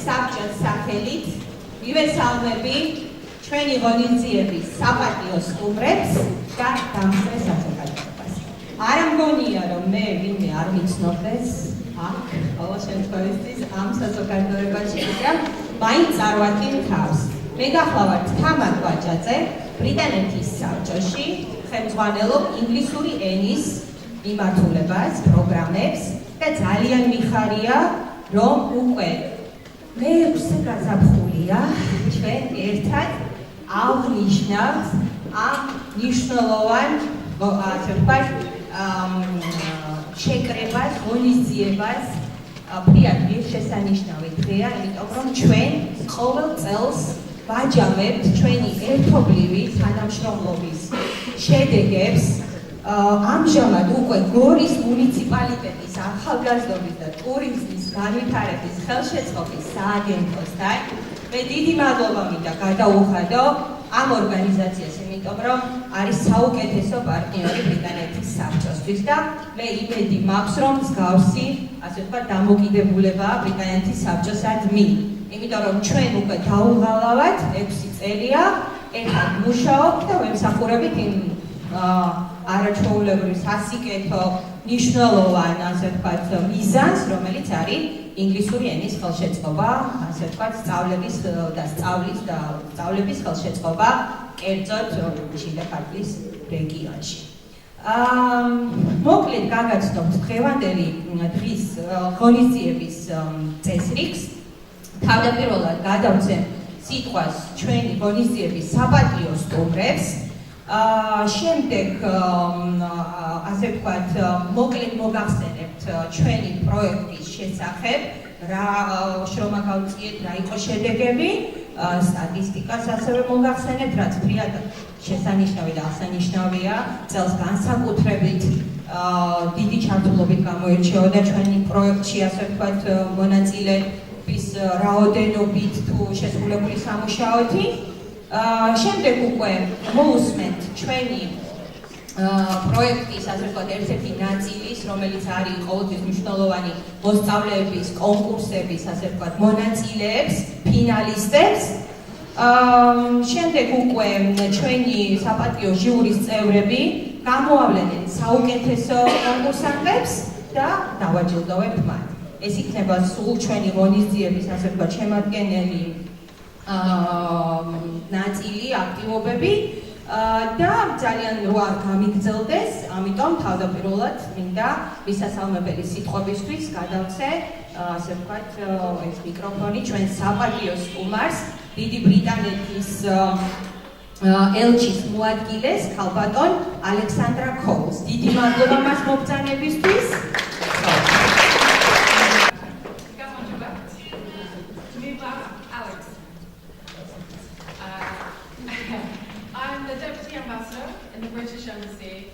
საბჭოს სახელით მივესალმები ჩვენი ღონისძიების საპატიო სტუმრებს და დამსწრე საზოგადოებას. არ მგონია რომ მე ვინმე არ მიცნობდეს აქ ყოველ შემთხვევაში ამ საზოგადოებაში და მაინც წარვადგენ თავს. მე გახლავართ თამარ გვაჭაძე, ბრიტანეთის საბჭოში ხელმძღვანელობ ინგლისური ენის მიმართულებას, პროგრამებს და ძალიან მიხარია რომ უკვე მეექვსე გაზაფხულია ჩვენ ერთად აღნიშნავთ ამ მნიშვნელოვან ასე ვთქვათ შეკრებას, ღონისძიებას ფრიად ღირსშესანიშნავი დღეა, იმიტომ რომ ჩვენ ყოველ წელს ვაჯამებთ ჩვენი ერთობლივი თანამშრომლობის შედეგებს. ამჟამად უკვე გორის მუნიციპალიტეტის ახალგაზრდობის და ტურიზმის განვითარების ხელშეწყობის სააგენტოსთან მე დიდი მადლობა მინდა გადაუხადო ამ ორგანიზაციას, იმიტომ რომ არის საუკეთესო პარტნიორი ბრიტანეთის საბჭოსთვის და მე იმედი მაქვს რომ მსგავსი ასე ვთქვათ დამოკიდებულებაა ბრიტანეთის საბჭოსადმი. იმიტომ რომ ჩვენ უკვე დაუღალავად 6 წელია ერთად მუშაობთ და ვემსახურებით იმ არაჩვეულებრივ სასიკეთო მნიშვნელოვან ასე ვთქვათ მიზანს, რომელიც არის ინგლისური ენის ხელშეწყობა, ასე ვთქვათ სწავლების და სწავლების ხელშეწყობა კერძოდ შიდა ქართლის რეგიონში. მოკლედ გაგაცნობთ დღევანდელი დღის ღონისძიების წესრიგს. თავდაპირველად გადავცემ სიტყვას ჩვენი ღონისძიების საპატიო სტუმრებს. შემდეგ ასე ვთქვათ მოკლედ მოგახსენებთ ჩვენი პროექტის შესახებ, რა შრომა გავწიეთ, რა იყო შედეგები, სტატისტიკას ასევე მოგახსენებთ, რაც ფრიად შესანიშნავი და აღსანიშნავია. წელს განსაკუთრებით დიდი ჩართულობით გამოირჩეოდა ჩვენი პროექტში ასე ვთქვათ მონაწილეების რაოდენობით თუ შესრულებული სამუშაოთი. შემდეგ უკვე მოусმენთ ჩვენი პროექტის ასე ვთქვათ ერთ-ერთი ნაწილის, რომელიც არის ყოველთვის მნიშვნელოვანი მოსწავლეების კონკურსების ასე ვთქვათ მონაწილეებს, ფინალისტებს. შემდეგ უკვე ჩვენი საპატიო ჟიურის წევრები გამოავლენენ საუკეთესო კონკურსანტებს და დავაჯილდოვებთ მათ. ეს იქნება სულ ჩვენი ღონისძიების ასე ვთქვათ შემადგენელი ნაწილი, აქტივობები და ძალიან რო არ გამიგრძელდეს, ამიტომ თავდაპირველად მინდა მისასალმებელი სიტყვებისთვის გადავცე ასე ვთქვათ ეს მიკროფონი ჩვენ საპატიო სტუმარს, დიდი ბრიტანეთის ელჩის მოადგილეს ქალბატონ ალექსანდრა კოულს. დიდი მადლობა მას მობრძანებისთვის. I'm the Deputy Ambassador in the British Embassy.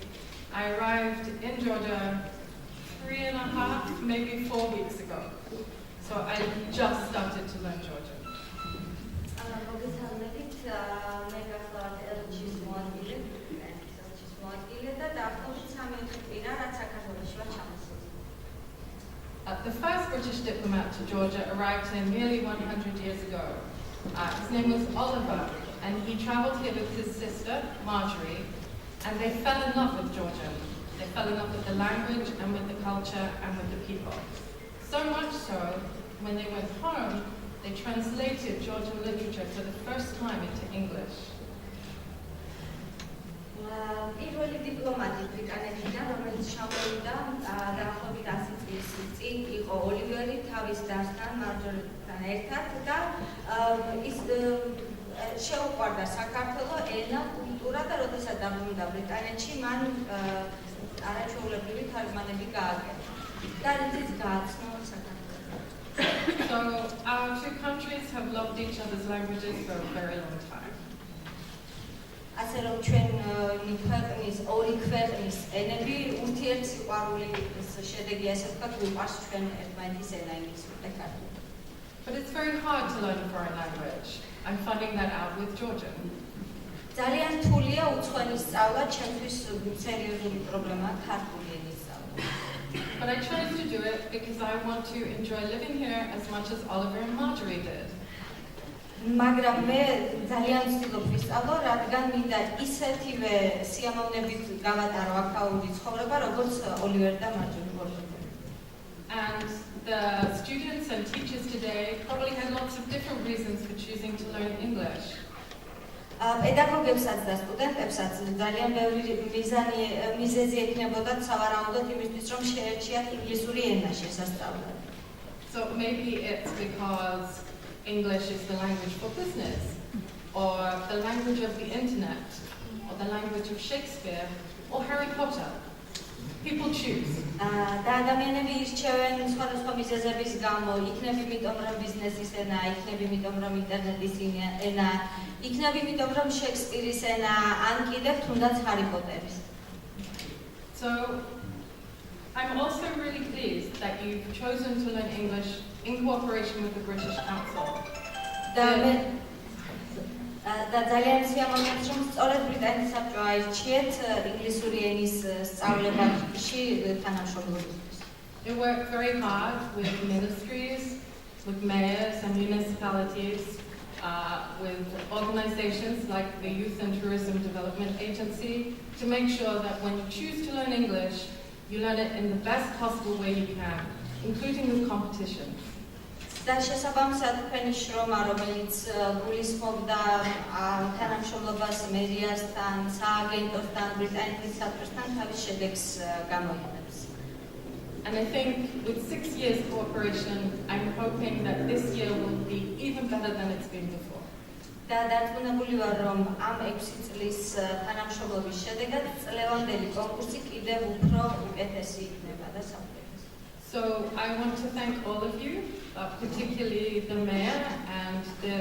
I arrived in Georgia 3.5, maybe 4 weeks ago. So I just started to learn Georgian. The first British diplomat to Georgia arrived here nearly 100 years ago. His name was Oliver, and he traveled here with his sister, Marjorie, and they fell in love with Georgian. They fell in love with the language and with the culture and with the people. So much so, when they went home, they translated Georgian literature for the first time into English. პირველი დიპლომატი ბრიტანეთიდან, რომელიც ჩამოვიდა დაახლოებით 100 წლის წინ, იყო ოლივერი თავის დასთან, მარჯორიდან ერთად და ის შეუყვარდა საქართველო, ენა, კულტურა და როდესაც დაბრუნდა ბრიტანეთში, მან არაჩვეულებრივი თარგმანები გააკეთა და რითიც გააცნო საქართველოს. So our two countries have loved each other's languages for a very long time. ასე რომ ჩვენ ქვეყნის ორი ქვეყნის ენები ურთიერთსიყვარული შედეგი ასე ვთქვათ უყვარს ჩვენ ერთმანეთის ენა ინგლისური და ქართული. But it's very hard to learn a foreign language. I'm finding that out with Georgian. ძალიან რთულია უცხოენის სწავლა, ჩემთვის სერიოზული პრობლემაა ქართული ენის სწავლა. But I chose to do it because I want to enjoy living here as much as Oliver and Marjorie did. მაგრამ მე ძალიან ვცდილობ ვისწავლო, რადგან მინდა ისეთივე სიამოვნებით გავატარო აქაური ცხოვრება, როგორც ოლივერ და მარჯორი ბორჟები. And the students and teachers today probably had lots of different reasons for choosing to learn English. პედაგოგებსაც და სტუდენტებსაც ძალიან ბევრი მიზეზი ექნებოდათ სავარაუდოდ იმისთვის, რომ შეერჩიათ ინგლისური ენა შესასწავლად. So maybe it's because English is the language for business, or the language of the internet, or the language of Shakespeare, or Harry Potter. People choose. და ადამიანები ირჩევენ სხვადასხვა მიზეზების გამო, იქნებ იმიტომ, რომ ბიზნესის ენა, იქნებ იმიტომ, რომ ინტერნეტის ენა, იქნებ იმიტომ, რომ შექსპირის ენა, ან კიდევ თუნდაც ჰარი პოტერის. So I'm also really pleased that you've chosen to learn English in cooperation with the British Council. და ძალიან სიამოვნებთ, რომ სწორედ ბრიტანეთის საბჭო აირჩიეთ ინგლისური ენის სწავლებაში თანამშრომლობისთვის. They work very hard with ministries, with mayors and municipalities, with organizations like the Youth and Tourism Development Agency to make sure that when you choose to learn English, you learn it in the best possible way you can, including with competitions. და შესაბამისად თქვენი შრომა, რომელიც გულისხმობდა თანამშრომლობას მერიასთან, სააგენტოსთან, ბრიტანეთის საბჭოსთან თავის შედეგს გამოიყენებს. And I think with 6 years cooperation, I'm hoping that this year will be even better than it's been before. და დარწმუნებული ვარ, რომ ამ 6 წლის თანამშრომლობის შედეგად წლევანდელი კონკურსი კიდევ უფრო უკეთესი იქნება და საფრთხე. So I want to thank all of you, particularly the mayor and the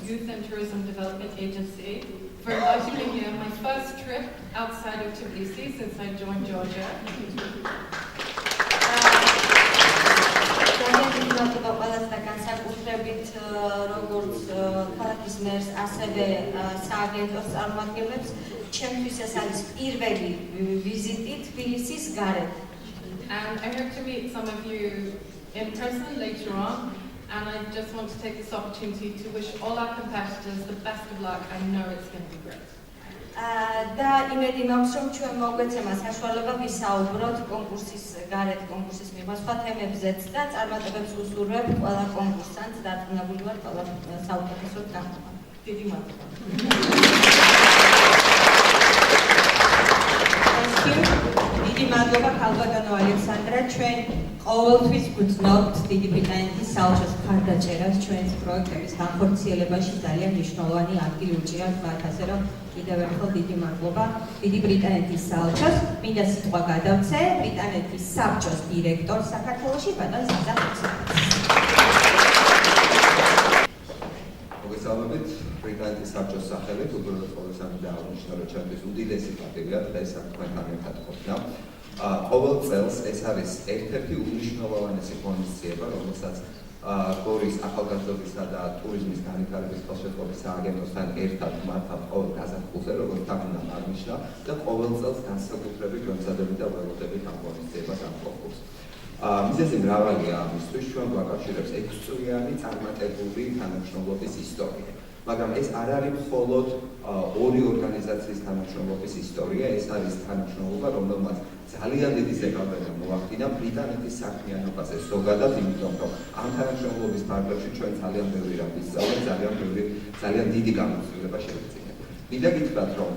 Youth and Tourism Development Agency for inviting me here, my first trip outside of Tbilisi since I joined Georgia. And I hope to meet some of you in person later on, and I just want to take this opportunity to wish all our competitors the best of luck. I know it's going to be great. და იმედი მაქვს, რომ ჩვენ მოგვეცემა საშუალება ვისაუბროთ კონკურსის გარეთ, კონკურსის მიღმა სხვა თემებზეც და წარმატებებს უსურვებ ყველა კონკურსანტს და დარწმუნებული ვარ ყველა საუკეთესოდ გახდება. დიდი მადლობა. დიდი მადლობა ქალბატონო ალექსანდრა, ჩვენ ყოველთვის გვგზნობთ დიდი ბრიტანეთის საელჩოს მხარდაჭერას ჩვენს პროექტების განხორციელებაში ძალიან მნიშვნელოვანი ადგილი უჭირავს მათ, ასე რომ კიდევ ერთხელ დიდი მადლობა დიდი ბრიტანეთის საელჩოს. მინდა სიტყვა გადავცე ბრიტანეთის საბჭოს დირექტორს საქართველოში ბატონ ზაზა. მოგესალმებით ბრიტანეთის საბჭოს სახელით, უბრალოდ ყოველსამი და აღნიშნა, რომ ჩემთვის უდიდესი პატივია დღეს აქ თქვენთან ერთად ყოფნა. ყოველ წელს ეს არის ერთ-ერთი უმნიშვნელოვანესი ღონისძიება, რომელსაც გორის ახალგაზრდობისა და ტურიზმის განვითარების ხელშეწყობის სააგენტოსთან ერთად მართავს ყოველ გაზაფხულზე, როგორც თამუნა აღნიშნა, და ყოველ წელს განსაკუთრებით ვემზადებით და ველოდებით ამ ღონისძიებას, ამ კონკურსს. მიზეზი მრავალია ამისთვის, ჩვენ გვაკავშირებს 6 წლიანი წარმატებული თანამშრომლობის ისტორია. მაგრამ ეს არ არის მხოლოდ ორი ორგანიზაციის თანამშრომლობის ისტორია, ეს არის თანამშრომლობა, რომელმაც ძალიან დიდი ზეგავლენა მოახდინა ბრიტანეთის საქმიანობაზე ზოგადად, იმიტომ რომ ამ თანამშრომლობის ფარგლებში ჩვენ ძალიან ბევრი რამ ვისწავლეთ, ძალიან დიდი გამოცდილება შევეძინეთ. მინდა გითხრათ, რომ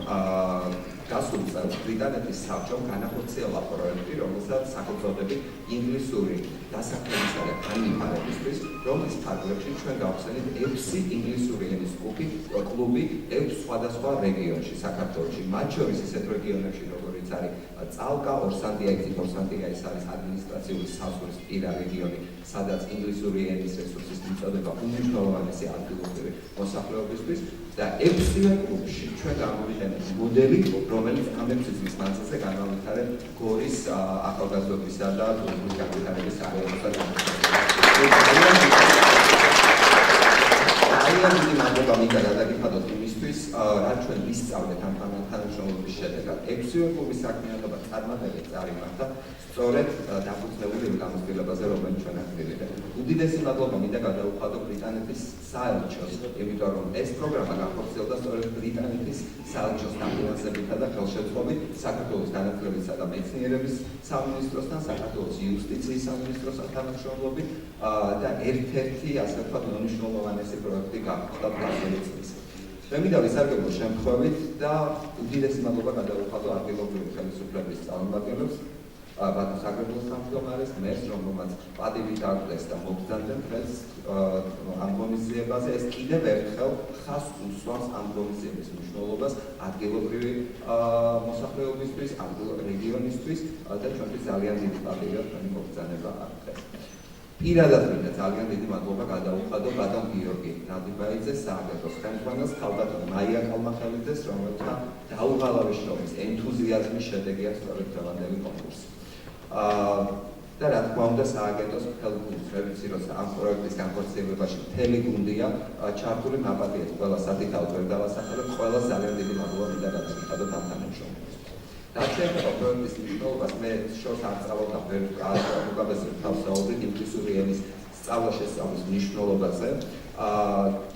გასულ წელს ბრიტანეთის საბჭომ განახორციელა პროექტი, რომელსაც სახელწოდებით ინგლისური დასაქმებისა და განვითარებისთვის, რომლის ფარგლებში ჩვენ გავხსენით 6 ინგლისური ენის კლუბი 6 სხვადასხვა რეგიონში საქართველოში, მათ შორის ისეთ რეგიონებში, როგორიც არის წალკა, ორსანტია ეს არის ადმინისტრაციული საზღვრისპირა რეგიონი, სადაც ინგლისური ენის რესურსის მიწოდება უმნიშვნელოვანესი ადგილობრივი მოსახლეობისთვის და 6 კლუბში ჩვენ გამოვიყენეთ მოდელი, რომელიც ამ 6 წლის მანძილზე განავითარეთ გორის ახალგაზრდობისა და ტურიზმის განვითარების სააგენტოსთან. ძალიან დიდი მადლობა მინდა გადაგიხადოთ იმისთვის, რაც ჩვენ ვისწავლეთ ამ თანამშრომლობის კონკურსის შედეგად. 6-ვე კლუბის საქმიანობა წარმატებით წარიმართა სწორედ დაფუძნებული იმ გამოცდილებაზე, რომელიც ჩვენ აღვნიშნეთ. უდიდესი მადლობა მინდა გადაუხადო ბრიტანეთის საელჩოს, იმიტომ რომ ეს პროგრამა განხორციელდა სწორედ ბრიტანეთის საელჩოს დაფინანსებითა და ხელშეწყობით საქართველოს განათლებისა და მეცნიერების სამინისტროსთან, საქართველოს იუსტიციის სამინისტროსთან თანამშრომლობით და ერთ-ერთი ასე ვთქვათ უმნიშვნელოვანესი პროექტი გახდა გასული წლის. მე მინდა ვისარგებლო შემთხვევით და უდიდესი მადლობა გადაუხადო ადგილობრივი ხელისუფლების წარმომადგენლებს, ბატონ საგრებულოს თავმჯდომარეს, მერს, რომელმაც პატივი დაუწყეს და მოგზაურდნენ დღეს ამ ღონისძიებაზე. ეს კიდევ ერთხელ ხაზს უსვამს ამ ღონისძიების მნიშვნელობას ადგილობრივი მოსახლეობისთვის, რეგიონისთვის და ჩვენთვის ძალიან დიდი პატივია თქვენი მოგზაურება ამ დღეს. პირადად მინდა ძალიან დიდი მადლობა გადაუხადო ბატონ გიორგი ნადიბაიძეს, სააგენტოს ხელმძღვანელს, ქალბატონ მაია კალმახელიძეს, რომელთა დაუღალავი შრომის ენთუზიაზმის შედეგია სწორედ დღევანდელი კონკურსი. და რა თქმა უნდა სააგენტოს ხელგუნდს, მე ვიცი რომ ამ პროექტის განხორციელებაში მთელი გუნდია ჩართული, მაპატიეთ ყველა სათითაოდ ვერ დავასახელებ, ყველას ძალიან დიდი მადლობა მინდა გადაიხადოთ ამ თანამშრომლებს. რაც შეეხება პროექტის მნიშვნელობას, მე შორს არ წავედა ვერ უკაბესრებ თავს საუბრით ინგლისური ენის სწავლა-შესწავლის მნიშვნელობაზე.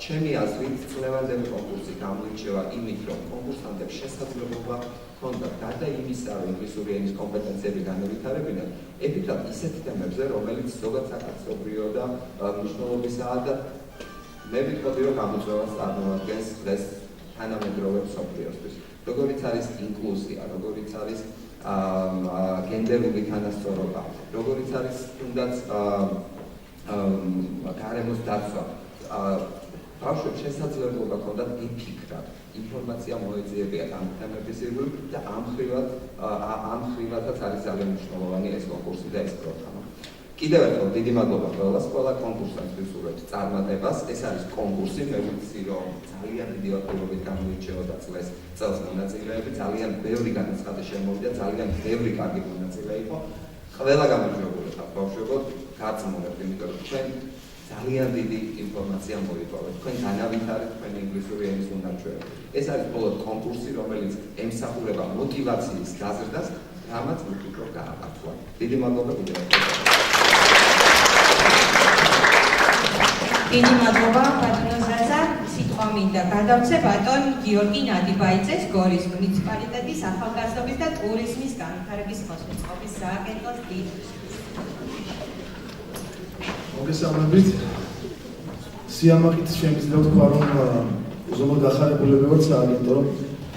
ჩემი აზრით, წლევანდელი კონკურსი გამოირჩევა იმით, რომ კონკურსანტებს შესაძლებლობა ჰქონდათ გარდა იმისა, რომ ინგლისური ენის კომპეტენციები განევითარებინათ, ეთიკად ისეთ თემებზე, რომელიც ზოგადად საკაცობრიო და მნიშვნელობისაა და მე ვიტყოდი, რომ გამოწვევას წარმოადგენს დღეს თანამედროვე მსოფლიოსთვის. როგორიც არის ინკლუზია, როგორიც არის გენდერული თანასწორობა, როგორიც არის თუნდაც გარემოს დაცვა. ბავშვებს შესაძლებლობა ჰქონდათ იფიქრათ, ინფორმაცია მოეძიებიათ ამ თემების ირგვლივ და ამ ხრივადაც არის ძალიან მნიშვნელოვანი ეს კონკურსი და ეს პროგრამა. კიდევ ერთხელ დიდი მადლობა ყველას, ყველა კონკურსანტს ვისურვებთ წარმატებას. ეს არის კონკურსი, მე ვიცი რომ ძალიან დიდი აქტივობით გამოირჩეოდა წელს მონაწილეები, ძალიან ბევრი განაცხადი შემოვიდა, ძალიან ბევრი კარგი მონაწილე იყო. ყველა გამარჯვებული ხართ ბავშვებო, გაწმუნებთ, იმიტომ რომ ჩვენ ძალიან დიდი ინფორმაცია მოიპოვეთ. თქვენ განავითარეთ თქვენი ინგლისური ენის უნარჩვევები. ეს არის მხოლოდ კონკურსი, რომელიც ემსახურება მოტივაციის გაზრდას, რამაც მიფიქრო გააკეთვა. დიდი მადლობა კიდევ ერთხელ. დიდი მადლობა ბატონო ზაზა, სიტყვა მინდა გადავცე ბატონ გიორგი ნადიბაიძეს, გორის მუნიციპალიტეტის ახალგაზრდობის და ტურიზმის განვითარების მოსაწყობის სააგენტოს დირექტორს. მოგესალმებით. სიამაყით შემიძლია ვთქვა, რომ უზომოდ გახარებულები ვართ სააგენტო, რომ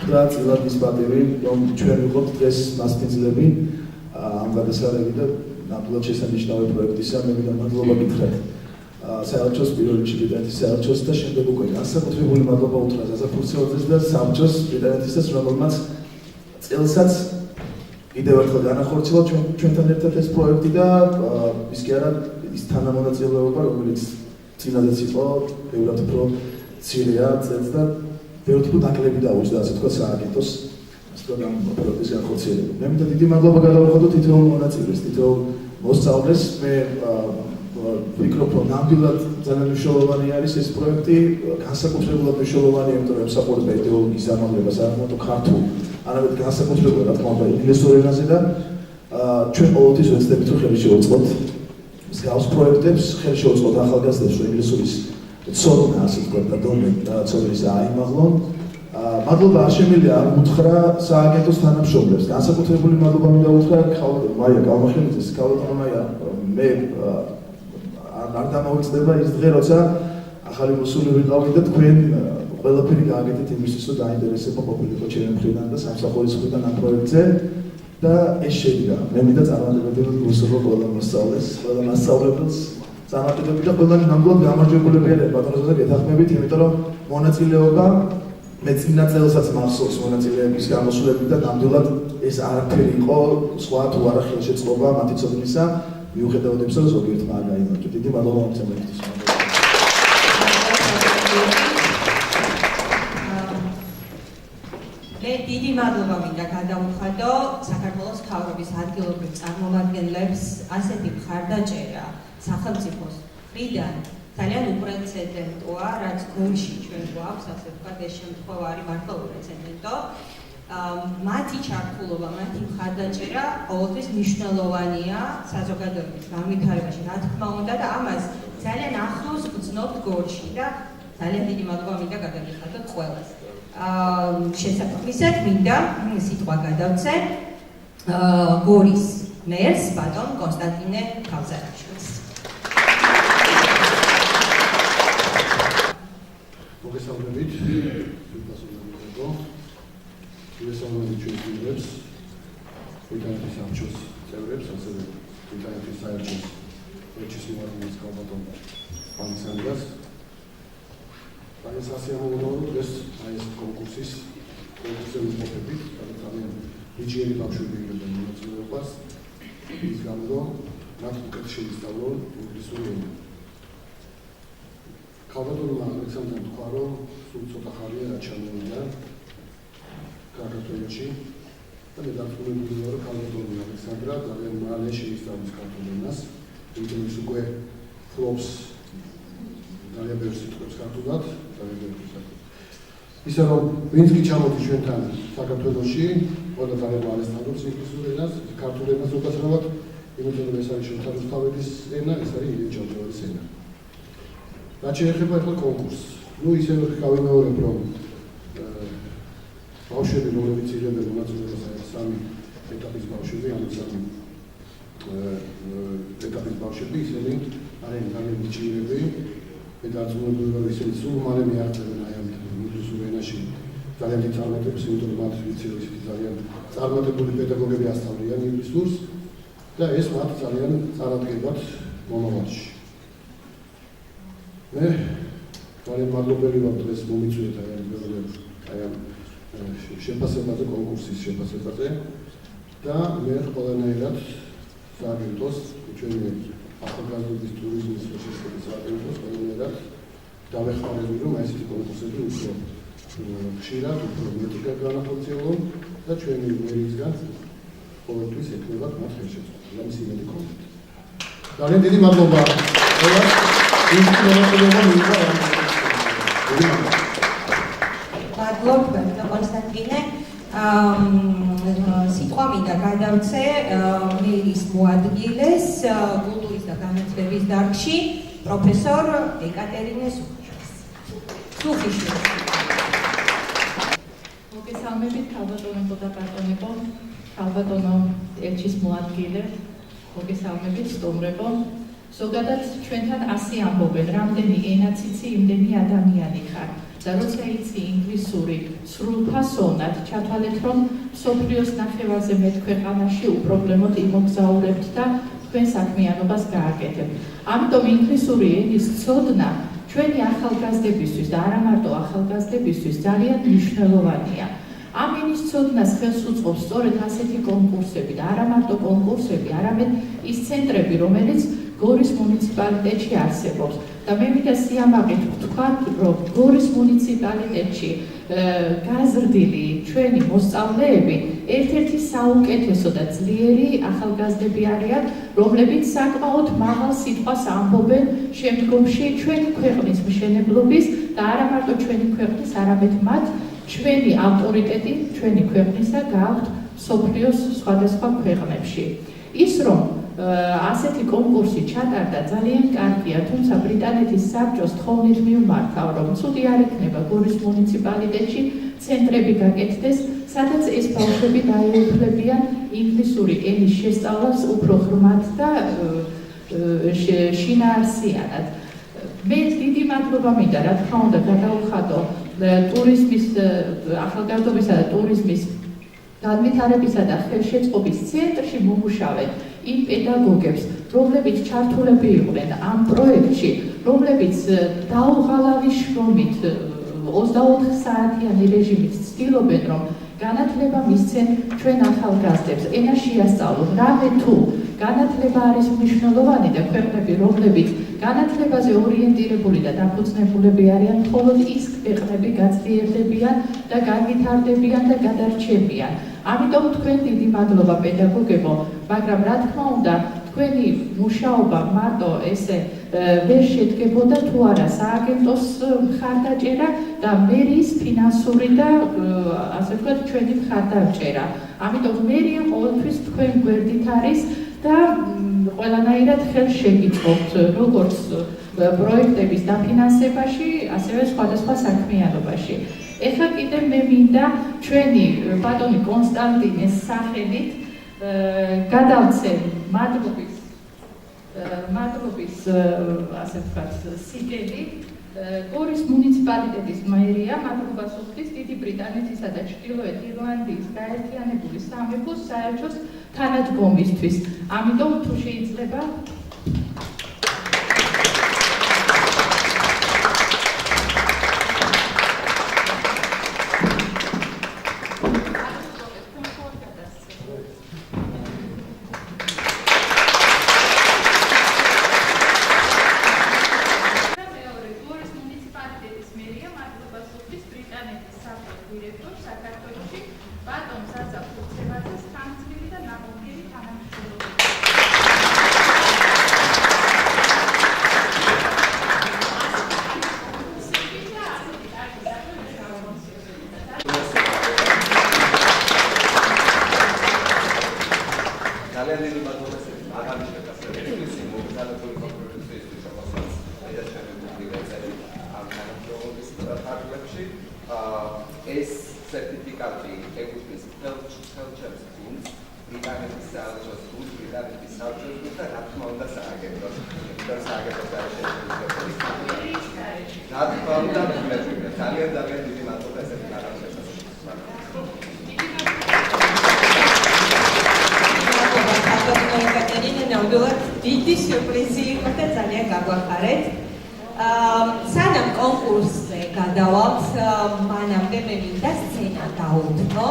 9 წელად ის პატივი, რომ ჩვენ ვიყავთ დღეს მასპინძლები ამ გადასარევი და ნამდვილად შესანიშნავი პროექტისა. მე მინდა მადლობა გითხრათ საელჩოს, პირველ რიგში ბრიტანეთის საელჩოს და შემდეგ უკვე განსაკუთრებული მადლობა უთხრა ზაზა ფურცელაძეს და საბჭოს ბრიტანეთისას, რომელმაც წელსაც კიდევ ერთხელ განახორციელა ჩვენთან ერთად ეს პროექტი და ის კი არა ის თანამონაწილეობა, რომელიც წინადაც იყო, ბევრად უფრო მცირეა წელს და ბევრად უფრო ნაკლები დაუჯდა, ასე თქვა სააგენტოს ამ პროექტის განხორციელება. მე მინდა დიდი მადლობა გადავუხადო თითოეულ მონაწილეს, თითოეულ მოსწავლეს. მე ვფიქრობ, რომ ნამდვილად ძალიან მნიშვნელოვანი არის ეს პროექტი, განსაკუთრებულად მნიშვნელოვანია, იმიტომ რომ ემსახურება იდეოლოგიის ამაღლებას, არა μόνο ქართულ, არამედ განსაკუთრებულად რა თქმა უნდა ინგლისურ ენაზე და ჩვენ ყოველთვის ვეცდებით, რომ ხელი შევუწყოთ მსგავს პროექტებს, ხელი შევუწყოთ ახალგაზრდებს, რომ ინგლისურის ცოდნა, ასე ვთქვათ, და დონე და ცოდნის აიმაღლონ. მადლობა არ შემიძლია არ უთხრა სააგენტოს თანამშრომლებს. განსაკუთრებული მადლობა მინდა უთხრა მაია კალმახელიძეს, ქალბატონო მაია, მე არ დამოვიწყდება ის დღე, როცა ახალი მოსული ვიყავი და თქვენ ყველაფერი გააკეთეთ იმისთვის, რომ დაინტერესება ყოფილიყო ჩემი მხრიდან და სამსახურის მხრიდან ამ პროექტზე და ეს შევიდა. მე მინდა წარმატებულად გუსურვო ყველა მოსწავლეს, ყველა მასწავლებელს წარმატებები და ყველა ნამდვილად გამარჯვებულები არიან ბატონო გეთანხმებით, იმიტომ რომ მონაწილეობა მე წინა წელსაც მახსოვს მონაწილეების გამოსვლები და ნამდვილად ეს არაფერი იყო სხვა თუ არა ხელშეწყობა მათი ცოდნისა, მიუხედავად იმისა, რომ ზოგიერთმა არ გაიმარჯვა. დიდი მადლობა მომწონებისთვის. მე დიდი მადლობა მინდა გადავუხადო საქართველოს მთავრობის ადგილობრივ წარმომადგენლებს, ასეთი მხარდაჭერა სახელმწიფოს მხრიდან ძალიან უპრეცედენტოა, რაც გუნში ჩვენ გვაქვს, ასე ვთქვათ, ეს შემთხვევა არის მართლა უპრეცედენტო. მათი ჩართულობა, მათი მხარდაჭერა ყოველთვის მნიშვნელოვანია საზოგადოების განვითარებაში, რა თქმა უნდა და ამას ძალიან ახლოს ვგრძნობთ გორში და ძალიან დიდი მადლობა მინდა გადაგიხადოთ ყველას. შესაძლებლად მინდა სიტყვა გადავცე გორის მერს ბატონ კონსტანტინე თავზარაშვილს. მოგესალმებით. მოგესალმებით ჩვენს გუნდებს, ბრიტანეთის სამეფოს წევრებს, ასევე ბრიტანეთის საერთოს რჩის მოადგილეს ქალბატონ პანისანგას. ეს ასიამოვნო დღეს ეს კონკურსის მოხდებით, ძალიან ნიჭიერი ბავშვები იღებენ მონაწილეობას, ის გამო რომ მათ უკეთ შეისწავლონ ინგლისური ენა. ქალბატონმა ალექსანდრემ თქვა, რომ სულ ცოტა ხანია რაც ჩამოვიდა საქართველოში და მე დარწმუნებული ვარ, რომ ქალბატონი ალექსანდრა ძალიან მალე შეისწავლის ქართულ ენას, იმიტომ ის უკვე ფლობს ძალიან ბევრ სიტყვებს ქართულად, ისე რომ ვინც კი ჩამოდის ჩვენთან საქართველოში, ყველა ძალიან მალე სწავლობს ინგლისურ ენას, ქართულ ენას უკაცრავად, იმიტომ რომ ეს არის შოთა რუსთაველის ენა, ეს არის ილია ჭავჭავაძის ენა. რაც შეეხება ახლა კონკურსს, ისე გავიმეორებ, რომ ბავშვები, რომლებიც იღებენ მონაწილეობას, სამი ეტაპის ბავშვები, ანუ სამი ეტაპის ბავშვები, ისინი არიან ძალიან ნიჭიერები. მე დარწმუნებული ვარ, ისინი სულ მალე მიაღწევენ აი ამ ინგლისურ ენაში ძალიან დიდ წარმატებას, იმიტომ რომ მათ ვიცი, რომ ისინი ძალიან წარმატებული პედაგოგები ასწავლიან ინგლისურს და ეს მათ ძალიან წარადგენთ მომავალში. მე ძალიან მადლობელი ვარ დღეს მომიწვიეთ აი ამ შეფასებაზე, კონკურსის შეფასებაზე და მე ყველანაირად სააგენტოს ჩვენი ახალგაზრდობის ტურიზმის შეშეშების სააგენტოს ყველანაირად დავეხმარები, რომ ესეთი კონკურსები უფრო ხშირად, უფრო მეტი განახორციელონ და ჩვენი მერიისგან ყოველთვის ექნებათ მათ ხელშეწყობა. ამის იმედი გქონდეთ. ძალიან დიდი მადლობა. მადლობა კონსტანტინე. სიტყვა მინდა გადავცე მერის მოადგილეს კულტურის და განათლების დარგში პროფესორ ეკატერინე სუხიშვილს. მოგესალმებით ქალბატონებო და ბატონებო, ქალბატონო ელჩის მოადგილე, მოგესალმებით სტუმრებო. ზოგადად ჩვენთან ასე ამბობენ, რამდენი ენაც იცი, იმდენი ადამიანი ხარ. და როცა იცი ინგლისური სრულფასოვნად, ჩათვალეთ, რომ მსოფლიოს ნახევარზე მეტ ქვეყანაში უპრობლემოდ იმოგზაურებთ და თქვენ საქმიანობას გააკეთებთ. ამიტომ ინგლისური ენის ცოდნა ჩვენი ახალგაზრდებისთვის და არა მარტო ახალგაზრდებისთვის ძალიან მნიშვნელოვანია. ამ ენის ცოდნას ხელს უწყობს სწორედ ასეთი კონკურსები და არა მარტო კონკურსები, არამედ ის ცენტრები, რომელიც გორის მუნიციპალიტეტში არსებობს. და მე მინდა სიამაყით ვთქვათ, რომ გორის მუნიციპალიტეტში გაზრდილი ჩვენი მოსწავლეები ერთ-ერთი საუკეთესო და ძლიერი ახალგაზრდები არიან, რომლებიც საკმაოდ მაღალ სიტყვას ამბობენ შემდგომში ჩვენი ქვეყნის მშენებლობის და არა მარტო ჩვენი ქვეყნის, არამედ მათ ჩვენი ავტორიტეტი ჩვენი ქვეყნისა გააქვთ მსოფლიოს სხვადასხვა ქვეყნებში. ის რომ ასეთი კონკურსი ჩატარდა ძალიან კარგია, თუმცა ბრიტანეთის საბჭოს თხოვნით მივმართავ, რომ ცუდი არ იქნება გორის მუნიციპალიტეტში ცენტრები გაკეთდეს, სადაც ეს ბავშვები დაეუფლებიან ინგლისური ენის შესწავლას უფრო ღრმად და შინაარსიანად. მე დიდი მადლობა მინდა, რა თქმა უნდა, გადავხადო ტურიზმის, ახალგაზრდობისა და ტურიზმის განვითარებისა და ხელშეწყობის ცენტრში მომუშავეთ იმ პედაგოგებს, რომლებიც ჩართულები იყვნენ ამ პროექტში, რომლებიც დაუღალავი შრომით 24 საათიანი რეჟიმით ცდილობენ, რომ განათლება მისცენ ჩვენ ახალგაზრდებს, ენა შეასწავლონ, რამე თუ განათლება არის მნიშვნელოვანი და ქვეყნები, რომლებიც განათლებაზე ორიენტირებული და დაფუძნებულები არიან, მხოლოდ ის ქვეყნები გაძლიერდებიან და განვითარდებიან და გადარჩებიან. ამიტომ თქვენ დიდი მადლობა პედაგოგებო, მაგრამ რა თქმა უნდა, თქვენი მუშაობა მარტო ესე ვერ შედგებოდა თუ არა სააგენტოს მხარდაჭერა და მერის ფინანსური და ასე ვთქვათ ჩვენი მხარდაჭერა. ამიტომ მერია ყოველთვის თქვენ გვერდით არის და ყველანაირად ხელს შეგიწყობთ როგორც პროექტების დაფინანსებაში, ასევე სხვადასხვა საქმიანობაში. ეხლა კიდევ მე მინდა ჩვენი ბატონი კონსტანტინეს სახელით გადავცემ მადლობის ასე ვთქვათ სიგელი გორის მუნიციპალიტეტის მერია მადლობას უხდის დიდი ბრიტანეთისა და ჩრდილოეთ ირლანდიის გაერთიანებული სამეფოს საელჩოს თანადგომისთვის. ამიტომ თუ შეიძლება ეს სერტიფიკატი ეკუთვნის ხელჩემს გუნდს, ბრიტანეთის საელჩოს გუნდს, ბრიტანეთის საბჭოს გუნდს და რა თქმა უნდა სააგენტოს. იმიტომ სააგენტოს არის შეგვიძლია. რა თქმა უნდა, ძალიან დიდი მადლობა ესეთი გადაცემისთვის. ნამდვილად დიდი სიურპრიზი იყო და ძალიან გაგვახარეთ. სანამ კონკურსზე გადავალთ, მანამდე მე მინდა სცენა დაუთმო.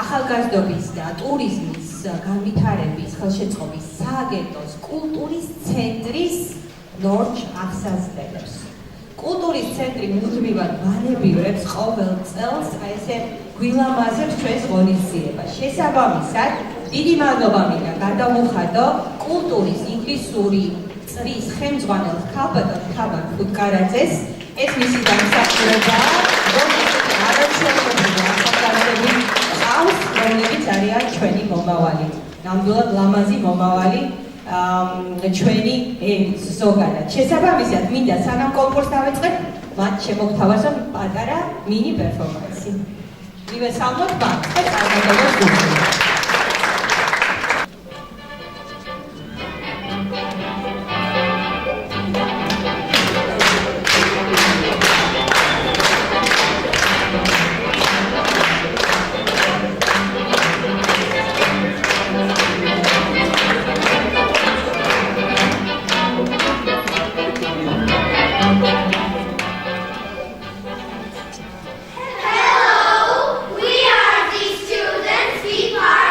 ახალგაზრდობის და ტურიზმის განვითარების ხელშეწყობის სააგენტოს კულტურის ცენტრის ნორჩ აღსაზრდელებს. კულტურის ცენტრი მუდმივად ვანებივრებს ყოველ წელს ესე გვილამაზებს ჩვენს ღონისძიებას. შესაბამისად, დიდი მადლობა მინდა გადავუხადო კულტურის ინგლისური წრის ხელმძღვანელ ქალბატონ ქაბან ფუტკარაძეს. ეს მისი დამსახურებაა, რომელიც არაჩვეულებრივი ახალგაზრდები ყავს, რომლებიც არიან ჩვენი მომავალი. ნამდვილად ლამაზი მომავალი ჩვენი ენის ზოგადად. შესაბამისად, მინდა სანამ კონკურსს დავიწყებ, მათ შემოგთავაზო პატარა მინი პერფორმანსი. მივესალმოთ მათ და წარმატებებს გულისხმობთ. Hello, we are the students. We part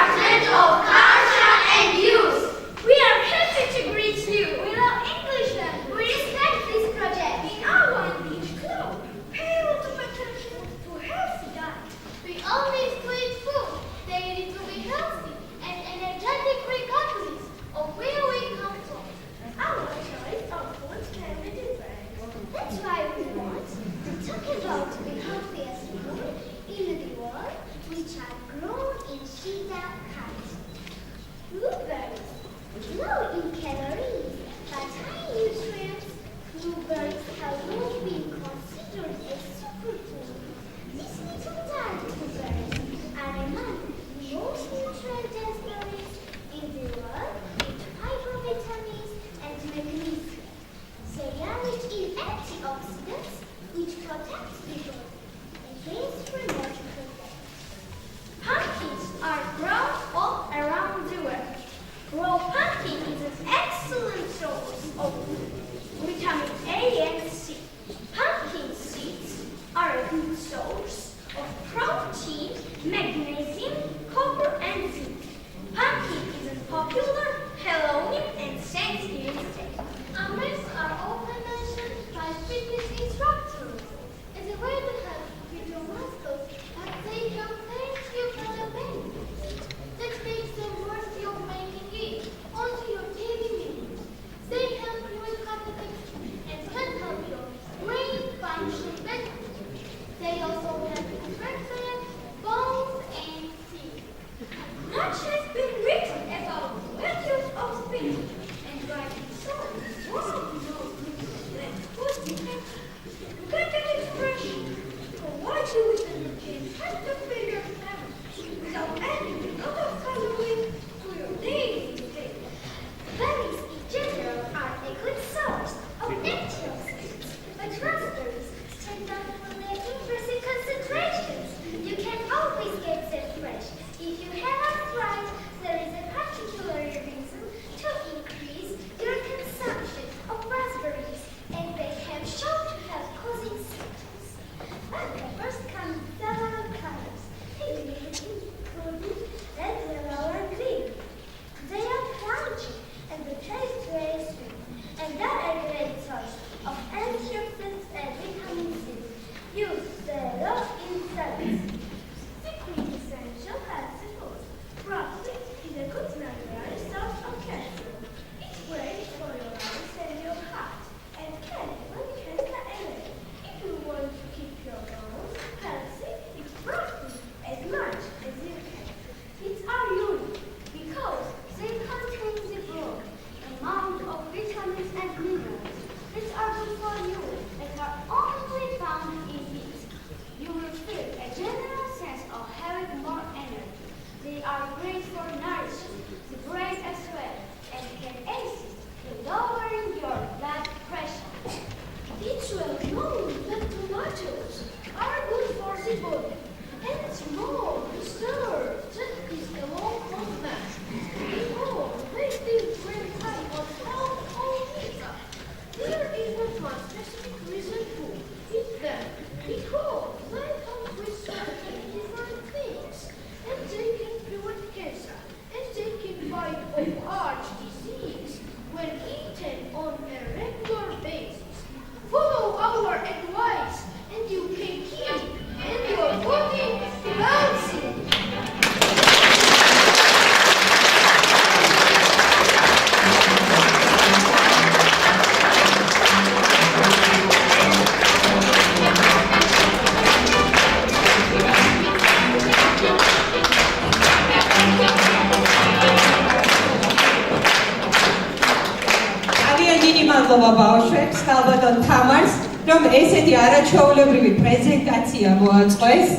დიდი მადლობა ბავშვებს, ალბათ თამარს, რომ ესეთი არაჩვეულებრივი პრეზენტაცია მოაწყვეს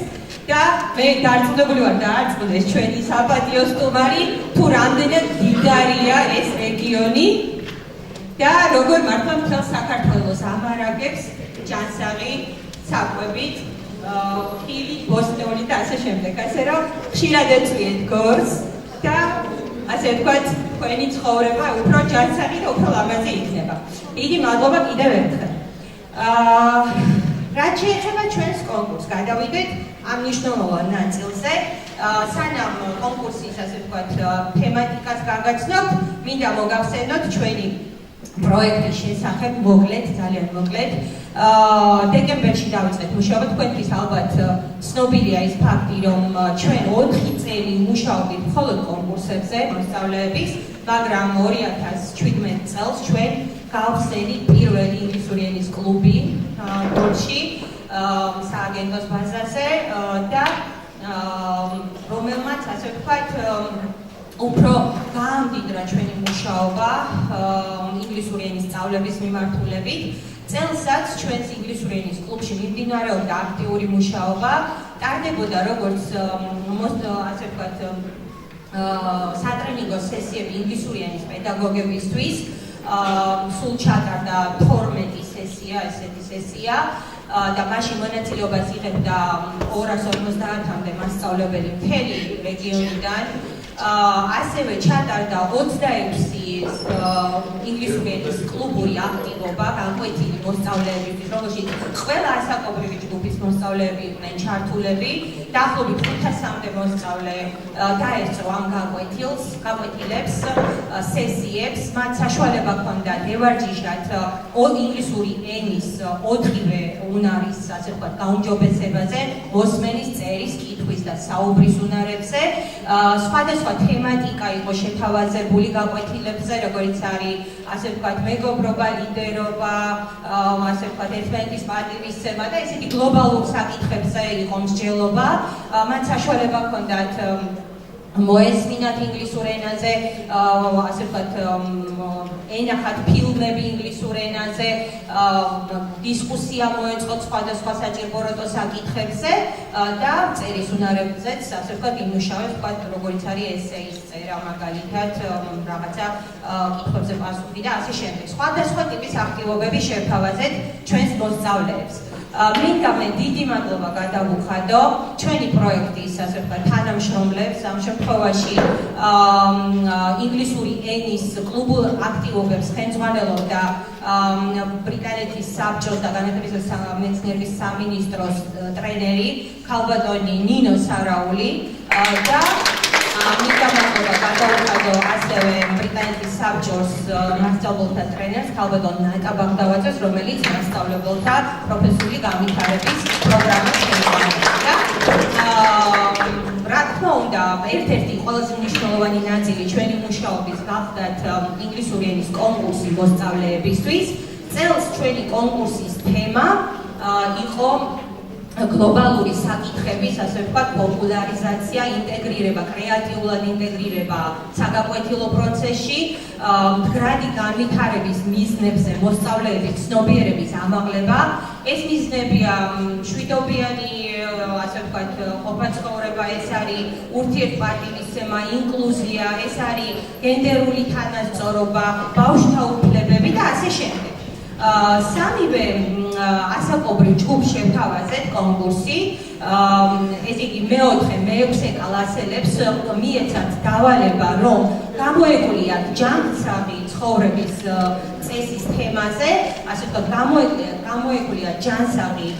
და მე დარწმუნებული ვარ დაარწმუნეს ჩვენი საპატიო სტუმარი, თუ რამდენად მდიდარია ეს რეგიონი და როგორ მართლა მთელ საქართველოს ამარაგებს ჯანსაღი საკვებით, ხილი, ბოსტნეული და ასე შემდეგ. ასე რომ ხშირად ეწვიეთ გორს და ასე ვთქვათ, თქვენი ცხოვრება უფრო ჯანსაღი და უფრო ლამაზი იქნება. დიდი მადლობა კიდევ ერთხელ. რაც შეეხება ჩვენს კონკურსს, გადავიდეთ ამ მნიშვნელოვან ნაწილზე. სანამ კონკურსის, ასე ვთქვათ, თემატიკას გაგაცნობთ, მინდა მოგახსენოთ ჩვენი პროექტის შესახებ მოკლედ, ძალიან მოკლედ. დეკემბერში დავიწყეთ მუშაობა, თქვენთვის ალბათ ცნობილია ის ფაქტი, რომ ჩვენ 4 წელი მუშაობთ მხოლოდ კონკურსებზე მოსწავლეების, მაგრამ 2017 წელს ჩვენ გავხსენით პირველი ინგლისური ენის კლუბი გორში, სააგენტოს ბაზაზე და რომელმაც, ასე ვთქვათ, უფრო გაამდიდრა ჩვენი მუშაობა ინგლისური ენის სწავლების მიმართულებით. წელსაც ჩვენს ინგლისური ენის კლუბში მიმდინარეობდა აქტიური მუშაობა, ტარდებოდა როგორც ასე ვთქვათ სატრენინგო სესიები ინგლისური ენის პედაგოგებისთვის, სულ ჩატარდა 12 სესია, ესეთი სესია და მაშინ მონაწილეობას იღებდა 250-მდე მასწავლებელი მთელი რეგიონიდან. ასევე ჩატარდა 26 ინგლისური ენის კლუბური აქტივობა განკვეთილი მოსწავლეებისთვის, რომელშიც ყველა ასაკობრივი ჯგუფის მოსწავლეები იყვნენ ჩართულები. დაახლოებით 500-მდე მოსწავლე დაესწრო ამ განკვეთილებს, სესიებს, მათ საშუალება ჰქონდათ ევარჯიშათ ინგლისური ენის 4-ვე უნარის, ასე ვთქვათ, გაუმჯობესებაზე, მოსმენის, წერის, კითხვის და საუბრის უნარებზე. სხვადასხვა თემატიკა იყო შეთავაზებული გაკვეთილებზე, როგორიც არის, ასე ვთქვათ, მეგობრობა, ლიდერობა, ასე ვთქვათ, ერთმანეთის პატივისცემა და ესეთი გლობალურ საკითხებზე იყო მსჯელობა. მათ საშუალება ჰქონდათ მოესმინათ ინგლისურ ენაზე, ასე ვთქვათ, ენახათ ფილმები ინგლისურ ენაზე, დისკუსია მოეწყოთ სხვადასხვა საჭიროებო საკითხებზე და წერის უნარებზეც, ასე ვთქვათ, იმუშავებს, ვთქვათ, როგორიც არის ესეის წერა, მაგალითად, რაღაცა კითხვებზე პასუხი და ასე შემდეგ. სხვადასხვა ტიპის აქტივობები შევთავაზეთ ჩვენს მოსწავლეებს. მინდა მე დიდი მადლობა გადავუხადო ჩვენი პროექტის, ასე ვთქვათ, თანამშრომლებს, ამ შემთხვევაში ინგლისური ენის კლუბურ აქტივობებს ხელმძღვანელობდა ბრიტანეთის საბჭოს და განათლების და მეცნიერების სამინისტროს ტრენერი ქალბატონი ნინო სარაული და მინდა მადლობა გადავუხადო ასევე ბრიტანეთის საბჭოს მასწავლებელთა ტრენერს ქალბატონ ნატა ბაღდავაძეს, რომელიც მასწავლებელთა პროფესიული განვითარების პროგრამას ხელმძღვანელობდა. რა თქმა უნდა, ერთ-ერთი ყველაზე მნიშვნელოვანი ნაწილი ჩვენი მუშაობის გახდათ ინგლისური ენის კონკურსი მოსწავლეებისთვის. წელს ჩვენი კონკურსის თემა იყო გლობალური საკითხების, ასე ვთქვათ, პოპულარიზაცია, ინტეგრირება, კრეატიულად ინტეგრირება საგაკვეთილო პროცესში, მდგრადი განვითარების მიზნებზე მოსწავლეების ცნობიერების ამაღლება. ეს მიზნებია მშვიდობიანი, ასე ვთქვათ, ყოფა-ცხოვრება, ეს არის ურთიერთპატივისცემა, ინკლუზია, ეს არის გენდერული თანასწორობა, ბავშვთა უფლებები და ასე შემდეგ. სამივე ასაკობრივ ჯგუფს შევთავაზეთ კონკურსი. ესე იგი მე-6 კლასელებს მიეცათ დავალება, რომ გამოეკვლიათ ჯანსაღი ცხოვრების წესის თემაზე, ასე ვთქვათ, გამოეკვლიათ ჯანსაღი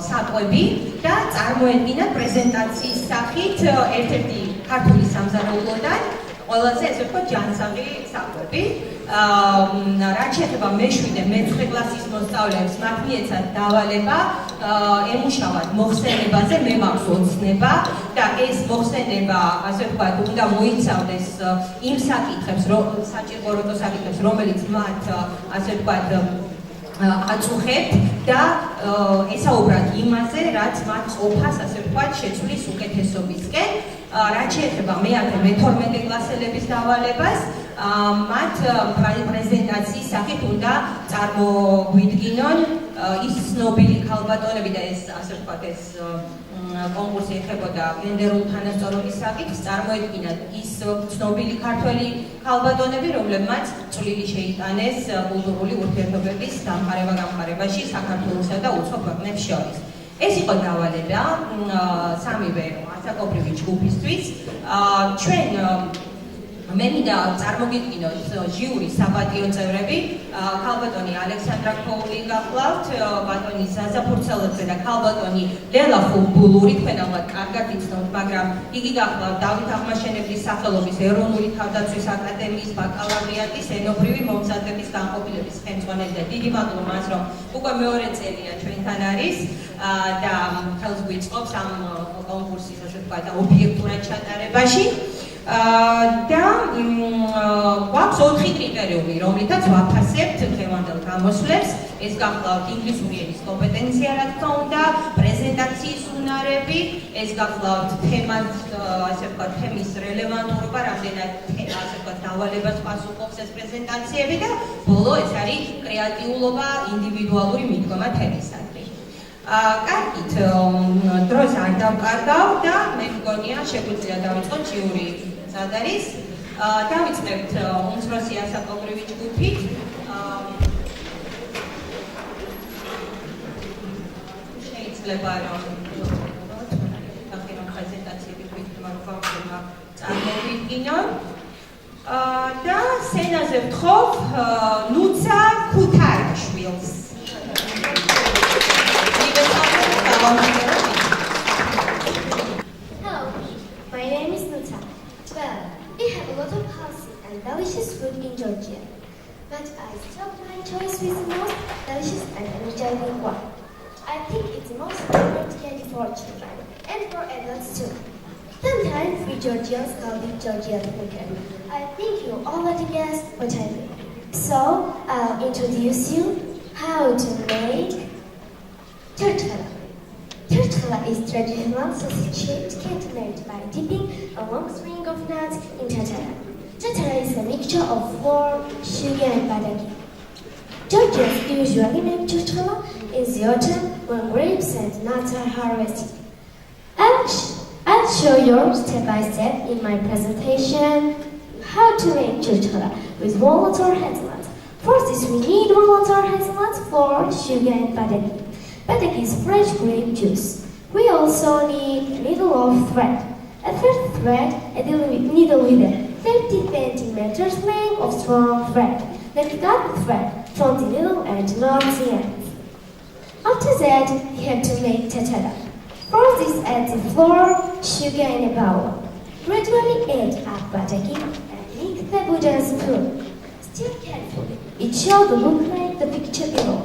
საკვები და წარმოედგინათ პრეზენტაციის სახით ერთ-ერთი ქართული სამზარეულოდან ყველაზე, ესე ვთქვათ, ჯანსაღი საკვები. რაც შეეხება მე-9 კლასის მოსწავლეებს, მათ მიეცათ დავალება ემუშავათ მოხსენებაზე, მე მაქვს ოცნება და ეს მოხსენება, ასე ვთქვათ, უნდა მოიცავდეს იმ საკითხებს, საჭიროებო საკითხებს, რომელიც მათ, ასე ვთქვათ, აწუხებთ და ესაუბრათ იმაზე, რაც მათ ყოფას, ასე ვთქვათ, შეცვლის უკეთესობისკენ. რაც შეეხება მე-10-მე-12 კლასელების დავალებას, მათ პრეზენტაციის სახით უნდა წარმოგვიდგინონ ის ცნობილი ქალბატონები და ეს ასე ვთქვათ ეს კონკურსი ეხებოდა გენდერულ თანასწორობის საკითხს, წარმოედგინათ ის ცნობილი ქართველი ქალბატონები, რომლებმაც წვლილი შეიტანეს კულტურული ურთიერთობების დამყარება-გამყარებაში საქართველოსა და უცხო ქვეყნებს შორის. ეს იყო დავალება სამივე ასაკობრივი ჯგუფისთვის. ჩვენ მე მინდა წარმოგიდგინოთ ჟიურის საპატიო წევრები, ქალბატონი ალექსანდრა ქოული გახლავთ, ბატონი ზაზა ფურცელაძე და ქალბატონი ლელა ხუბულური, თქვენ ალბათ კარგად იცნობთ, მაგრამ იგი გახლავთ დავით აღმაშენებლის სახელობის ეროვნული თავდაცვის აკადემიის ბაკალავრიატის ენობრივი მომზადების განყოფილების ხელმძღვანელი და დიდი მადლობა მას, რომ უკვე მეორე წელია ჩვენთან არის და ხელს გვიწყობს ამ კონკურსის ასე ვთქვათ ობიექტურად ჩატარებაში. და გვაქვს 4 კრიტერიუმი, რომლითაც ვაფასებთ დღევანდელ გამოსვლებს. ეს გახლავთ ინგლისური ენის კომპეტენცია, რა თქმა უნდა, პრეზენტაციის უნარები, ეს გახლავთ თემად, ასე ვთქვათ, თემის რელევანტურობა, რამდენად ასე ვთქვათ, დავალებას პასუხობს ეს პრეზენტაციები და ბოლო ეს არის კრეატიულობა, ინდივიდუალური მიდგომა თემისადმი. კარგით, დროს არ დავკარგავ და მე მგონია შეგვიძლია დავიწყოთ ჟიური სადარის. დავიწყებთ უმცროსი ასაკობრივი ჯგუფით. შეიძლება რომ ახლა პრეზენტაციები გვიქმნა წარმოვიდგინონ. და სცენაზე ვთხოვ ნუცა ქუთაიშვილს. Hello, my name is Nuta. Well, we have a lot of healthy and delicious food in Georgia, but I stopped my choice with the most delicious and energizing one. I think it's the most favorite candy for children and for adults too. Sometimes we Georgians call it Georgian cookie. I think you already guessed what I mean. So I'll introduce you how to make Churchkala. Churchkala is traditional sausage-shaped cake made by dipping a long string of nuts in tatara. Tatara is a mixture of flour, sugar and badagi. Georgians usually make churchkala in the autumn when grapes and nuts are harvested. I'll show you step by step in my presentation how to make churchkala with walnuts or hazelnuts. For this we need walnuts or hazelnuts, flour, sugar and badagi. Badagi is fresh grape juice. We also need a needle of thread. A third thread, a needle with a 30 centimeters length of strong thread. Then cut the thread from the needle and knot the ends. After that, you have to make tatara. For this, add the flour, sugar and a bowl. Gradually add up badagi and mix the wooden spoon. Stir carefully. It should look like the picture below.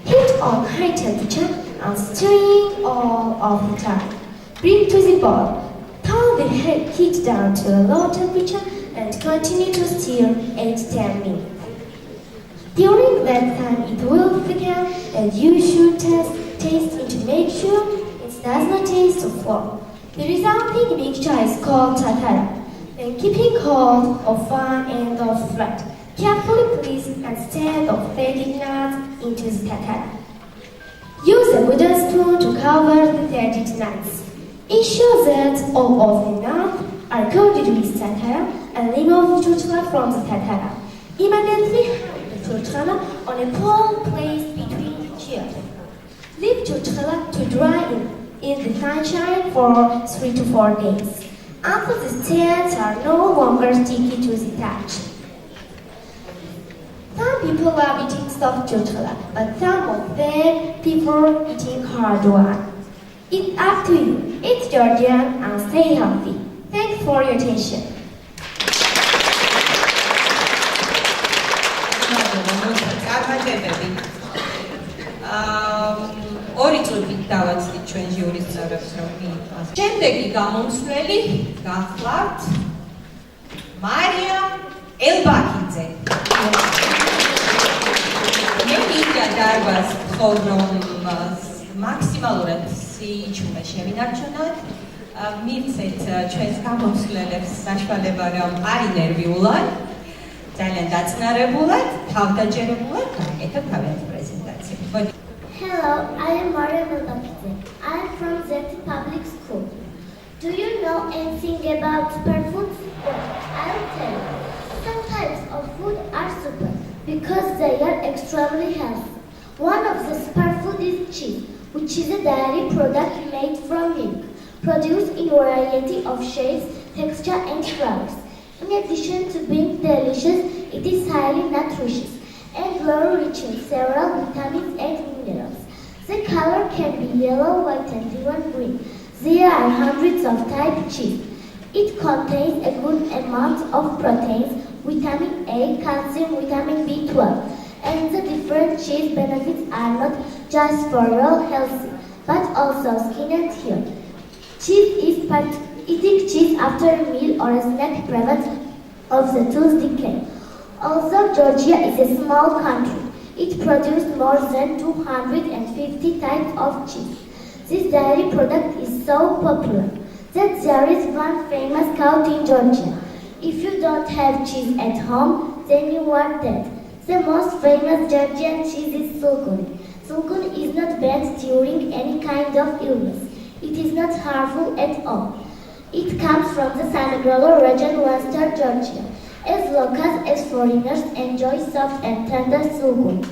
Heat on high temperature and stirring all of the time. Bring to the boil. Turn the heat down to a low temperature and continue to stir 8-10 minutes. During that time it will thicken and you should taste it to make sure it does not taste of flour. The resulting mixture is called tatara. Then keeping hold of one end of thread. Carefully place instead of threading nuts into the tatara. Use a wooden spoon to cover the threaded nuts. Ensure that all of the nuts are coated with tatara and remove the churchkala from the tatara. Immediately hang the churchkala on a pole placed between the chairs. Leave churchkala to dry in the sunshine for 3 to 4 days until the stems are no longer sticky to the touch. Some people love eating soft churchkala, but some of them prefer eating hard one. It's up to you. Eat Georgian and stay healthy. Thanks for your attention. ორი წუთით დავაცდით ჩვენ ჟიურის წევრებს რომ მიიღოს. შემდეგი გამომცვლელი გახლავთ მარია ელბაქიძე. მე მინდა დარბაზს ვთხოვ რომ მაქსიმალურად სიჩუმე შევინარჩუნოთ მივცეთ ჩვენს გამოსვლელებს საშუალება რომ მყარი ნერვიულად, ძალიან დაწნარებულად, თავდაჯერებულად გააკეთოთ თავიანთი პრეზენტაცია. Hello, I am Maria Melbakidze. I am from Centri Public School. Do you know anything about superfoods? Well, I'll tell you. Some types of food are super because they are extremely healthy. One of the superfood is cheese, which is a dairy product made from milk, produced in a variety of shapes, texture and flavors. In addition to being delicious, it is highly nutritious and very rich in several vitamins and minerals. The color can be yellow, white and even green. There are hundreds of type cheese. It contains a good amount of proteins, vitamin A, calcium, vitamin B12, and the different cheese benefits are not just for your health, but also skin and hair. Eating cheese after a meal or a snack prevents of the tooth decay. Although Georgia is a small country, it produced more than 250 types of cheese. This dairy product is so popular that there is one famous quote in Georgia. If you don't have cheese at home, then you are dead. The most famous Georgian cheese is sulguni. Sulguni is not bad during any kind of illness. It is not harmful at all. It comes from the Sanagolo region, Western Georgia. As locals as foreigners enjoy soft and tender sulguni.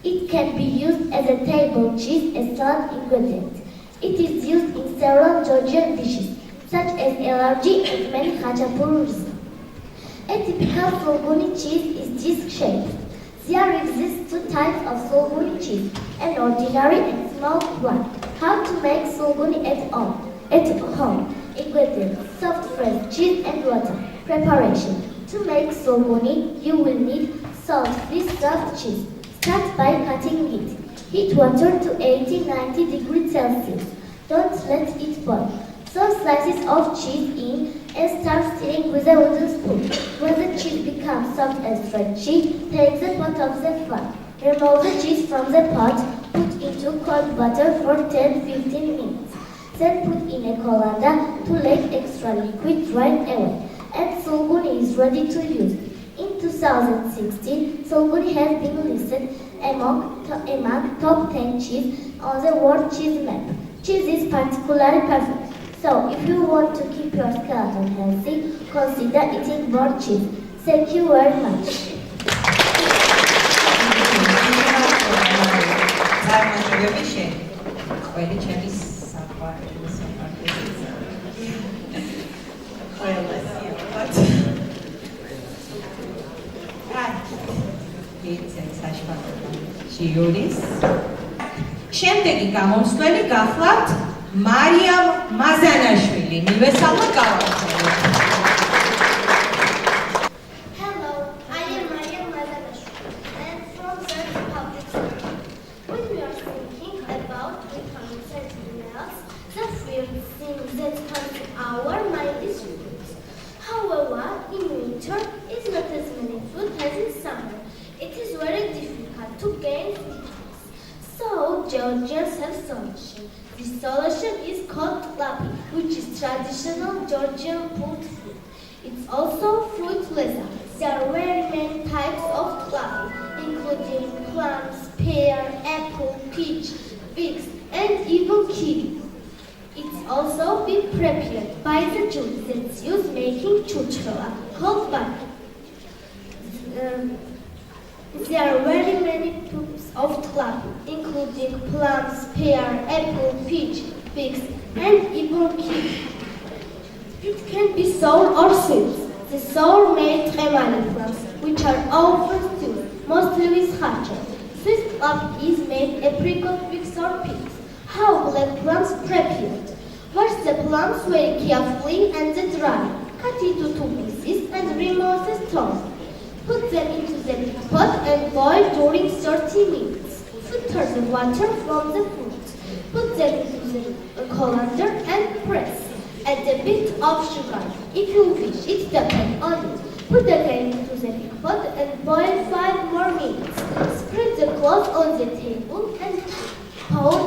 It can be used as a table cheese, a salad ingredient. It is used in several Georgian dishes, such as elarji and many khachapuri. A typical sulguni cheese is disc-shaped. There exist two types of sulguni cheese, an ordinary and smoked one. How to make sulguni at home? Ingredients: soft fresh cheese and water. Preparation: to make sulguni, you will need salt-free soft cheese. Start by cutting it. Heat water to 80-90 degrees Celsius. Don't let it boil. Throw slices of cheese in and start stirring with a wooden spoon. When the cheese becomes soft and stretchy, take the pot off the fire. Remove the cheese from the pot, put into cold water for 10-15 minutes. Then put in a colander to let extra liquid drain away. And sulguni is ready to use. In 2016, sulguni has been listed among top 10 cheese on the world cheese map. Cheese is particularly perfect. So, if you want to keep your skeleton healthy, consider eating more cheese. Thank you very much. შორის. შემდეგი გამოსვლელი გახლავთ მარიამ მაზანაშვილი. მივესალმოთ გავარჯობთ. Hello, I am Maria Mazanashvili. I am from Centri Public School. When we are thinking about vitamins and minerals, the first thing that comes to our mind is fruits. However, in winter, it's not as many fruit as in summer. It is very difficult to gain vitamins. So, Georgians have solution. This solution is called lapi, which is traditional Georgian food. It's also fruit leather. There are very many types of lapi, including plums, pear, apple, peach, figs, and even kiwi. It's also been prepared by the Jews that's used making chuchova, called baki. There are very many types of lapi, including plums, pear, apple, peach, figs, and even kiwi. It can be sour or sweet. The sour made tremani plums, which are often stewed, mostly with hacha. Sweet lapi is made apricot figs or peaks. How black plums prepared? Wash the plums very carefully and then dry. Cut into 2 pieces and remove the stones. Put them into the pot and boil during 30 minutes. Filter the water from the fruit. Put them into the colander and press. Add a bit of sugar. If you wish, it depends on it. Put the cake into the pot and boil 5 more minutes. Spread the cloth on the table and pour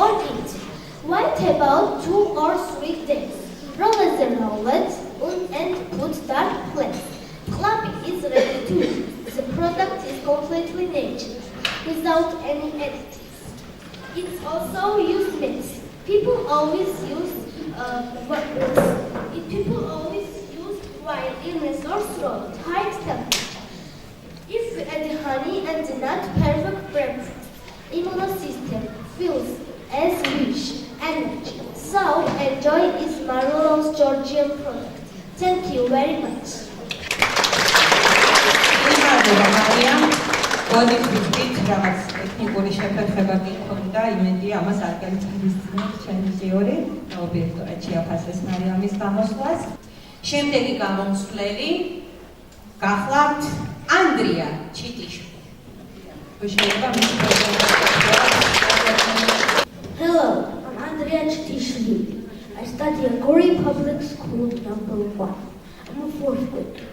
or eat. Wait about 2 or 3 days. Roll the roulette and put dark place. Clubbing is ready to use. The product is completely natural, without any additives. It's also used mix. People always use while illness or throat, high temperature. If you add honey and nut, perfect breakfast. Immune system feels as wish, energy. So enjoy this marvelous Georgian product. Thank you very much. ტექნიკური შეფერხება გქონდა, იმედია ამას არ გაიცნობთ ჩემი ზიორი, ობიექტურად შეაფასეს მარიამის გამოსვლას. შემდეგი გამომსვლელი გახლავთ ანდრია ჩიტიშვილი. Hello, I'm Andrea Chitishvili. I study at Gori Public School #1. I'm a 4th grader.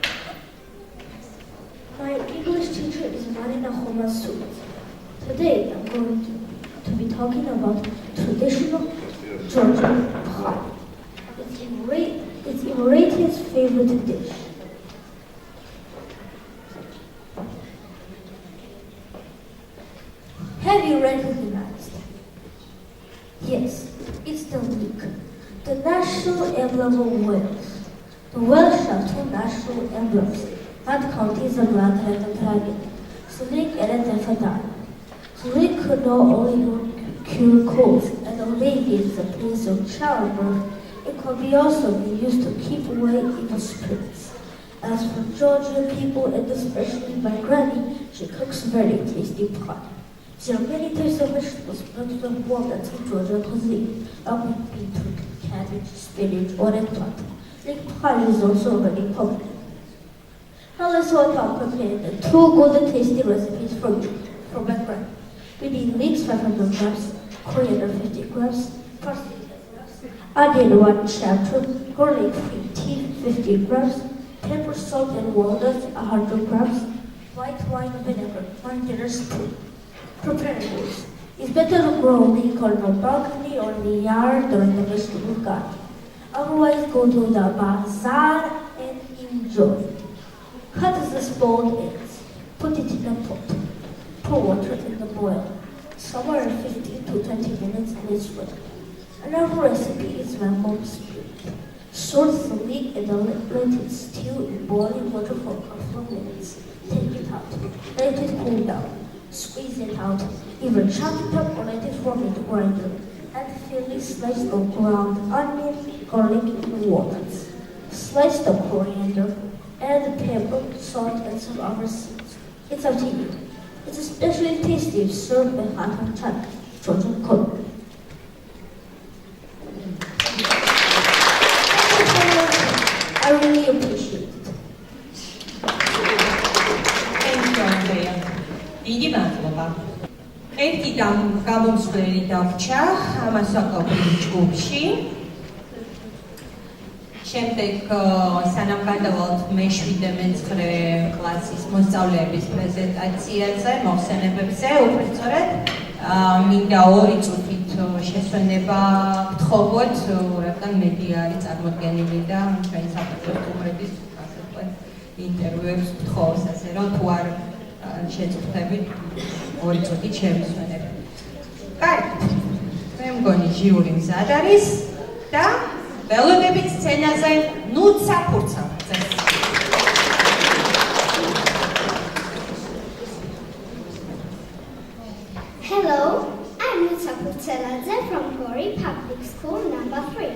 My English teacher is Marina Khomasu. Today I'm going to be talking about traditional Georgian pie. It's Emirati's favorite dish. Have you recognized it? Yes, it's the leek, the national emblem of Wales. The Welsh have two national emblems, not counting the black and the dragon, the leek and the fadar. The leek could not only cure colds and alleviate the pains of childbirth, it could be also be used to keep away evil spirits. As for Georgian people, and especially my granny, she cooks very tasty pie. There are many types of vegetables, but the one that's in Georgian cuisine, like beetroot, cabbage, spinach, or eggplant. Leek pie is also very popular. Now let's talk about preparing the two good and tasty recipes from my granny. We need leeks 500 grams, coriander 50 grams, parsley 10 grams, onion 1 chapter, garlic 50 grams, pepper, salt, and walnuts 100 grams, white wine vinegar 1 tablespoon. Preparing this. It's better to grow leek on the balcony or in the yard or in the vegetable garden. Otherwise, go to the bazaar and enjoy. Cut the spoiled eggs. Put it in a pot. Pour water in the boil. Somewhere 15 to 20 minutes and it's ready. Another recipe is my mom's food. Sort the leek and let it stew in boiling water for a couple of minutes. Take it out. Let it cool down. Squeeze it out. Either chop it up or let it form in the grinder. Add thinly sliced or ground onion, garlic, and walnuts. Slice the coriander. Add pepper, salt, and some other seeds. It's up to you. It's especially tasty if served with hot and chutney, Georgian cookery. I really appreciate it. Thank you, Andrea. დიდი მადლობა. ერთი გამომსვლელი დავრჩა ამას საკუთრივ ჯგუფში. შემდეგ სანამ გადავალთ მე-7-მე-9 კლასის მოსწავლეების პრეზენტაციაზე, მოხსენებებზე, უბრალოდ მინდა 2 წუთით შესვენება გთხოვოთ, რადგან მედია არის წარმოდგენილი და ჩვენი საფუძვლის სტუმრების ასე ინტერვიუებს გთხოვს, ასე რომ თუ არ შეწუხდებით 2 წუთით შევისვენებ. კარგით. მე მგონი ჟიური მზად არის და ველოდებით სცენაზე ნუცა ფურცამაძეს. Hello, I'm Nutsa Purtseladze from Gori Public School #3.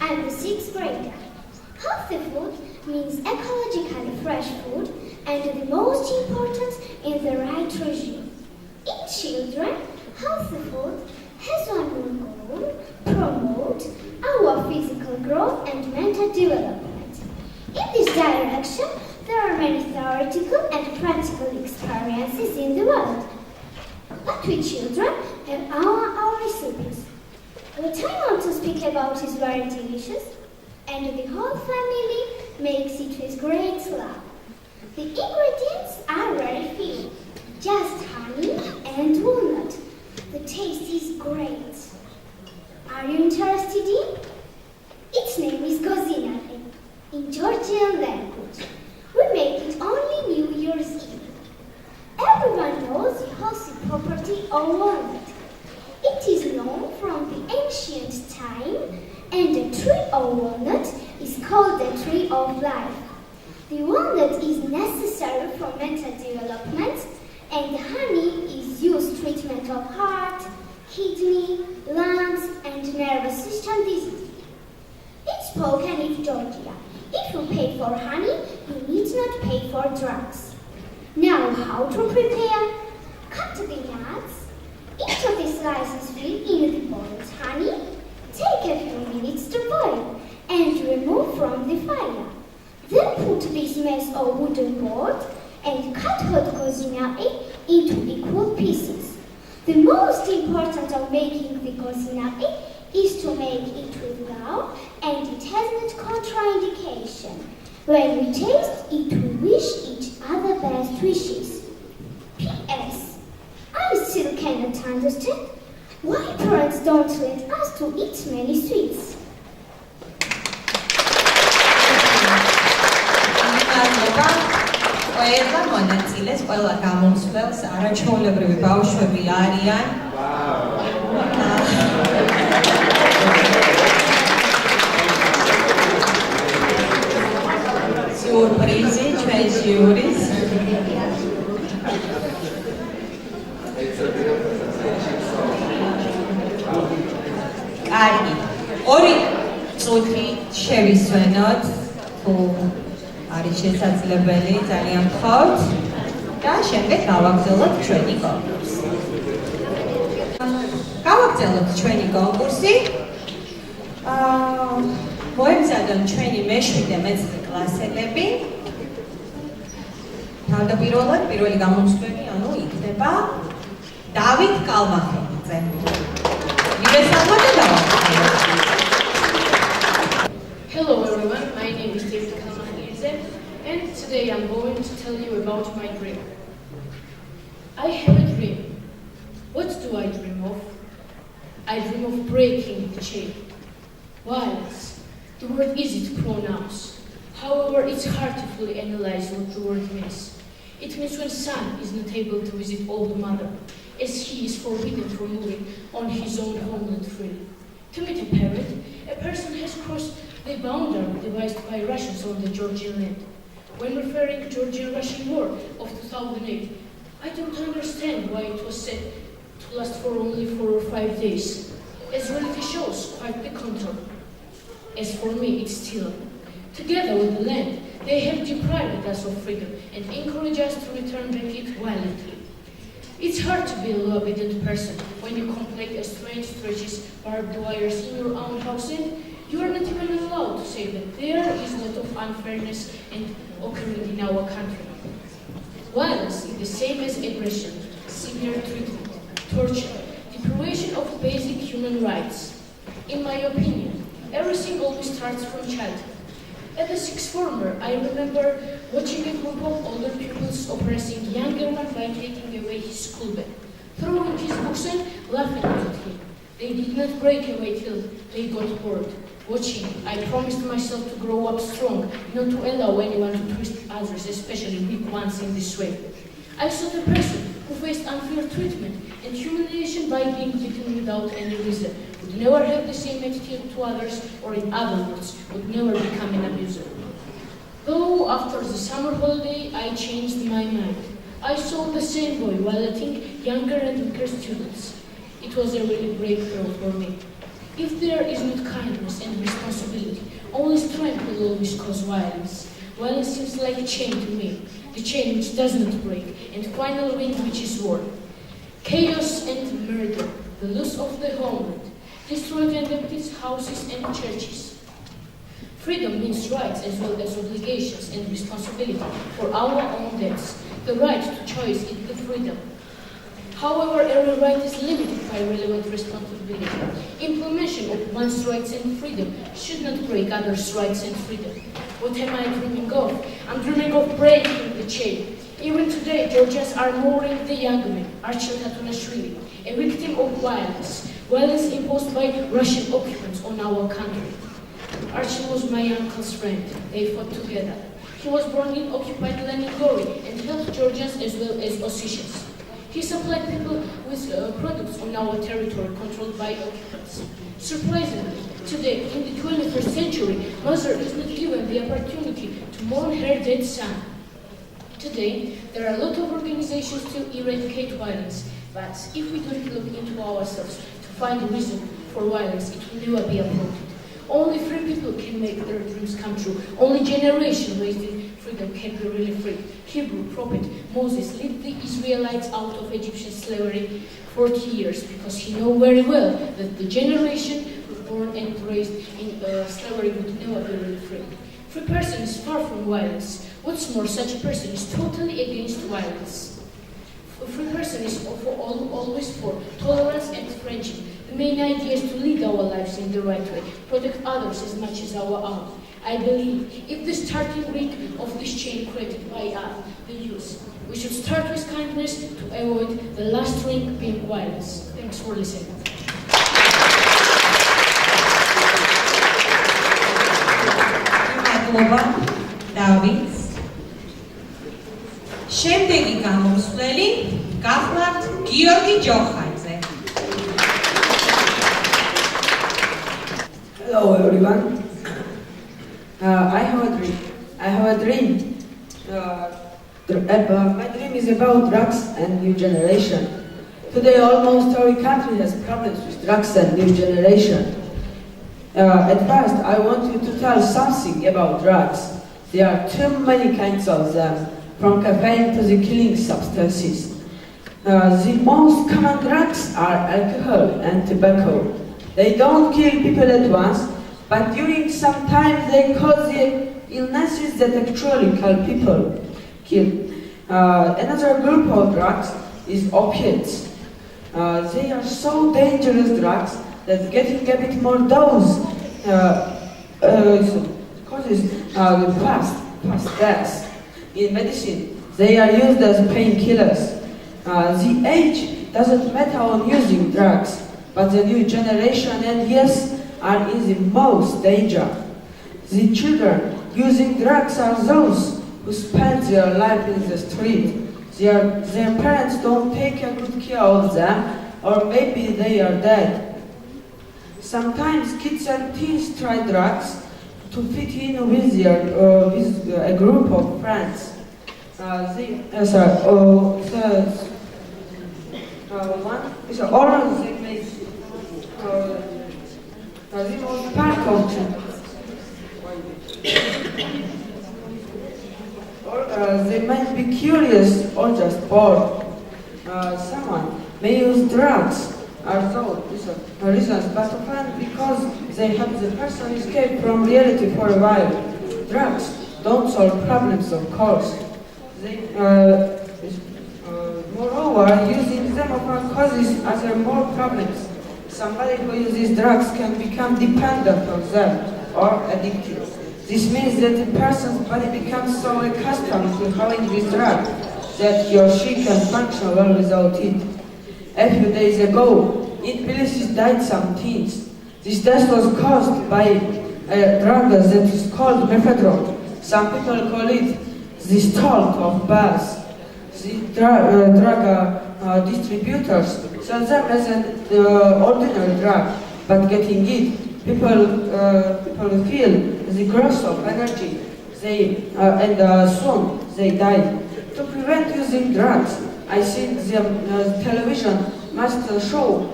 I'm a 6th grader. Healthy food means ecologically fresh food and the most important in the right regime. In children, healthy food has one goal: promote our physical growth and mental development. In this direction, there are many theoretical and practical experiences in the world. But we children have our recipes. What I want to speak about is very delicious, and the whole family makes it with great love. The ingredients are very few, just honey and walnut. The taste is great. Are you interested in? It or walnut. It is known from the ancient time, and the tree or walnut is called the tree of life. The walnut is necessary for mental development, and honey is used treatment of heart, kidney, lungs, and nervous system disease. It's spoken in Georgia. If you pay for honey, you need not pay for drugs. Now, how to prepare? Cut the nuts. Each of the slices filled in the boiled honey. Take a few minutes to boil and remove from the fire. Then put this mess or wooden board and cut hot cozinari into equal pieces. The most important of making the cozinari is to make it with love, and it has not contraindication. When we taste it, we wish each other best wishes. P.S. I still cannot understand why parents don't let us to eat many sweets. ყველა მონაწილეს, ყველა გამომსვლელს არაჩვეულებრივი ბავშვები არიან. სიურპრიზი ჩვენს ჟიურის. კარგი. ორი წუთი შევისვენოთ თუ არის შესაძლებელი, ძალიან გხავთ და შემდეგ გავაგრძელოთ ჩვენი კონკურსი. გავაგრძელოთ ჩვენი კონკურსი. მოემზადონ ჩვენი მე-7 მეცხრე კლასელები. თავდაპირველად პირველი გამომსვლელი იქნება დავით კალმახელიძე. მივესალმოთ და დავაგრძელოთ. Hello everyone, my name is David Kalmahidze, and today I'm going to tell you about my dream. I have a dream. What do I dream of? I dream of breaking the chain. Violence. The word easy to pronounce. However, it's hard to fully analyze what the word means. It means when son is not able to visit older mother, as he is forbidden from moving on his own homeland freely. To meet a parent, a person has crossed the boundary devised by Russians on the Georgian land. When referring to Georgian-Russian War of 2008, I don't understand why it was said to last for only 4 or 5 days. As reality shows, quite the contrary. As for me, it's still. Together with the land, they have deprived us of freedom and encourage us to return back it violently. It's hard to be a law-obedient person when you complete a strange stretches barbed wires in your own house, and you are not even allowed to say that there is a lot of unfairness and occurring in our country. Violence is the same as aggression, severe treatment, torture, deprivation of basic human rights. In my opinion, everything always starts from childhood. As a sixth former, I remember watching a group of older pupils oppressing younger one by taking away his school bag, throwing his books and laughing at him. They did not break away till they got bored. Watching, I promised myself to grow up strong, not to allow anyone to twist others, especially weak ones, in this way. I saw the person who faced unfair treatment and humiliation by being beaten without any reason would never have the same attitude to others, or in other words, would never become an abuser. Though after the summer holiday, I changed my mind. I saw the same boy violating younger and weaker students. It was a really breakthrough for me. If there is not kindness and responsibility, only strength will always cause violence. Violence seems like a chain to me, the chain which does not break, and final wind which is war. Chaos and murder, the loss of the homeland, destroyed and emptied houses and churches. Freedom means rights as well as obligations and responsibility for our own deaths. The right to choice is the freedom. However, every right is limited by relevant responsibility. Implementation of one's rights and freedom should not break others' rights and freedom. What am I dreaming of? I'm dreaming of breaking the chain. Even today, Georgians are mourning the young man, Archil Tatunashvili, a victim of violence imposed by Russian occupants on our country. Archil was my uncle's friend. They fought together. He was born in occupied land in Gori and helped Georgians as well as Ossetians. He supplied people with products on our territory controlled by occupants. Surprisingly, today, in the 21st century, mother is not given the opportunity to mourn her dead son. Today, there are a lot of organizations to eradicate violence, but if we don't look into ourselves to find a reason for violence, it will never be uprooted. Only free people can make their dreams come true. Only generation raised in freedom can be really free. Hebrew prophet Moses led the Israelites out of Egyptian slavery 40 years because he knew very well that the generation born and raised in slavery would never be really free. Free person is far from violence. What's more, such a person is totally against violence. A free person is always for tolerance and friendship. The main idea is to lead our lives in the right way, protect others as much as our own. I believe if the starting link of this chain created by us, the youth, we should start with kindness to avoid the last link being violence. Thanks for listening. David. შემდეგი გამოსვლელი გახლავთ გიორგი ჯოხაძე. Hello everyone. I have a dream. My dream is about drugs and new generation. Today almost every country has problems with drugs and new generation. At first I want you to tell something about drugs. There are too many kinds of them, from caffeine to the killing substances. The most common drugs are alcohol and tobacco. They don't kill people at once, but during some time they cause the illnesses that actually kill. Another group of drugs is opiates. They are so dangerous drugs that getting a bit more dose causes fast deaths. In medicine, they are used as painkillers. The age doesn't matter on using drugs, but the new generation and youth are in the most danger. The children using drugs are those who spend their life in the street. Their parents don't take a good care of them, or maybe they are dead. Sometimes kids and teens try drugs to fit in with a group of friends. They might be curious or just bored. Someone may use drugs are those reasons, but often because they help the person escape from reality for a while. Drugs don't solve problems, of course. Moreover, using them often causes other more problems. Somebody who uses drugs can become dependent on them or addicted. This means that the person's body becomes so accustomed to having this drug that he or she can function well without it. A few days ago, in Tbilisi died some teens. This death was caused by a drug that is called methadone. Some people call it the stalk of bars. The drug distributors sell them as an ordinary drug, but getting it, people feel the growth of energy, and soon they die. To prevent using drugs, I think the television must show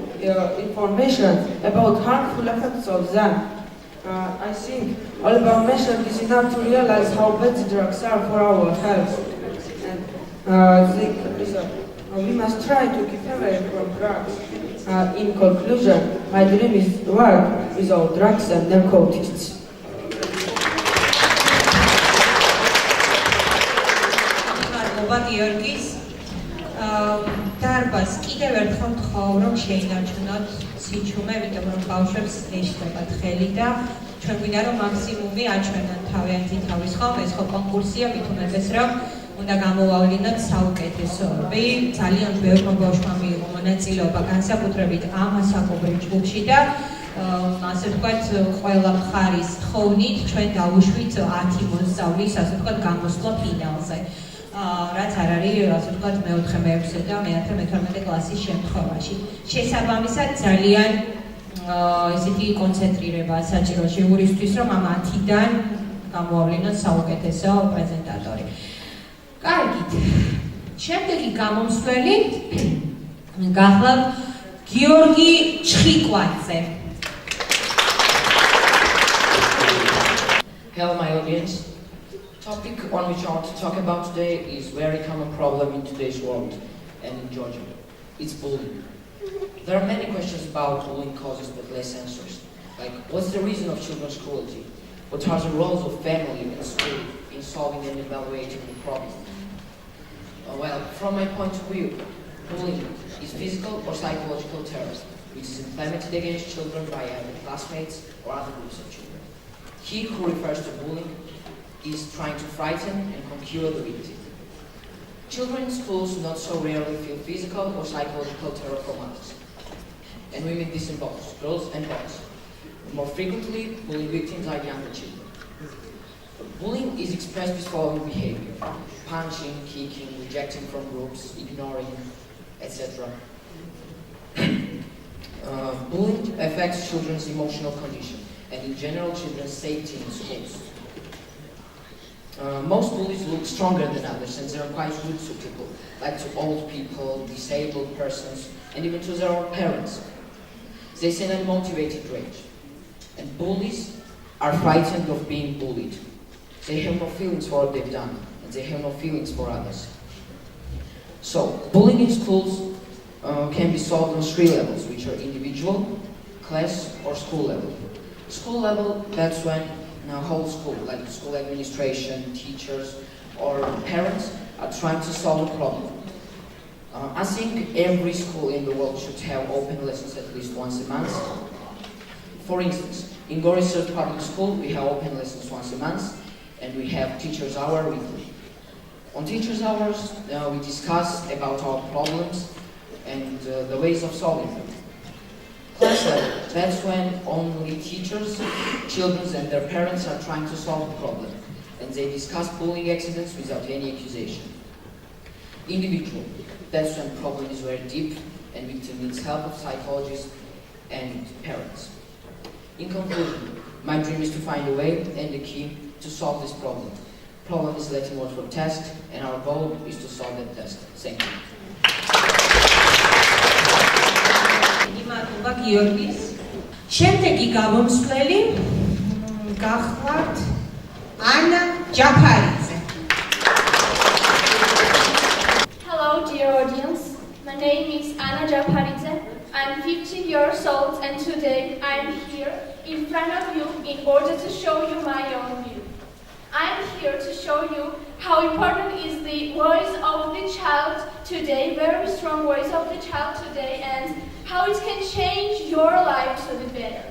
information about harmful effects of them. I think all information is enough to realize how bad the drugs are for our health. And we must try to keep away from drugs. In conclusion, my dream is to work without drugs and narcotics. გიორგის დარბაზს კიდევ ერთხელ ვთხოვ, რომ შეინარჩუნოთ სიჩუმე, იმიტომ რომ ბავშვებს ეშლებათ ხელი და ჩვენ გვინდა რომ მაქსიმუმი აჩვენონ თავიანთი თავის ხომ, ეს ხო კონკურსია, მით უმეტეს რომ უნდა გამოვავლინოთ საუკეთესოები. ძალიან ბევრმა ბავშვმა მიიღო მონაწილეობა განსაკუთრებით ამ ასაკობრივ ჯგუფში და ასე ვთქვათ, ყველა მხარის თხოვნით ჩვენ დავუშვით 10 მოსწავლის, ასე ვთქვათ, გამოსვლა ფინალზე. რაც არ არის, ასე ვთქვათ, მეოთხე, მეექვსე და მე-10, მე-12 კლასის შემთხვევაში. შესაბამისად ძალიან ესეთი კონცენტრირება საჭირო ჟიურისთვის, რომ ამ 10-დან გამოავლინოთ საუკეთესო პრეზენტატორი. კარგით. შემდეგი გამომსვლელი გახლავთ გიორგი ჩხიკვაძე. Hello, my audience. The topic on which I want to talk about today is a very common problem in today's world and in Georgia. It's bullying. There are many questions about bullying causes but less answers. Like, what's the reason of children's cruelty? What are the roles of family and school in solving and evaluating the problem? Well, from my point of view, bullying is physical or psychological terror, which is implemented against children by either classmates or other groups of children. He who refers to bullying is trying to frighten and conquer the victim. Children in schools not so rarely feel physical or psychological terror from others. And we meet this in both girls and boys. More frequently, bullying victims are younger children. Bullying is expressed with following behavior: punching, kicking, rejecting from groups, ignoring, etc. Bullying affects children's emotional condition and in general children's safety in schools. Most bullies look stronger than others and they are quite rude to people, like to old people, disabled persons, and even to their own parents. They send unmotivated rage. And bullies are frightened of being bullied. They have no feelings for what they've done, and they have no feelings for others. So, bullying in schools can be solved on 3 levels, which are individual, class, or school level. School level, that's when whole school, like school administration, teachers, or parents are trying to solve a problem. I think every school in the world should have open lessons at least once a month. For instance, in Gores public school, we have open lessons once a month, and we have teachers' hour weekly. On teachers' hours, we discuss about our problems and the ways of solving them. Class level, that's when only teachers, children and their parents are trying to solve the problem, and they discuss bullying accidents without any accusation. Individual, that's when the problem is very deep and victim needs help of psychologists and parents. In conclusion, my dream is to find a way and the key to solve this problem. Problem is letting work for task, and our goal is to solve that task. Thank you. იმართება გიორგის. შემდეგი გამომსვლელი გახლავთ ანა ჯაფარიძე. Hello, dear audience. My name is Anna Japaridze. I'm 15 years old, and today I'm here in front of you in order to show you my own view. I'm here to show you how important is the voice of the child today, very strong voice of the child today, and how it can change your life to the better.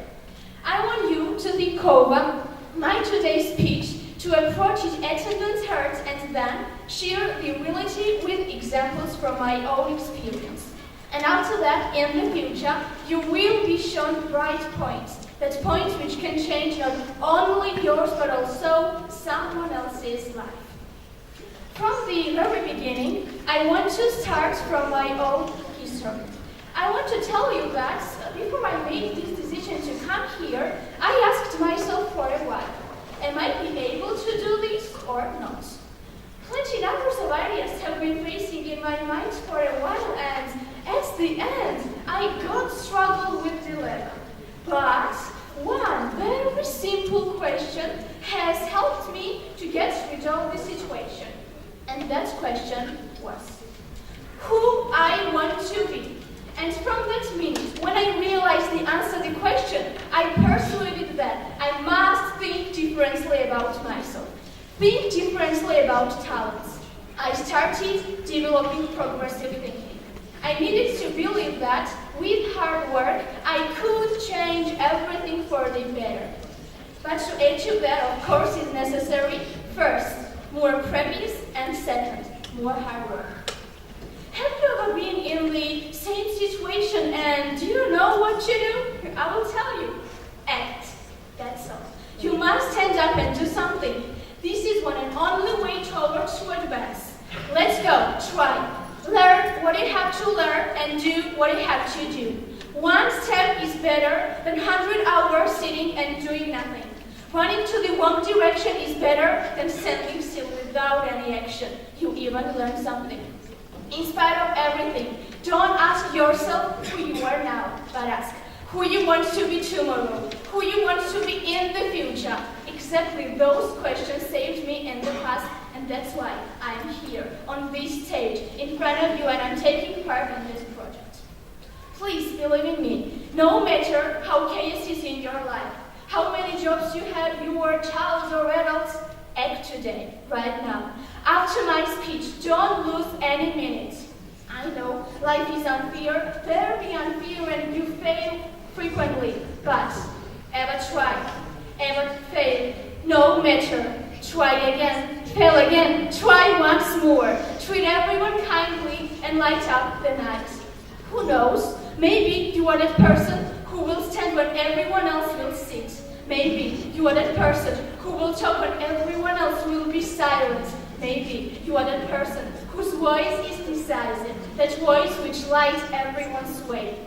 I want you to think over my today's speech to approach it attendance heart and then share the reality with examples from my own experience. And after that, in the future, you will be shown bright points, that points which can change not only yours but also someone else's life. From the very beginning, I want to start from my own history. I want to tell you that before I made this decision to come here, I asked myself for a while, am I be able to do this or not? Plenty numbers of ideas have been racing in my mind for a while, and at the end, I got struggled with dilemma. But one very simple question has helped me to get rid of the situation. And that question was, who I want to be. And from that minute, when I realized the answer to the question, I persuaded that I must think differently about myself. Think differently about talents. I started developing progressive thinking. I needed to believe that with hard work, I could change everything for the better. But to achieve that, of course, is necessary, first, more practice, and second, more hard work. Have you ever been in the same situation and do you know what to do? I will tell you. Act. That's all. You must stand up and do something. This is one and only way towards to advance. have to learn and do what I have to do. One step is better than 100 hours sitting and doing nothing. Running to the wrong direction is better than standing still without any action. You even learn something. In spite of everything, don't ask yourself who you are now, but ask who you want to be tomorrow, who you want to be in the future. Exactly those questions saved me in the past, and that's why I'm here on this stage in front of you and I'm taking part in this project. Please believe in me, no matter how chaos is in your life, how many jobs you have, you are child or adults, act today, right now. After my speech, don't lose any minutes. I know life is unfair, very unfair, and you fail frequently, but ever try, ever fail, no matter. Try again, fail again, try once more. Treat everyone kindly and light up the night. Who knows? Maybe you are that person who will stand when everyone else will sit. Maybe you are that person who will talk when everyone else will be silent. Maybe you are that person whose voice is decisive, that voice which lights everyone's way.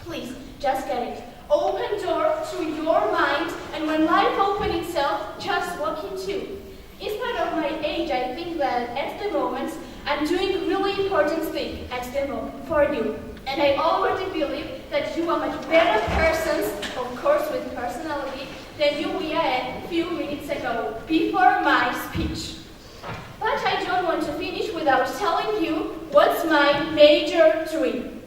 Please, just get it. Open door to your mind, and when life opens itself, just walk into. In spite of my age, I think that at the moment, I'm doing really important thing at the moment for you. And I already believe that you are much better persons, of course with personality, than you were a few minutes ago, before my speech. But I don't want to finish without telling you what's my major dream.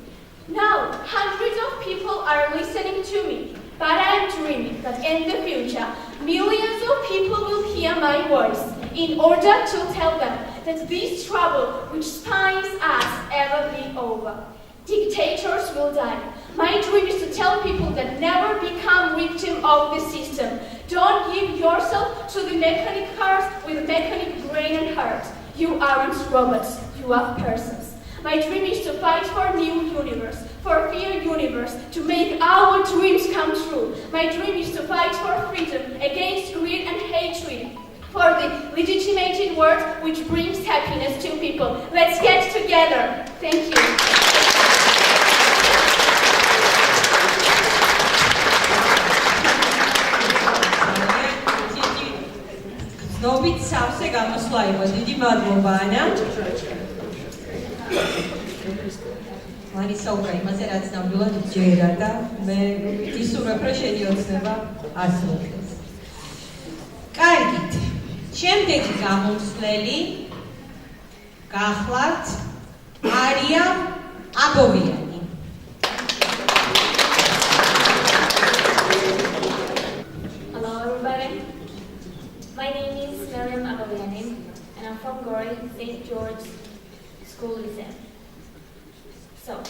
Now, hundreds of people are listening to me, but I'm dreaming that in the future, millions of people will hear my voice in order to tell them that this trouble which spines us ever be over. Dictators will die. My dream is to tell people that never become victim of the system. Don't give yourself to the mechanic cars with mechanic brain and heart. You aren't robots, you are persons. My dream is to fight for new universe, for fair universe, to make our dreams come true. My dream is to fight for freedom against greed and hatred, for the legitimated world which brings happiness to people. Let's get together. Thank you. ნობით სავსე გამოსვლა იყო. დიდი მადლობა ანა. მანისაუბრა იმაზე, რაც ნამდვილად ჯერა და მე ისურვებ, რომ შენი ოცნება ასრულდეს. კარგით. შემდეგი გამომსვლელი გახლავთ მარია აბოვიანი. Hello everybody. My name is and I'm from Gores, St. George School. So,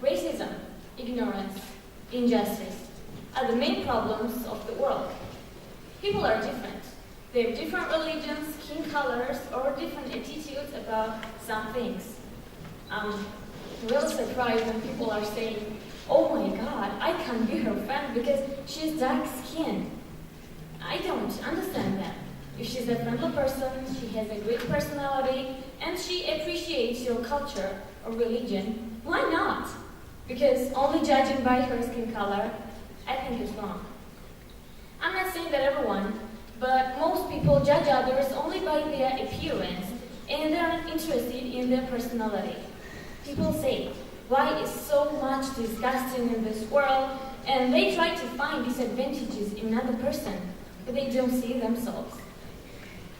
racism, ignorance, injustice are the main problems of the world. People are different. They have different religions, skin colors, or different attitudes about some things. I'm really surprised when people are saying, "Oh my God, I can't be her friend because she's dark-skinned." I don't understand that. If she's a friendly person, she has a great personality, and she appreciates your culture or religion, why not? Because only judging by her skin color, I think is wrong. I'm not saying that everyone, but most people judge others only by their appearance, and they're not interested in their personality. People say, why is so much disgusting in this world? And they try to find disadvantages in another person, but they don't see themselves.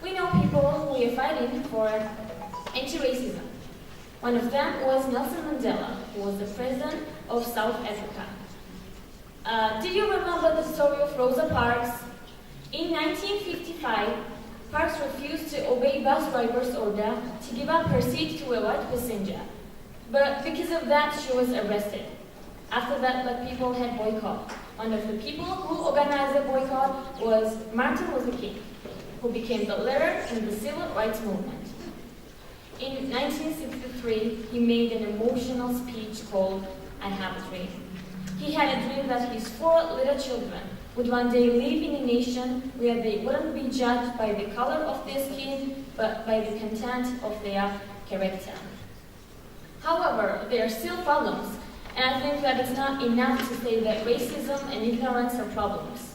We know people who are fighting for anti-racism. One of them was Nelson Mandela, who was the president of South Africa. Do you remember the story of Rosa Parks? In 1955, Parks refused to obey bus driver's order to give up her seat to a white passenger. But because of that, she was arrested. After that, black people had boycott. One of the people who organized the boycott was Martin Luther King, who became the leader in the civil rights movement. In 1963, he made an emotional speech called "I Have a Dream." He had a dream that his 4 little children would one day live in a nation where they wouldn't be judged by the color of their skin, but by the content of their character. However, there are still problems, and I think that it's not enough to say that racism and ignorance are problems.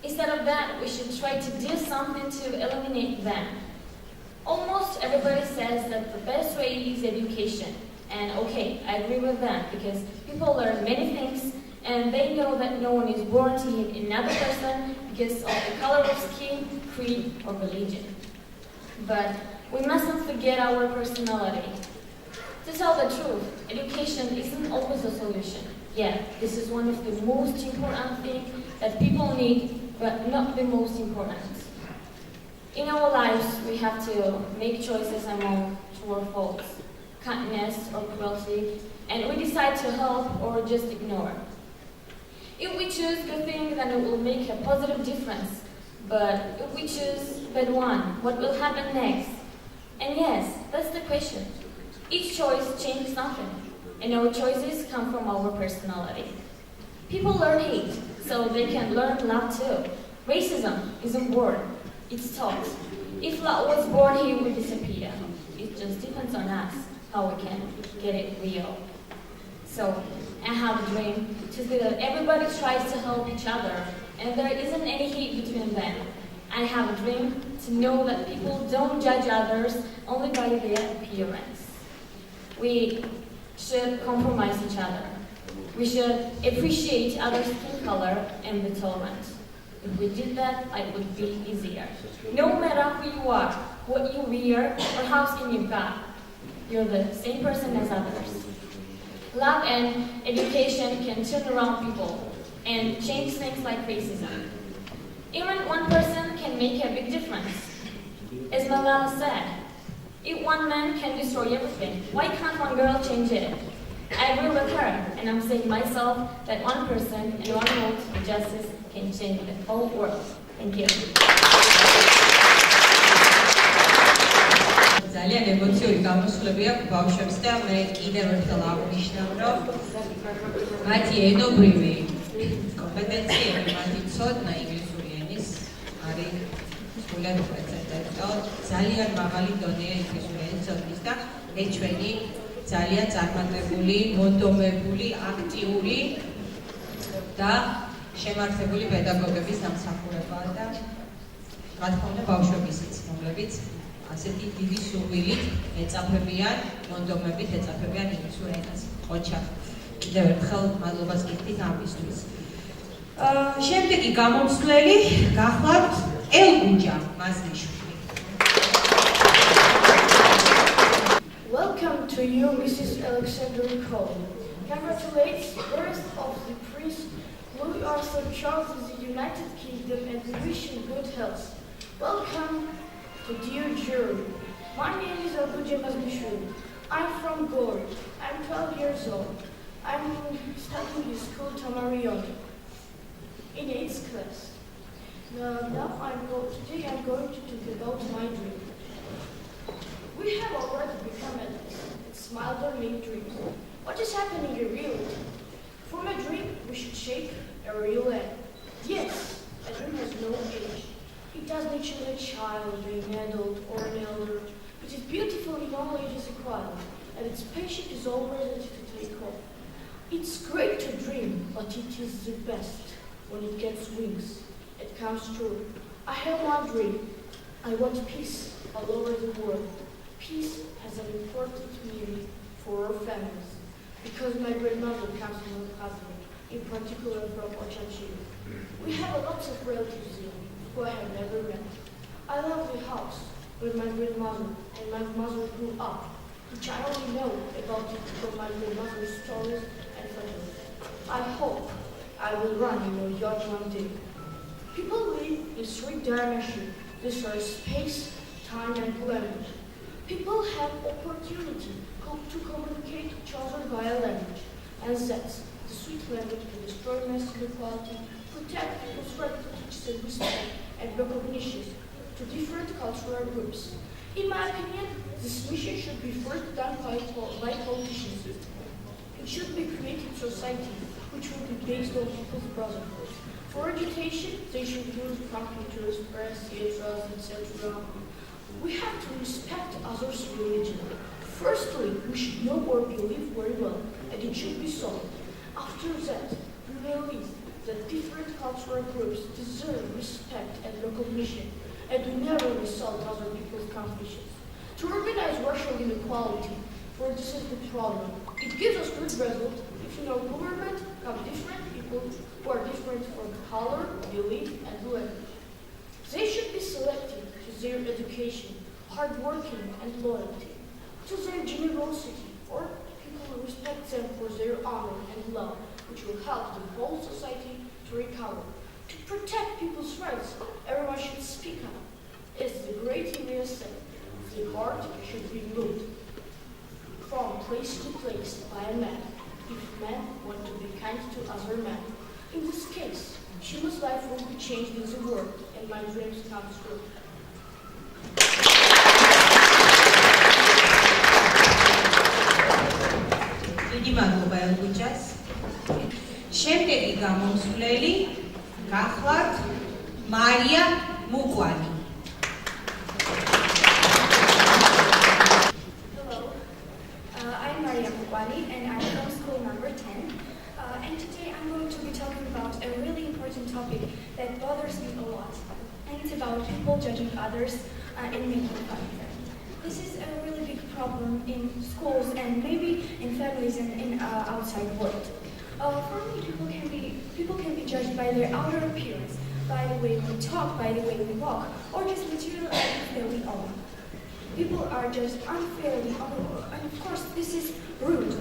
Instead of that, we should try to do something to eliminate them. Almost everybody says that the best way is education. And okay, I agree with that because people learn many things and they know that no one is born to hate another person because of the color of skin, creed, or religion. But we mustn't forget our personality. To tell the truth, education isn't always a solution. Yeah, this is one of the most important things that people need, but not the most important. In our lives, we have to make choices among true or false, kindness or cruelty, and we decide to help or just ignore. If we choose good thing, then it will make a positive difference. But if we choose bad one, what will happen next? And yes, that's the question. Each choice changes something, and our choices come from our personality. People learn hate, so they can learn love too. Racism isn't born, it's taught. If love was born, he would disappear. It just depends on us how we can get it real. So, I have a dream to see that everybody tries to help each other, and there isn't any hate between them. I have a dream to know that people don't judge others only by their appearance. We should compromise each other. We should appreciate others' skin color and be tolerant. If we did that, it would be easier. No matter who you are, what you wear, or how skin you've got, you're the same person as others. Love and education can turn around people and change things like racism. Even one person can make a big difference. As Malala said, if one man can destroy everything, why can't one girl change it? I agree with her, and I'm saying myself that one person and one vote for justice can change the whole world. Thank you. ძალიან ემოციური გამოსვლები აქვს ბავშვებს და მე კიდევ ერთხელ აღნიშნავ, რომ მათი ენობრივი კომპეტენციები, მათი ცოდნა ინგლისური ენის არის სრულიად უპრეცედენტო, ძალიან მაღალი დონეა ინგლისური ენის ცოდნის და ეს ჩვენი ძალიან წარმატებული, მონდომებული, აქტიური და შემართებული პედაგოგების დამსახურებაა და რა თქმა უნდა ბავშვებისიც, რომლებიც ასეთი დიდი სურვილით ეწაფებიან, მონდომებით ეწაფებიან ინგლისურ ენას. ოჩა, კიდევ ერთხელ მადლობას გიხდით ამისთვის. შემდეგი გამომცვლელი გახლავთ ელგუჯა მაზლიშვილი. Welcome to you, Mrs. Alexander Cole. Congratulations, first of the Prince Louis Arthur Charles of the United Kingdom and we wish you good health. Welcome to dear jury. My name is Elgujah Mazlishvili. I'm from Gores. I'm 12 years old. I'm studying in school Tamarion in 8th class. Now today I'm going to talk about my dream. We have already become adults and smiled our main dreams. What is happening in reality? From a dream, we should shape a real end. Yes, a dream has no age. It doesn't mention a child, an adult, or an elder. It is beautiful in all ages equal, and its patient is always ready to take off. It's great to dream, but it is the best when it gets wings. It comes true. I have one dream. I want peace all over the world. Peace has an important meaning for our families, because my grandmother comes from Abkhazia, in particular from Ochachiri. We have lots of relatives here who I have never met. I love the house where my grandmother and my mother grew up, which I only know about it from my grandmother's stories and photos. I hope I will run in a yacht one day. People live in three dimensions. These are space, time, and language. People have opportunity to communicate each other via language, and that's the sweet language to destroy mass inequality, protect people's right to teach and respect and recognition to different cultural groups. In my opinion, this mission should be first done by politicians. It should be created society, which will be based on people's brotherhood. For education, they should use computers, press, theaters, etc. We have to respect others' religion. Firstly, we should know our belief very well, and it should be solid. After that, we realize that different cultural groups deserve respect and recognition, and we never insult other people's convictions. To organize racial inequality, for this is the problem. It gives us good results if in our government come different people who are different from color, belief, and language. They should be selected to their education, hard working, and loyalty, to their generosity, or people who respect them for their honor and love, which will help the whole society to recover. To protect people's rights, everyone should speak up. As the great Emir said, the heart should be moved from place to place by a man, if men want to be kind to other men. In this case, Shima's life will be changed in the world, and my dreams come true. დიდი მადლობა ელგუჯას. შემდეგი გამომსვლელი გახლავთ მარია მუკვანი. Hello, I'm Maria Mukwani and I'm from school number 10. And today I'm going to be talking about a really important topic that bothers me a lot. And it's about people judging others and making fun of them. This is a really big problem in schools and maybe in families and in outside world. For me, people can be judged by their outer appearance, by the way we talk, by the way we walk, or just material items that we own. People are judged unfairly, and of course this is rude.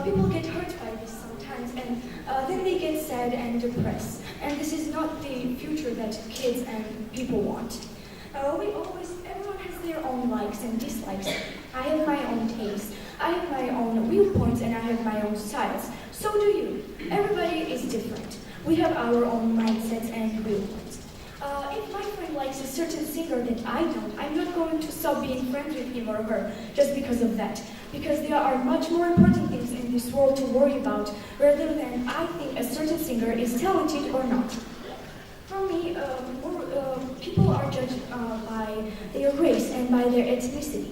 People get hurt by this sometimes, and then they get sad and depressed. And this is not the future that kids and people want. Everyone has their own likes and dislikes. I have my own taste. I have my own viewpoints, and I have my own styles. So do you. Everybody is different. We have our own mindsets and viewpoints. If my friend likes a certain singer that I don't, I'm not going to stop being friends with him or her just because of that. Because there are much more important things in this world to worry about rather than I think a certain singer is talented or not. For me, people are judged by their race and by their ethnicity.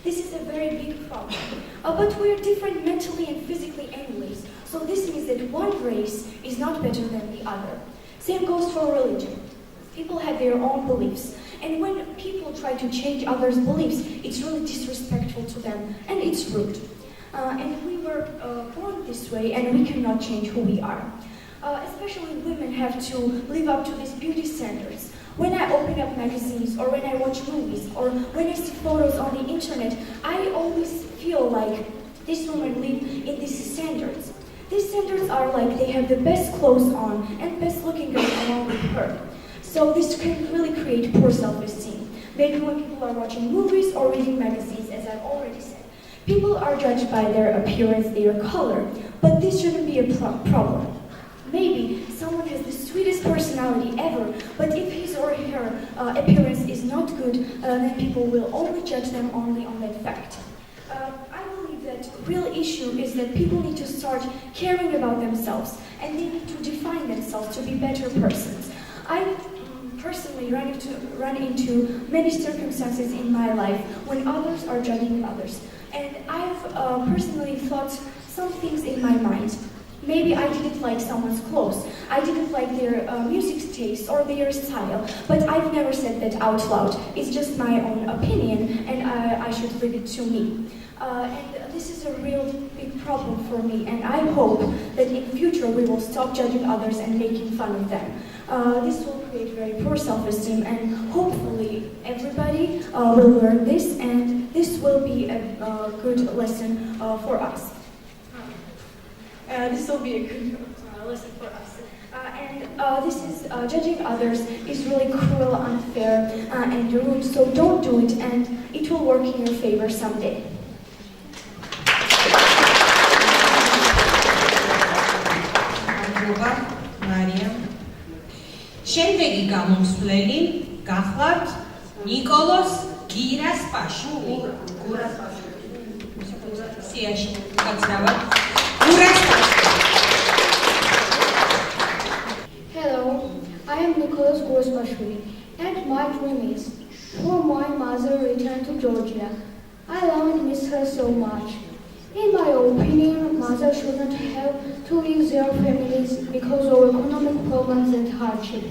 This is a very big problem. But we are different mentally and physically anyways. So this means that one race is not better than the other. Same goes for religion. People have their own beliefs. And when people try to change others' beliefs, it's really disrespectful to them and it's rude. And we were born this way and we cannot change who we are. Especially women have to live up to these beauty standards. When I open up magazines or when I watch movies or when I see photos on the internet, I always feel like this woman live in these standards. These standards are like they have the best clothes on and best looking girl along with her. So this can really create poor self-esteem. Maybe when people are watching movies or reading magazines, as I've already said. People are judged by their appearance, their color, but this shouldn't be a problem. Maybe someone has the sweetest personality ever, but if his or her appearance is not good, then people will only judge them only on that fact. I believe that real issue is that people need to start caring about themselves and they need to define themselves to be better persons. I personally run into many circumstances in my life when others are judging others. And I've personally thought some things in my mind. Maybe I didn't like someone's clothes, I didn't like their music taste or their style, but I've never said that out loud. It's just my own opinion and I should leave it to me. And this is a real big problem for me and I hope that in the future we will stop judging others and making fun of them. This will create very poor self-esteem and hopefully everybody will learn this and this will be a good lesson for us. This will be a good lesson for us. This is judging others is really cruel, unfair, and rude. So don't do it, and it will work in your favor someday. Maria. შემდეგი გამომსვლელი გახლავთ ნიკოლოს გირასპაშვილი. სიაში გაცრავად. Hello, I am Nicholas Gorspashvili, and my dream is for my mother return to Georgia. I love and miss her so much. In my opinion, mothers shouldn't have to leave their families because of economic problems and hardship.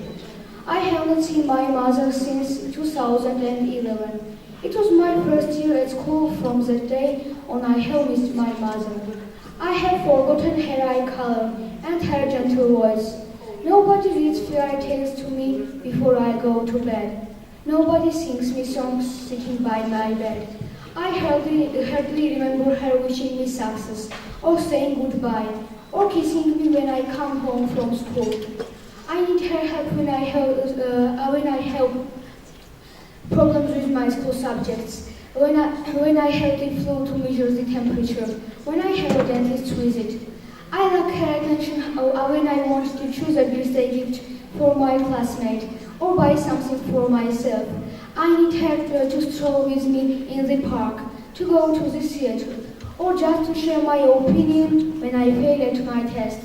I haven't seen my mother since 2011. It was my first year at school. From that day on, I have missed my mother. I have forgotten her eye color and her gentle voice. Nobody reads fairy tales to me before I go to bed. Nobody sings me songs sitting by my bed. I hardly remember her wishing me success, or saying goodbye, or kissing me when I come home from school. I need her help when I have problems with my school subjects, when I have the flu to measure the temperature, when I have a dentist visit. I lack her attention when I want to choose a birthday gift for my classmate or buy something for myself. I need her to stroll with me in the park, to go to the theater, or just to share my opinion when I fail at my test.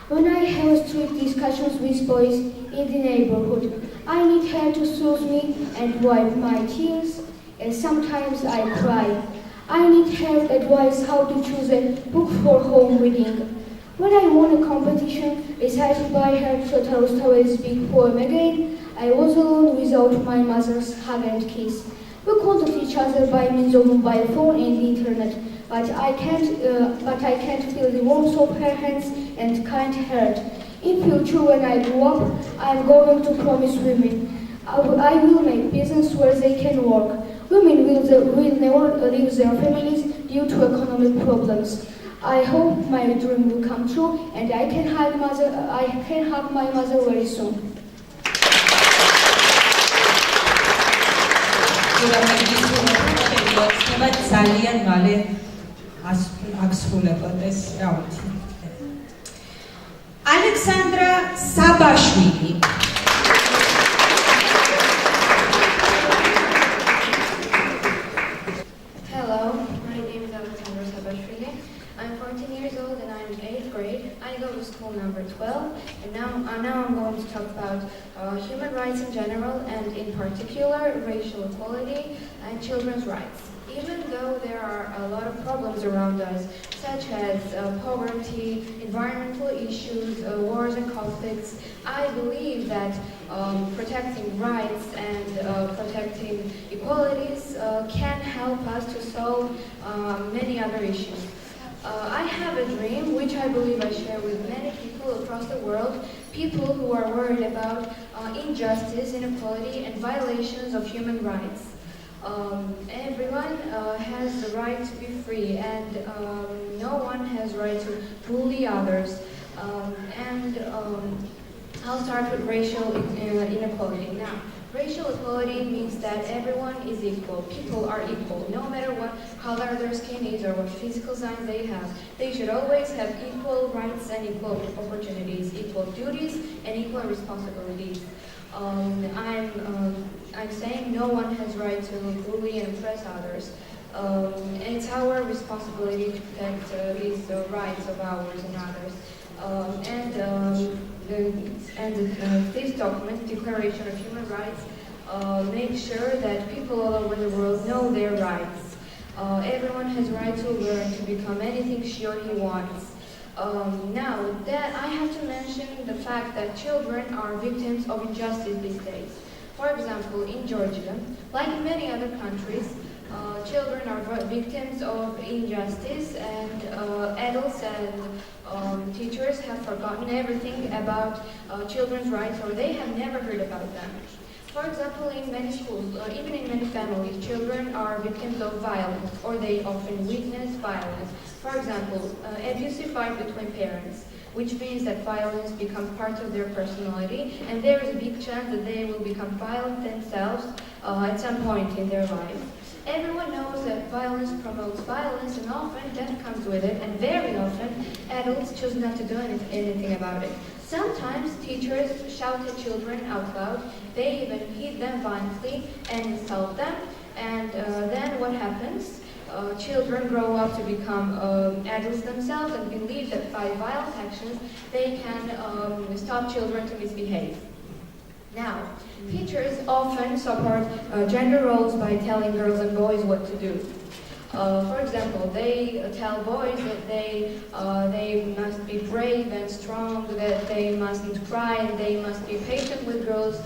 When I have street discussions with boys in the neighborhood, I need her to soothe me and wipe my tears, and sometimes I cry. I need her advice how to choose a book for home reading. When I won a competition recited by her Tolstoy's big poem again, I was alone without my mother's hug and kiss. We contact each other by means of mobile phone and the internet, but I can't feel the warmth of her hands and kind heart. In future, when I grow up, I am going to promise women. I will make business where they can work. Women will never leave their families due to economic problems. I hope my dream will come true, and I can hug my mother very soon. Alexandra Sabashvili. Hello, my name is Alexandra Sabashvili. I'm 14 years old and I'm in 8th grade. I go to school number 12, and now I'm going to talk about human rights in general, and in particular racial equality and children's rights. Even though there are a lot of problems around us, such as poverty, environmental issues, wars and conflicts, I believe that protecting rights and protecting equalities can help us to solve many other issues. I have a dream, which I believe I share with many people across the world, people who are worried about injustice, inequality, and violations of human rights. Everyone has the right to be free, and no one has the right to bully others. I'll start with racial inequality. Now, racial equality means that everyone is equal. People are equal, no matter what color their skin is or what physical signs they have. They should always have equal rights and equal opportunities, equal duties and equal responsibilities. I'm saying no one has right to bully and oppress others. It's our responsibility to protect these rights of ours and others. This document, Declaration of Human Rights, makes sure that people all over the world know their rights. Everyone has the right to learn, to become anything she or he wants. Now, that I have to mention the fact that children are victims of injustice these days. For example, in Georgia, like in many other countries, children are victims of injustice, and adults and teachers have forgotten everything about children's rights, or they have never heard about them. For example, in many schools, even in many families, children are victims of violence, or they often witness violence. For example, abusive fight between parents, which means that violence becomes part of their personality, and there is a big chance that they will become violent themselves at some point in their life. Everyone knows that violence promotes violence, and often death comes with it, and very often adults choose not to do anything about it. Sometimes teachers shout at children out loud, they even hit them violently and insult them, and then what happens? Children grow up to become adults themselves and believe that by violent actions they can stop children to misbehave. Now, teachers often support gender roles by telling girls and boys what to do. For example, they tell boys that they must be brave and strong, that they mustn't cry, and they must be patient with girls,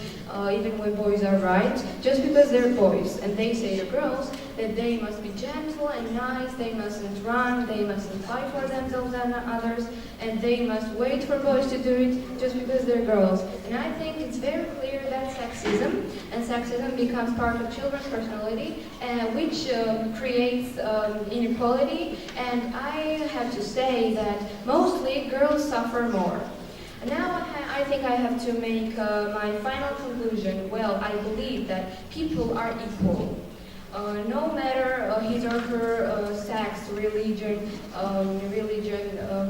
even when boys are right, just because they're boys. And they say to girls that they must be gentle and nice, they mustn't run, they mustn't fight for themselves and others, and they must wait for boys to do it just because they're girls. And I think it's very clear that sexism becomes part of children's personality, which creates inequality. And I have to say that mostly girls suffer more. Now I think I have to make my final conclusion. Well, I believe that people are equal. No matter his or her sex, religion,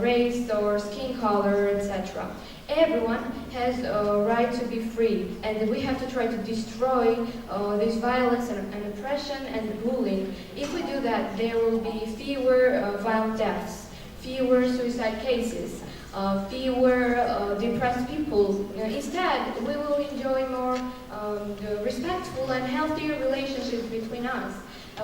race, or skin color, etc. Everyone has a right to be free, and we have to try to destroy this violence and oppression and bullying. If we do that, there will be fewer violent deaths, fewer suicide cases, fewer depressed people. Instead, we will enjoy more respectful and healthier relationships between us.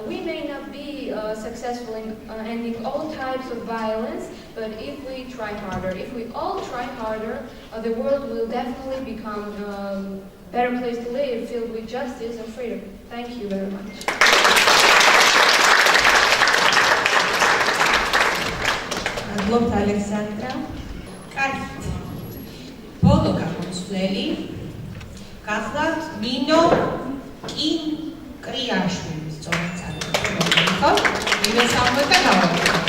We may not be successful in ending all types of violence, but if we try harder, if we all try harder, the world will definitely become a better place to live, filled with justice and freedom. Thank you very much. Adlobთ ალექსანდრა. კარგით. ბოლო გამოსვლელი გახლავთ ნინო კრიაშვილის სწორად წარდგენილი. მივესალმოთ და გავაკეთოთ.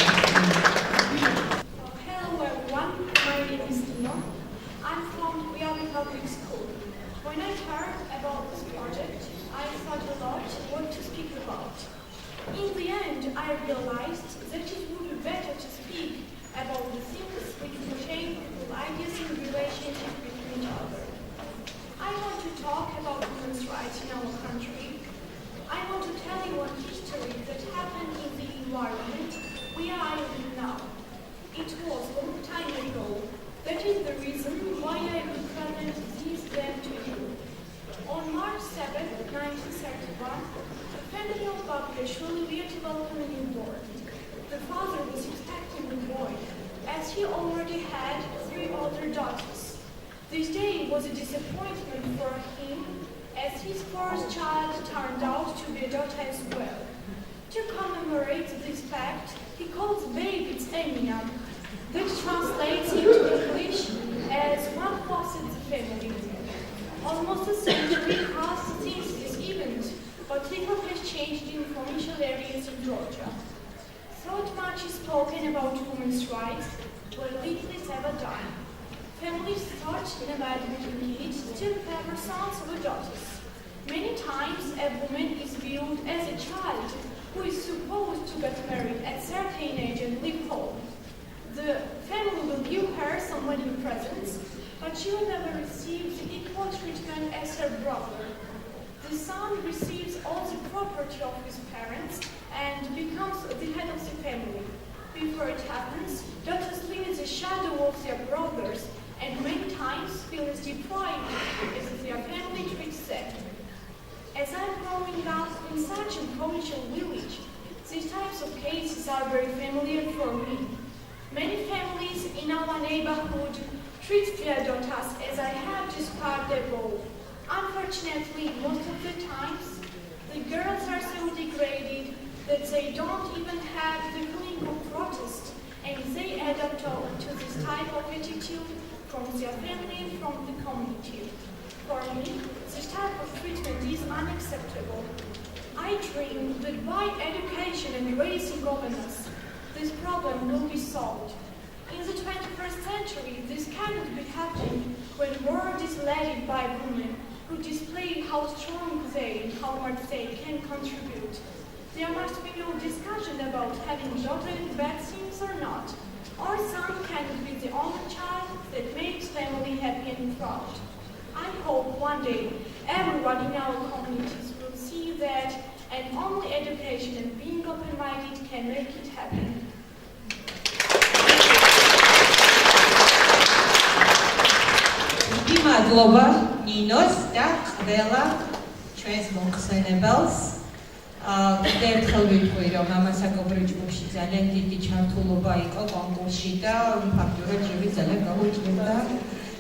Hello everyone, my name is Nino. I'm from Guyana Public School. When I heard about this project, I thought a lot what to speak about. In the end, I realized that it would be better to speak about the things which will change people's ideas in relationship between each other. I want to talk about women's rights in our country. I want to tell you one history that happened in the environment where I live now. It was a long time ago. That is the reason why I will present this plan to you. On March 7, 1931, the family of Babiashvili were to welcome a newborn. The father was expecting the boy, as he already had 3 older daughters. This day was a disappointment for him, as his first child turned out to be a daughter as well. To commemorate this fact, he calls baby Tsemian, which translates into English as one closet family. Almost a century passed since this event, but little has changed in provincial areas in Georgia. So much is spoken about women's rights, but little is ever done. Families thought never admitted kids to have sons or daughters. Many times a woman is viewed as a child who is supposed to get married at a certain age and leave home. The family will give her some wedding presents, but she will never receive the equal treatment as her brother. The son receives all the property of his parents and becomes the head of the family. Before it happens, daughters live in the shadow of their brothers and many times feel as deprived as their family treats them. As I'm growing up in such a provincial village, these types of cases are very familiar for me. Many families in our neighborhood treat their daughters as I have described above. Unfortunately, most of the times, the girls are so degraded that they don't even have the feeling of protest, and they adapt to this type of attitude from their family and from the community. For me, this type of treatment is unacceptable. I dream that by education and raising governance, this problem will be solved. In the 21st century, this cannot be happening when the world is led by women who display how strong they and how much they can contribute. There must be no discussion about having children in bad things or not. Our son cannot be the only child that makes family happy and proud. I hope one day everyone in our communities will see that, and only education and being open-minded can make it happen. მადლობა ნინოს და ყველა ჩვენს მომხსენებელს. კიდევ ერთხელ ვიტყვი, რომ ამასაკობრივ ჯგუფში ძალიან დიდი ჩართულობა იყო კონკურსში და ფაქტურად ჯგუფი ძალიან გაუჭირდა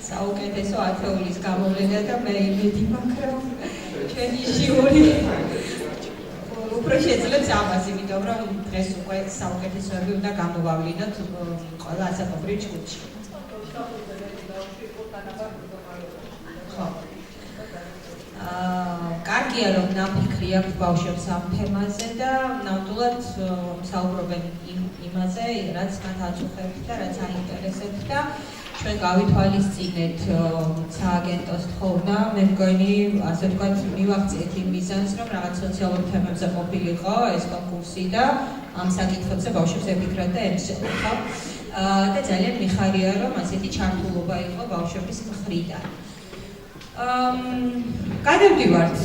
საუკეთესო ათეულის გამოვლენა და მე იმედი მაქვს, რომ ჩვენი ჟიური უფრო შეძლებს ამას, იმიტომ რომ დღეს უკვე საუკეთესოები უნდა გამოვავლინოთ ყველა ასაკობრივ ჯგუფში. ხო. კარგია რომ ნაფიქრი აქვს ბავშვებს ამ თემაზე და ნამდვილად საუბრობენ იმაზე, რაც მათ აწუხებთ და რაც აინტერესებთ და ჩვენ გავითვალისწინეთ სააგენტოს თხოვნა, მე მგონი, ასე ვთქვათ, მივახციეთ იმ მიზანს, რომ რაღაც სოციალურ თემებზე ყოფილიყო ეს კონკურსი და ამ საკითხებზე ბავშვებს ებიkrათ და ემსხვერპლთ, ხო? და ძალიან მიხარია, რომ ასეთი ჩართულობა იყო ბავშვების მხრიდან. გადავდივართ,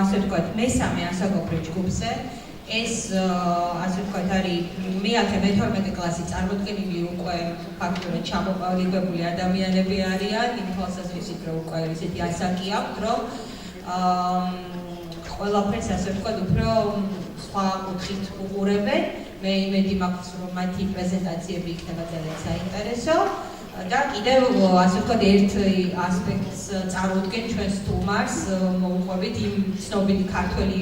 ასე ვთქვათ, მესამე ასაკობრივ ჯგუფზე. ეს, ასე ვთქვათ, არის მე-12 კლასი წარმოდგენილი უკვე ფაქტურად ჩამოყალიბებული ადამიანები არიან, იმ თვალსაზრისით, რომ უკვე ესეთი ასაკი აქვთ, რომ ყველაფერს, ასე ვთქვათ, უფრო სხვა კუთხით უყურებენ. მე იმედი მაქვს, რომ მათი პრეზენტაციები იქნება ძალიან საინტერესო. და კიდევ ასე ვთქვათ ერთ ასპექტს წარმოუდგენ ჩვენ სტუმარს, მოუყვებით იმ ცნობილი ქართველი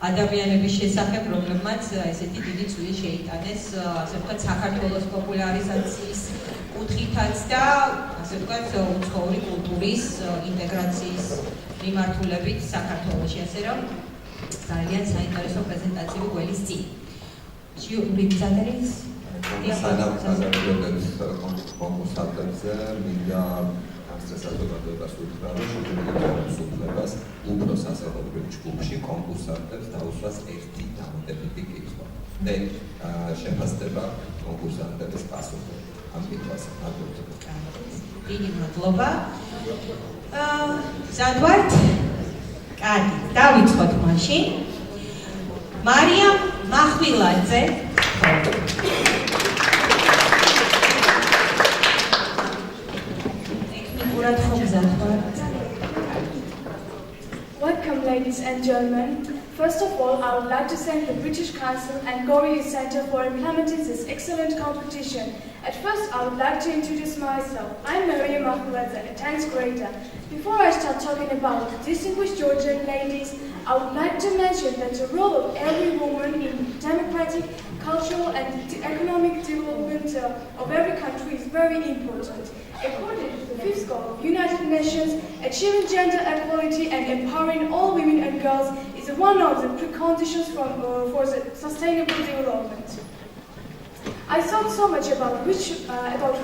ადამიანების შესახებ, რომლებმაც ესეთი დიდი წვლილი შეიტანეს, ასე ვთქვათ, საქართველოს პოპულარიზაციის კუთხითაც და ასე ვთქვათ, უცხოური კულტურის ინტეგრაციის მიმართულებით საქართველოში, ასე რომ ძალიან საინტერესო პრეზენტაციები გველის წინ. ჟიური მზადების სანამ საზოგადოების კონკურსებზე მინდა საზოგადოებას უთხრა, რომ შეგიძლიათ უფლებას უფრო სასწავლებლო ჯგუფში კონკურსантებს დაუსვას ერთი დამატებითი კითხვა. მე შეფასდება კონკურსантების პასუხი ამ კითხვაზე. დიდი მადლობა. ზადვართ? კარგი, დავიწყოთ მაშინ. მარიამ მახვილაძე. Welcome, ladies and gentlemen. First of all, I would like to thank the British Council and Gores Centre for implementing this excellent competition. At first, I would like to introduce myself. I'm Maria Mahmuladze, a 10th grader. Before I start talking about distinguished Georgian ladies, I would like to mention that the role of every woman in democratic, cultural and economic development of every country is very important. According to the 5th Goal of United Nations, achieving gender equality and empowering all women and girls is one of the preconditions for the sustainable development. I thought so much about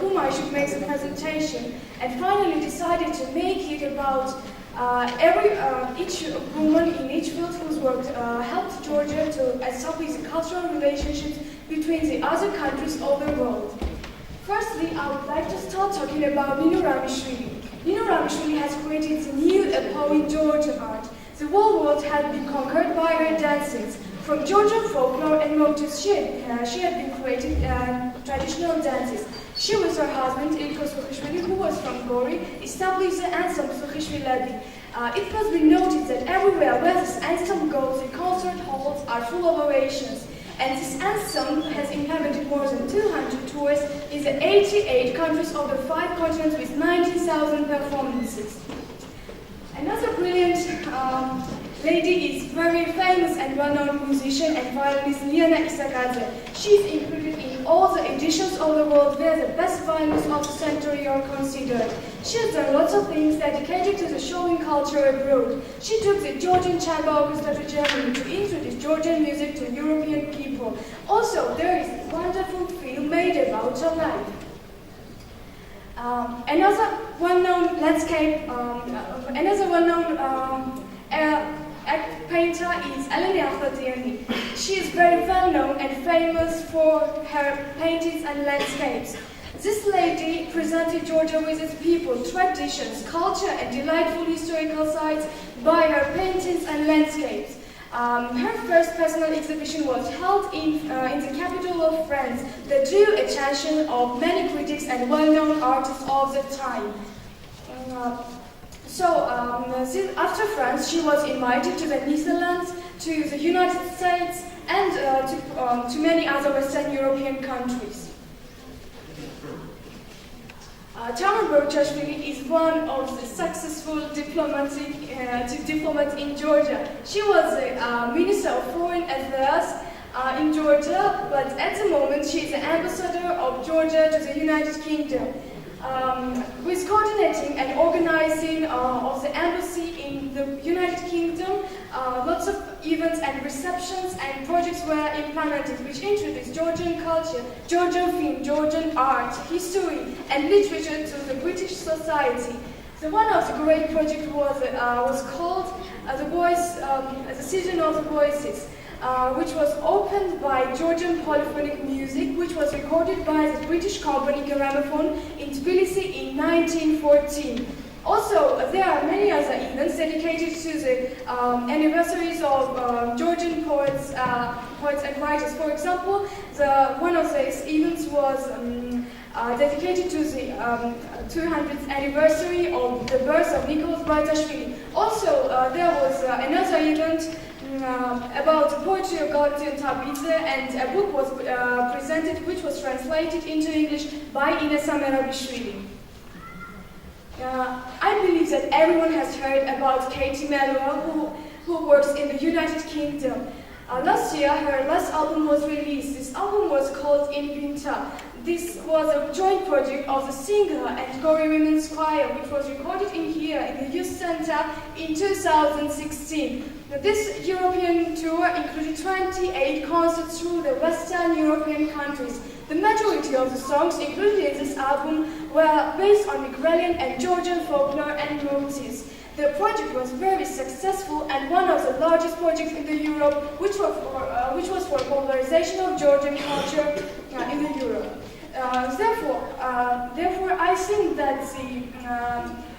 whom I should make the presentation, and finally decided to make it about each woman in each field whose work helped Georgia to establish the cultural relationships between the other countries of the world. Firstly, I would like to start talking about Nino Ramishvili. Nino Ramishvili has created the new epoch in Georgian art. The whole world had been conquered by her dances. From Georgian folklore and motifs, she had been creating traditional dances. She with her husband, Ilko Sukhishvili, who was from Gori, established the anthem Sukhishvili. It must be noted that everywhere where this anthem goes, the concert halls are full of ovations. And this anthem has implemented more than 200 tours in the 88 countries of the 5 continents with 19,000 performances. Another brilliant lady is very famous and well-known musician and violinist Liana Isakadze. She is included in all the editions of the world where the best violinists of the century are considered. She has done lots of things dedicated to the showing culture abroad. She took the Georgian Chamber Orchestra to Germany to introduce Georgian music to European people. Also, there is a wonderful film made about her life. Another well-known painter is Eleni Akhvatiani. She is very well-known and famous for her paintings and landscapes. This lady presented Georgia with its people, traditions, culture and delightful historical sites by her paintings and landscapes. Her first personal exhibition was held in the capital of France that drew attention of many critics and well-known artists of the time. After France, she was invited to the Netherlands to the United States, and to many other Western European countries. Tamar Berchashvili is one of the successful diplomats in Georgia. She was the Minister of Foreign Affairs in Georgia, but at the moment she is the ambassador of Georgia to the United Kingdom. With coordinating and organizing of the embassy in the United Kingdom, lots of events and receptions and projects were implemented which introduced Georgian culture, Georgian film, Georgian art, history and literature to the British society. So one of the great projects was called the Season of the Voices, which was opened by Georgian polyphonic music, which was recorded by the British company Gramophone in Tbilisi in 1914. Also, there are many other events dedicated to the anniversaries of Georgian poets and writers. For example, one of these events was dedicated to the 200th anniversary of the birth of Nicholas Baitashvili. Also, there was another event about the poetry of Galatian Tabidze, and a book was presented which was translated into English by Ines Amerabishvili. I believe that everyone has heard about Katie Melua, who works in the United Kingdom. Last year, her last album was released. This album was called In Winter. This was a joint project of the singer and Gori Women's Choir, which was recorded in the Youth Center in 2016. This European tour included 28 concerts through the Western European countries. The majority of the songs included in this album were based on Migrelian and Georgian folklore and motifs. The project was very successful and one of the largest projects in Europe, which was for popularization of Georgian culture in Europe. Therefore, I think that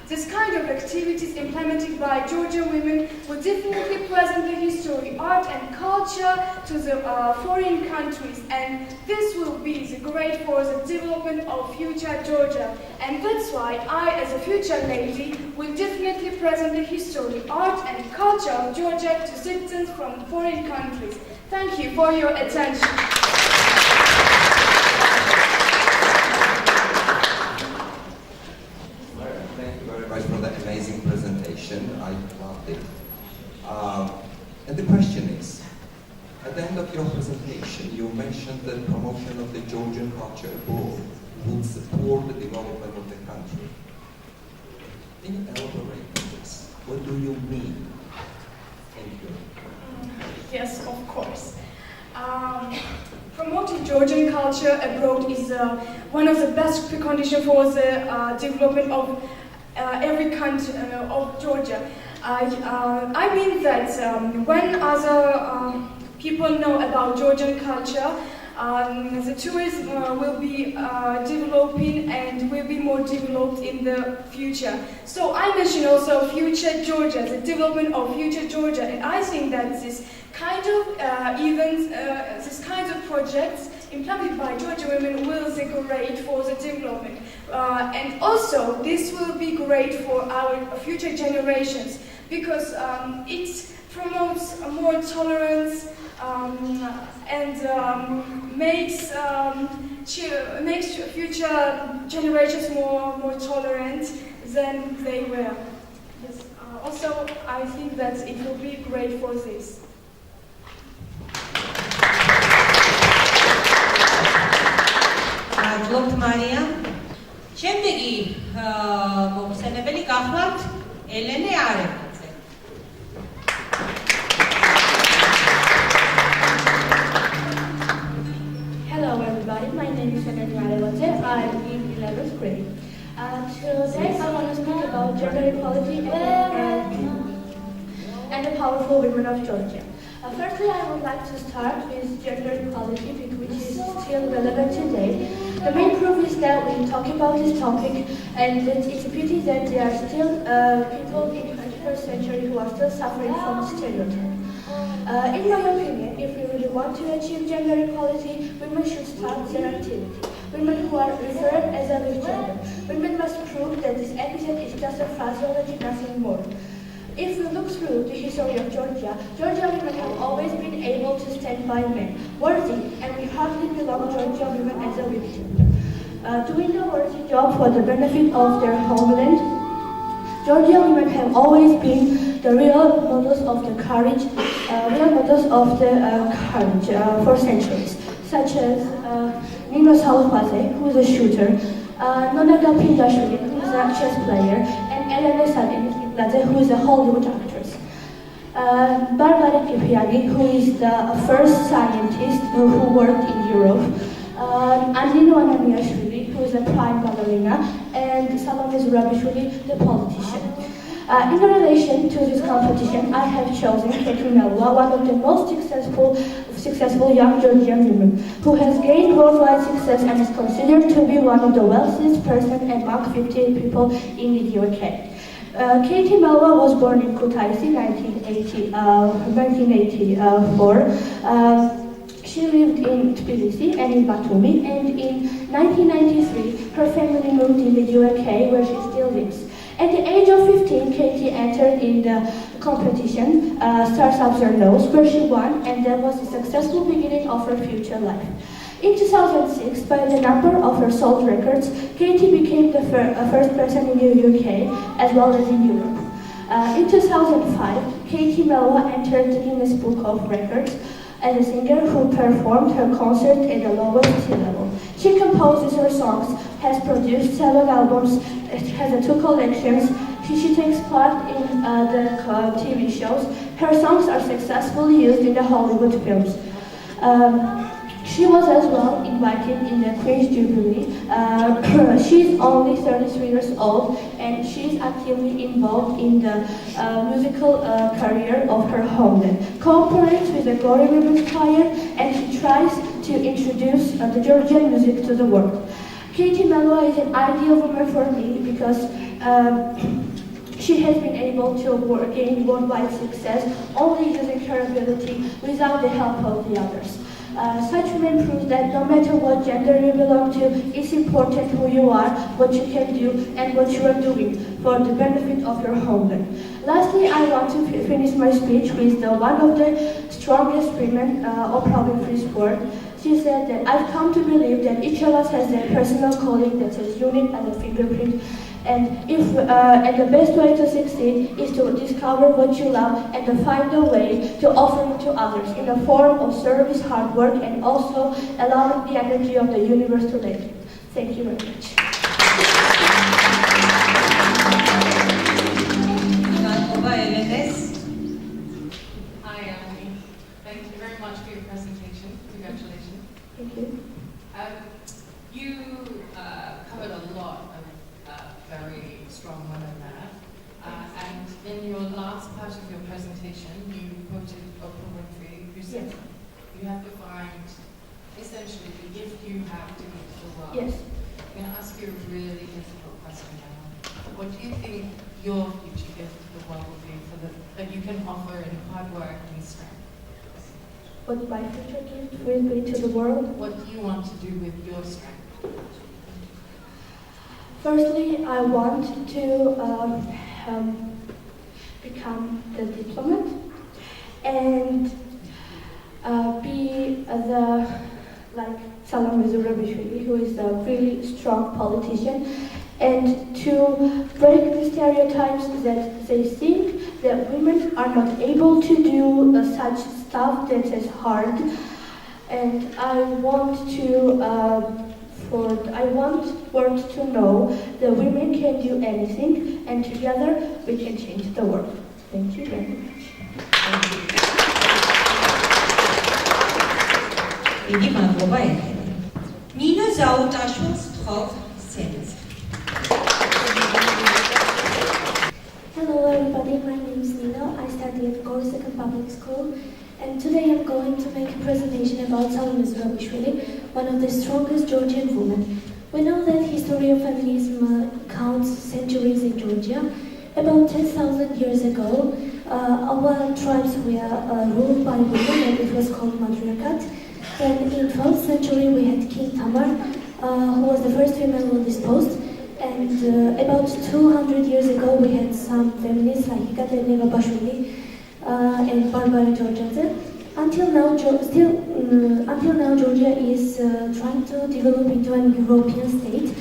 this kind of activities implemented by Georgian women will definitely present the history, art and culture to the foreign countries, and this will be great for the development of future Georgia. And that's why I, as a future lady, will definitely present the history, art and culture of Georgia to citizens from foreign countries. Thank you for your attention. For that amazing presentation. I loved it. And the question is, at the end of your presentation, you mentioned that promotion of the Georgian culture abroad would support the development of the country. Can you elaborate on this? What do you mean? Thank you. Yes, of course. Promoting Georgian culture abroad is one of the best preconditions for the development of every country of Georgia. I mean that when other people know about Georgian culture, the tourism will be developing and will be more developed in the future. So I mentioned also future Georgia, the development of future Georgia, and I think that this kind of events, this kind of projects implemented by Georgian women will be great for the development. And also, this will be great for our future generations because it promotes more tolerance and makes future generations more tolerant than they were. Yes. Also, I think that it will be great for this. გლობთ მარია. შემდეგი მოხსენებელი გახლავთ ელენე არებაძე. Hello everybody, my name is Elena Arevadze. I'm in 11th grade. Today I want to speak about gender equality and the powerful women of Georgia. Firstly, I would like to start with gender equality, which is still relevant today. The main proof is that we talk about this topic, and it's a pity that there are still people in the 21st century who are still suffering from stereotypes. In my opinion, if we really want to achieve gender equality, women should start their activity. Women who are referred as a gender. Women must prove that this epithet is just a phraseology, nothing more. If we look through the history of Georgia, Georgian women have always been able to stand by men, worthy, and we hardly belong Georgian women as a victim. Doing a worthy job for the benefit of their homeland, Georgian women have always been the real models of the courage, for centuries, such as Nino Salopase, who is a shooter, Nonaga Pindashvili, who is a chess player, and Elena Sadinidze, who is a Hollywood actress. Barbara Kipiani, who is the first scientist who worked in Europe, Andino Ananiashvili, who is a prime ballerina, and Salome Zurabishvili, the politician. In relation to this competition, I have chosen Katie Melua, one of the most successful young Georgian women, who has gained worldwide success and is considered to be one of the wealthiest person among 50 people in the UK. Katie Melua was born in Kutaisi, 1984. She lived in Tbilisi and in Batumi, and in 1993, her family moved in the UK, where she still lives. At the age of 15, Katie entered in the competition, Stars Up Your Nose, where she won, and that was a successful beginning of her future life. In 2006, by the number of her sold records, Katie became the first person in the UK, as well as in Europe. In 2005, Katie Melua entered the Guinness Book of Records as a singer who performed her concert at the lowest sea level. She composes her songs, has produced 7 albums, has 2 collections. She takes part in the TV shows. Her songs are successfully used in the Hollywood films. She was as well invited in the Queen's Jubilee. She's only 33 years old, and she's actively involved in the musical career of her homeland. Cooperates with the Gori Women's Choir, and she tries to introduce the Georgian music to the world. Katie Melua is an ideal woman for me because she has been able to gain worldwide success only using her ability without the help of the others. Such women prove that no matter what gender you belong to, it's important who you are, what you can do, and what you are doing for the benefit of your homeland. Lastly, I want to finish my speech with one of the strongest women, Oprah Winfrey's word. She said that I've come to believe that each of us has a personal calling that is unique as a fingerprint. And the best way to succeed is to discover what you love and to find a way to offer it to others in the form of service, hard work, and also allowing the energy of the universe to live. Thank you very much. Hi, Annie. Thank you very much for your presentation. Congratulations. Thank you. You covered a lot of very strong women there. And in your last part of your presentation, you quoted Oprah Winfrey, who said you have to find essentially the gift you have to give to the world. Yes. I'm going to ask you a really difficult question now. What do you think your future gift to the world will be that you can offer in hard work and strength? What my future gift will be to the world? What do you want to do with your strength? Firstly, I want to become the diplomat and be like Salome Zurabishvili, who is a really strong politician, and to break the stereotypes that they think that women are not able to do such stuff that is hard. And I want world to know that women can do anything, and together we can change the world. Thank you very much. დიდი მადლობა ეთერე. ნინო ზაუტაშვილს ვთხოვთ სცენაზე. Hello everybody, my name is Nino. I study at Gores Public School, and today I'm going to make a presentation about Salome Zurabishvili, one of the strongest Georgian women. We know that history of feminism counts centuries in Georgia. About 10,000 years ago, our tribes were ruled by women, and it was called matriarchat. Then in 12th century we had King Tamar, who was the first female on this post, and And about 200 years ago, we had some feminists like Ekaterina Bashvili and Barbara Georgiadze. Until now, Georgia is trying to develop into an European state.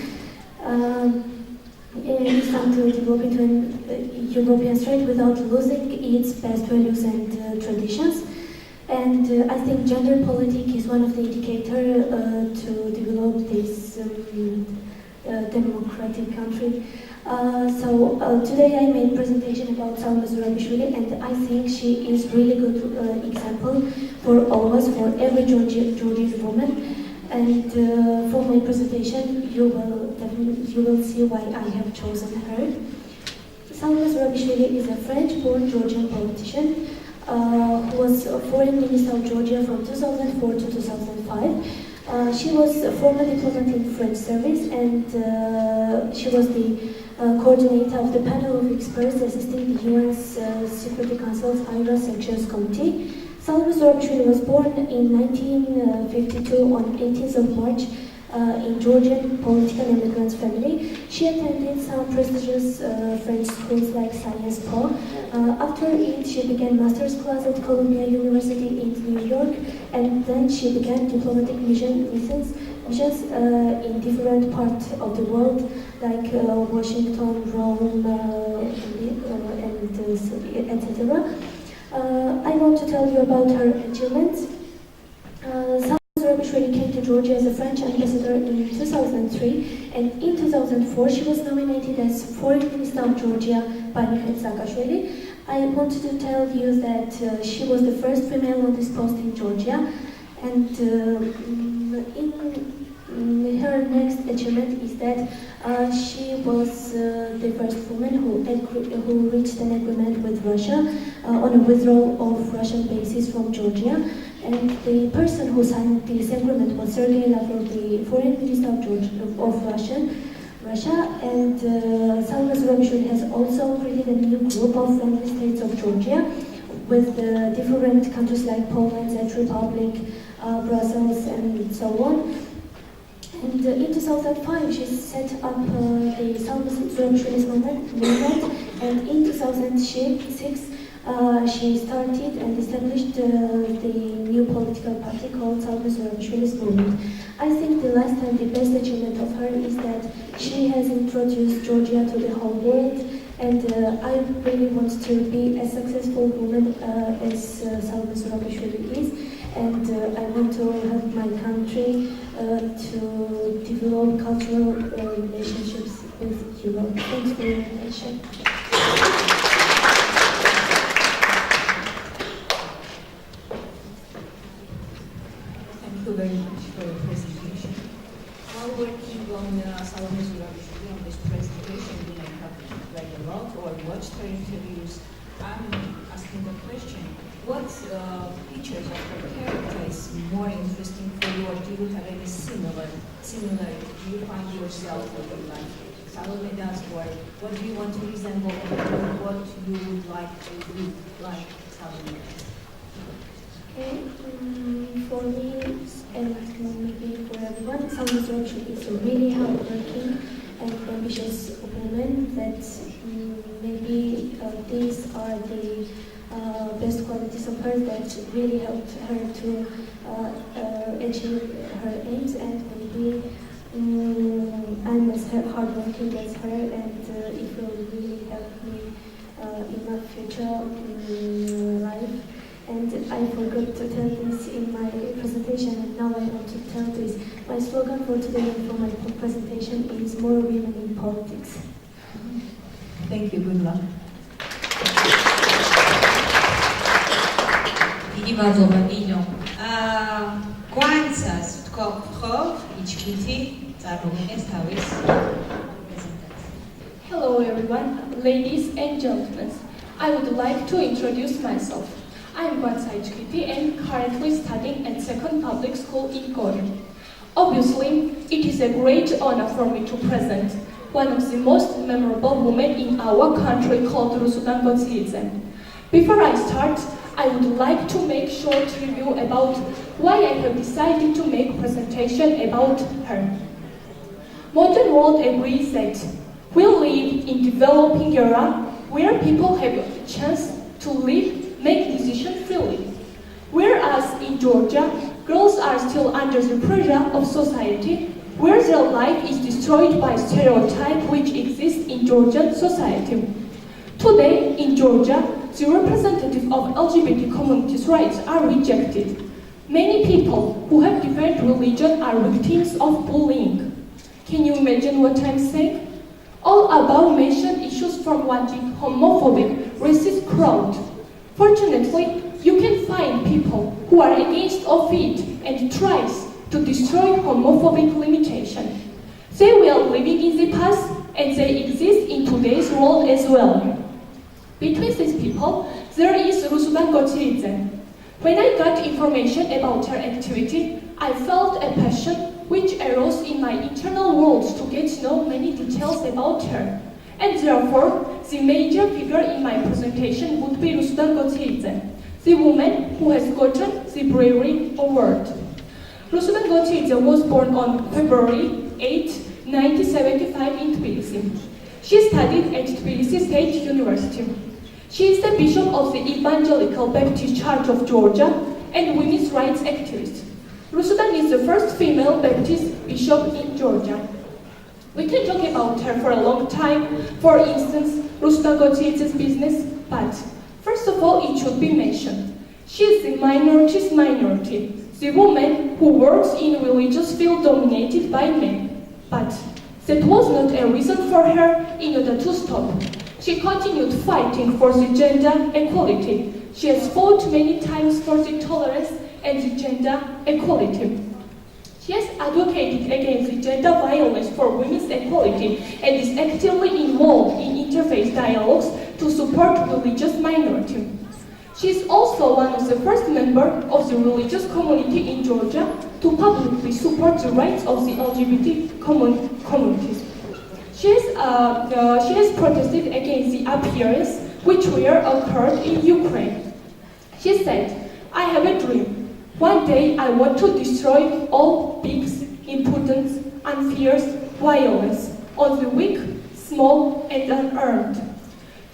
It's trying to develop into an European state without losing its past values and traditions. And I think gender politics is one of the indicators to develop this democratic country. Today I made a presentation about Salome Zurabishvili, and I think she is really good example for all of us, for every Georgian woman. And for my presentation, you will see why I have chosen her. Salome Zurabishvili is a French-born Georgian politician who was foreign minister of Georgia from 2004 to 2005. She was a former diplomat in French service, and she was the coordinator of the panel of experts assisting the UN's Security Council's IRA Sanctions Committee. Salome Zurabishvili was born in 1952 on 18th of March in Georgian political immigrants family. She attended some prestigious French schools like Sciences Po. After it, she began master's class at Columbia University in New York, and then she began diplomatic missions in different parts of the world, like Washington, Rome, etc. I want to tell you about her achievements. Salome Zurabishvili came to Georgia as a French ambassador in 2003, and in 2004 she was nominated as Foreign Minister of Georgia by Mikhail Saakashvili. I wanted to tell you that she was the first female on this post in Georgia, and in her next achievement is that she was the first woman who reached an agreement with Russia on a withdrawal of Russian bases from Georgia. And the person who signed this agreement was Sergei Lavrov, the foreign minister of Russia. And Salome Zurabishvili has also created a new group of friendly states of Georgia with different countries like Poland, Czech Republic, Brussels, and so on. And in 2005, she set up the Salome Zurabishvili movement, and in 2006, she started and established the new political party called Salome Zurabishvili's movement. I think the last and the best achievement of her is that she has introduced Georgia to the whole world, and I really want to be a successful woman as Salome Zurabishvili is, and I want to help my country to develop cultural relationships with Europe. Thanks for your attention. Thank you very much for your presentation. While working on Salome Zurabishvili on this presentation, we may have read a lot or watched her interviews. I'm asking the question, what features of her character is more interesting for you, or do you have any similarity? Do you find yourself like Salome does, or what do you want to resemble, or what you would like to be like Salome? Okay, for me, and maybe for everyone, Salome Zurabishvili is a really hardworking and ambitious woman that maybe these are the best qualities of her that really helped her to achieve her aims, and maybe I'm as hardworking as her, and it will really help me in my future life. And I forgot to tell this in my presentation, and now I want to tell this. My slogan for today and for my presentation is more women in politics. Thank you, good luck. დიდი მადლობა ნინო. გვანცას ვთქო, იჩქითი წარმოგიდგენს თავის პრეზენტაციას. Hello everyone, ladies and gentlemen. I would like to introduce myself. I am Gwansa Ichkiti and currently studying at Second Public School in Gori. Obviously, it is a great honor for me to present one of the most memorable women in our country called Rusudan Gotsiidze. Before I start, I would like to make a short review about why I have decided to make a presentation about her. Modern world agrees that We live in developing era where people have a chance to live, make decisions freely. Whereas in Georgia, girls are still under the pressure of society, where their life is destroyed by stereotypes which exist in Georgian society. Today, in Georgia, the representatives of LGBT communities' rights are rejected. Many people who have different religion are victims of bullying. Can you imagine what I'm saying? All above mentioned issues from one big homophobic, racist crowd. Fortunately, you can find people who are against of it and tries to destroy homophobic limitation. They were living in the past and they exist in today's world as well. Between these people, there is Rusudan Gotiridze. When I got information about her activity, I felt a passion which arose in my internal world to get to know many details about her. And therefore, the major figure in my presentation would be Rusudan Gotiridze, the woman who has gotten the Bravery Award. Rusudan Gotiridze was born on February 8, 1975 in Tbilisi. She studied at Tbilisi State University. She is the bishop of the Evangelical Baptist Church of Georgia and women's rights activist. Rusudan is the first female Baptist bishop in Georgia. We can talk about her for a long time, for instance, Rusudan Gotiridze's business, but first of all, it should be mentioned. She is the minority's minority, the woman who works in a religious field dominated by men. But that was not a reason for her in order to stop. She continued fighting for the gender equality. She has fought many times for the tolerance and the gender equality. She has advocated against the gender violence for women's equality and is actively involved in interfaith dialogues to support religious minority. She is also one of the first members of the religious community in Georgia to publicly support the rights of the LGBT communities. She has protested against the appearance which were occurred in Ukraine. She said, "I have a dream. One day I want to destroy all pigs, impotence, and fierce violence on the weak, small, and unearned."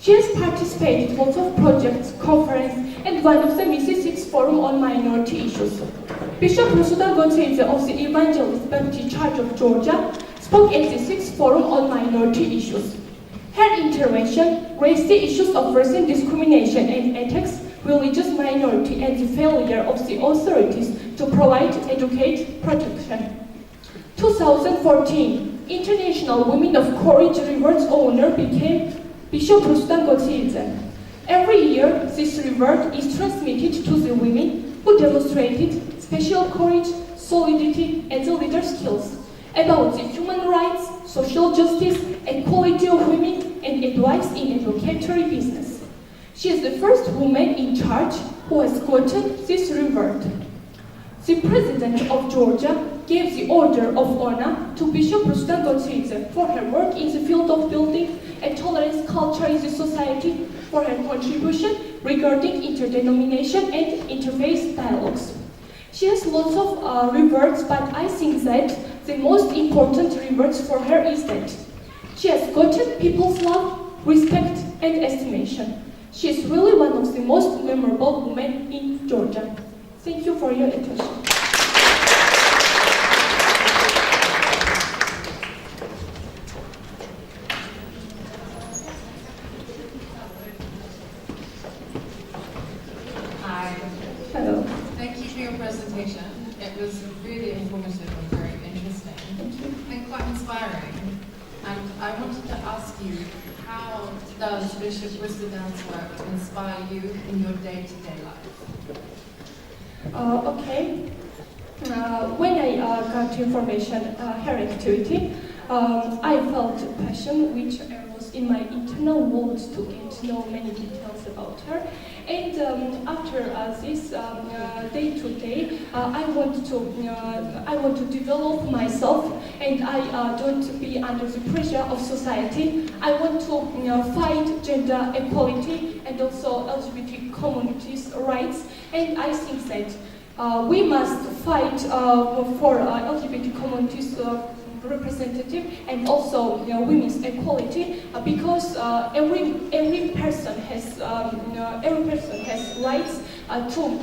She has participated in lots of projects, conferences, and one of them is the Sixth Forum on Minority Issues. Bishop Rusudan Gotiridze of the Evangelical Baptist Church of Georgia spoke at the Sixth Forum on Minority Issues. Her intervention raised the issues of recent discrimination and attacks religious minority and the failure of the authorities to provide educate protection. 2014, International Women of Courage Reward's owner became Bishop Rusudan Gotiridze. Every year, this reward is transmitted to the women who demonstrated special courage, solidity, and the leader skills about the human rights, social justice, equality of women, and advice in advocatory business. She is the first woman in charge who has gotten this reward. The President of Georgia gave the Order of Honor to Bishop Rusudan Gotiridze for her work in the field of building a tolerance culture in the society, for her contribution regarding interdenomination and interfaith dialogues. She has lots of rewards, but I think that the most important rewards for her is that she has gotten people's love, respect, and estimation. She is really one of the most memorable women in Georgia. Thank you for your attention. Hi. Hello. Thank you for your presentation. It was really informative and very interesting. And quite inspiring. And I wanted to ask you, how does Bishop Rusudan's work inspire you in your day-to-day life? Okay. When I got information her activity, I felt a passion which arose in my internal world to get to know many details about her. And after this day to day, I want to develop myself, and I don't be under the pressure of society. I want to fight gender equality and also LGBT communities' rights. And I think that we must fight for LGBT communities' representative and also women's equality because every person has rights to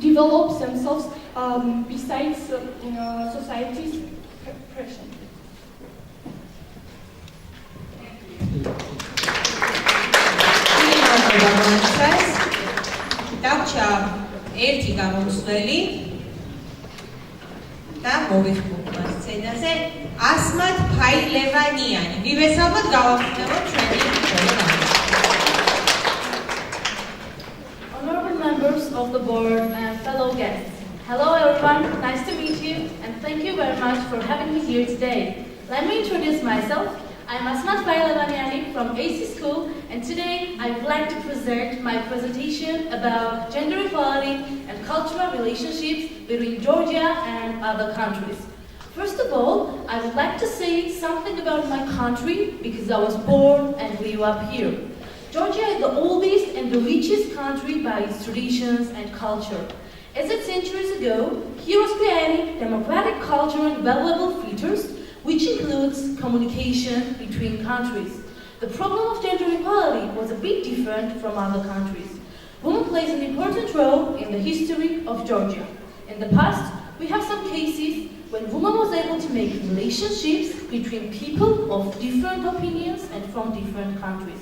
develop themselves besides society's pressure. დავჭა ერთი გამომსვლელი და მოვიხმობ სცენაზე ასმათ ფაილევანიანი. მივესალმოთ, გავახსენოთ ჩვენი პროგრამა. Honorable members of the board and fellow guests. Hello everyone, nice to meet you and thank you very much for having me here today. Let me introduce myself. I'm Asmat Failevaniani from AC School and today I would like to present my presentation about gender equality and cultural relationships between Georgia and other countries. First of all, I would like to say something about my country because I was born and grew up here. Georgia is the oldest and the richest country by its traditions and culture. As it centuries ago, here was created democratic culture and valuable features which includes communication between countries. The problem of gender equality was a bit different from other countries. Women plays an important role in the history of Georgia. In the past, we have some cases when women was able to make relationships between people of different opinions and from different countries.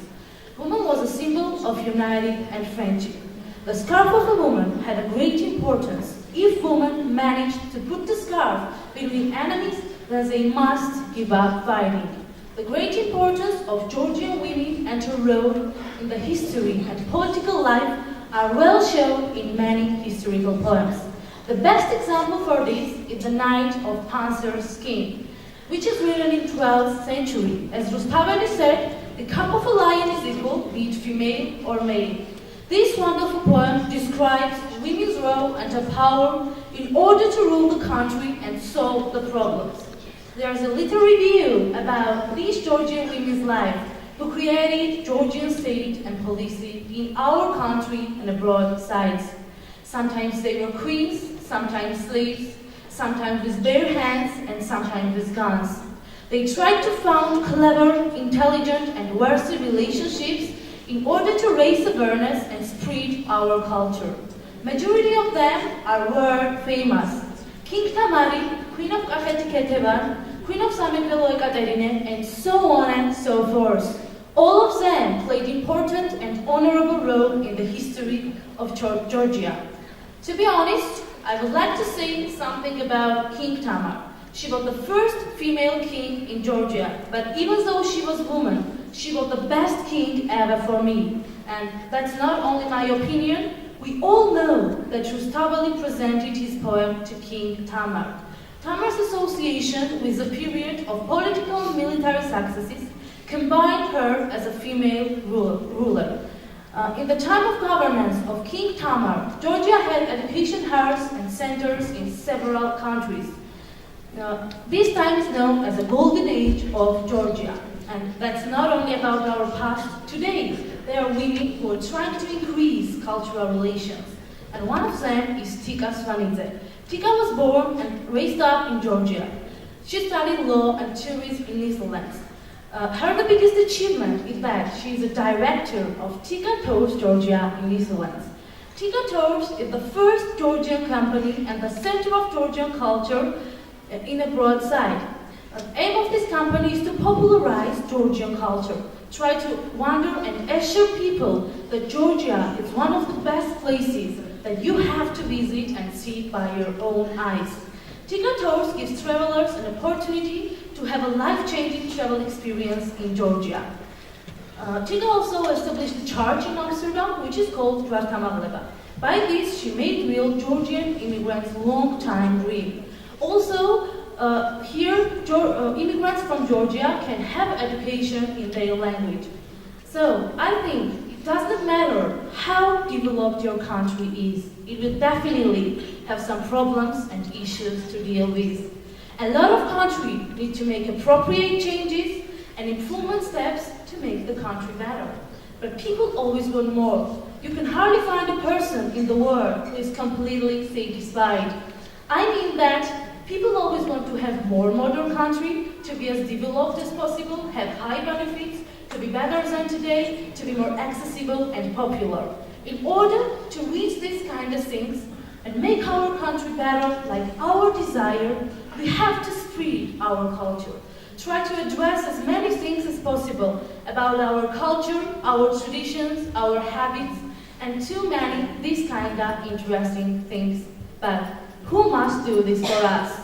Woman was a symbol of unity and friendship. The scarf of a woman had a great importance. If women managed to put the scarf between enemies, then they must give up fighting. The great importance of Georgian women and her role in the history and political life are well shown in many historical poems. The best example for this is the Knight of Panzer Skin, which is written in 12th century. As Rustaveli said, the cup of a lion is equal, be it female or male. This wonderful poem describes women's role and her power in order to rule the country and solve the problems. There is a little review about these Georgian women's life who created Georgian state and policy in our country and abroad sides. Sometimes they were queens, sometimes slaves, sometimes with bare hands and sometimes with guns. They tried to found clever, intelligent and worthy relationships in order to raise awareness and spread our culture. Majority of them are world famous. King Tamari, Queen of Ketevan, Queen of Samekvelo Ekaterine, and so on and so forth. All of them played important and honorable role in the history of Georgia. To be honest, I would like to say something about King Tamar. She was the first female king in Georgia, but even though she was a woman, she was the best king ever for me. And that's not only my opinion, we all know that Rustaveli presented his poem to King Tamar. Tamar's association with a period of political and military successes combined her as a female ruler. In the time of governance of King Tamar, Georgia had education hubs and centers in several countries. This time is known as the golden age of Georgia. And that's not only about our past. Today, there are women who are trying to increase cultural relations. And one of them is Tika Svanidze. Tika was born and raised up in Georgia. She studied law and tourism in Netherlands. Her biggest achievement is that she is a director of Tika Tours Georgia in Netherlands. Tika Tours is the first Georgian company and the center of Georgian culture in a broad side. The aim of this company is to popularize Georgian culture, try to wonder and assure people that Georgia is one of the best places that you have to visit and see by your own eyes. Tika Tours gives travelers an opportunity to have a life-changing travel experience in Georgia. Tika also established a church in Amsterdam, which is called Dvartamagleba. By this, she made real Georgian immigrants' long-time dream. Also, here, immigrants from Georgia can have education in their language. So, I think it doesn't matter how developed your country is, it will definitely have some problems and issues to deal with. A lot of countries need to make appropriate changes and improvement steps to make the country better. But people always want more. You can hardly find a person in the world who is completely satisfied. I mean that People always want to have more modern country, to be as developed as possible, have high benefits, to be better than today, to be more accessible and popular. In order to reach these kind of things and make our country better, like our desire, we have to spread our culture. Try to address as many things as possible about our culture, our traditions, our habits, and too many these kind of interesting things. But who must do this for us?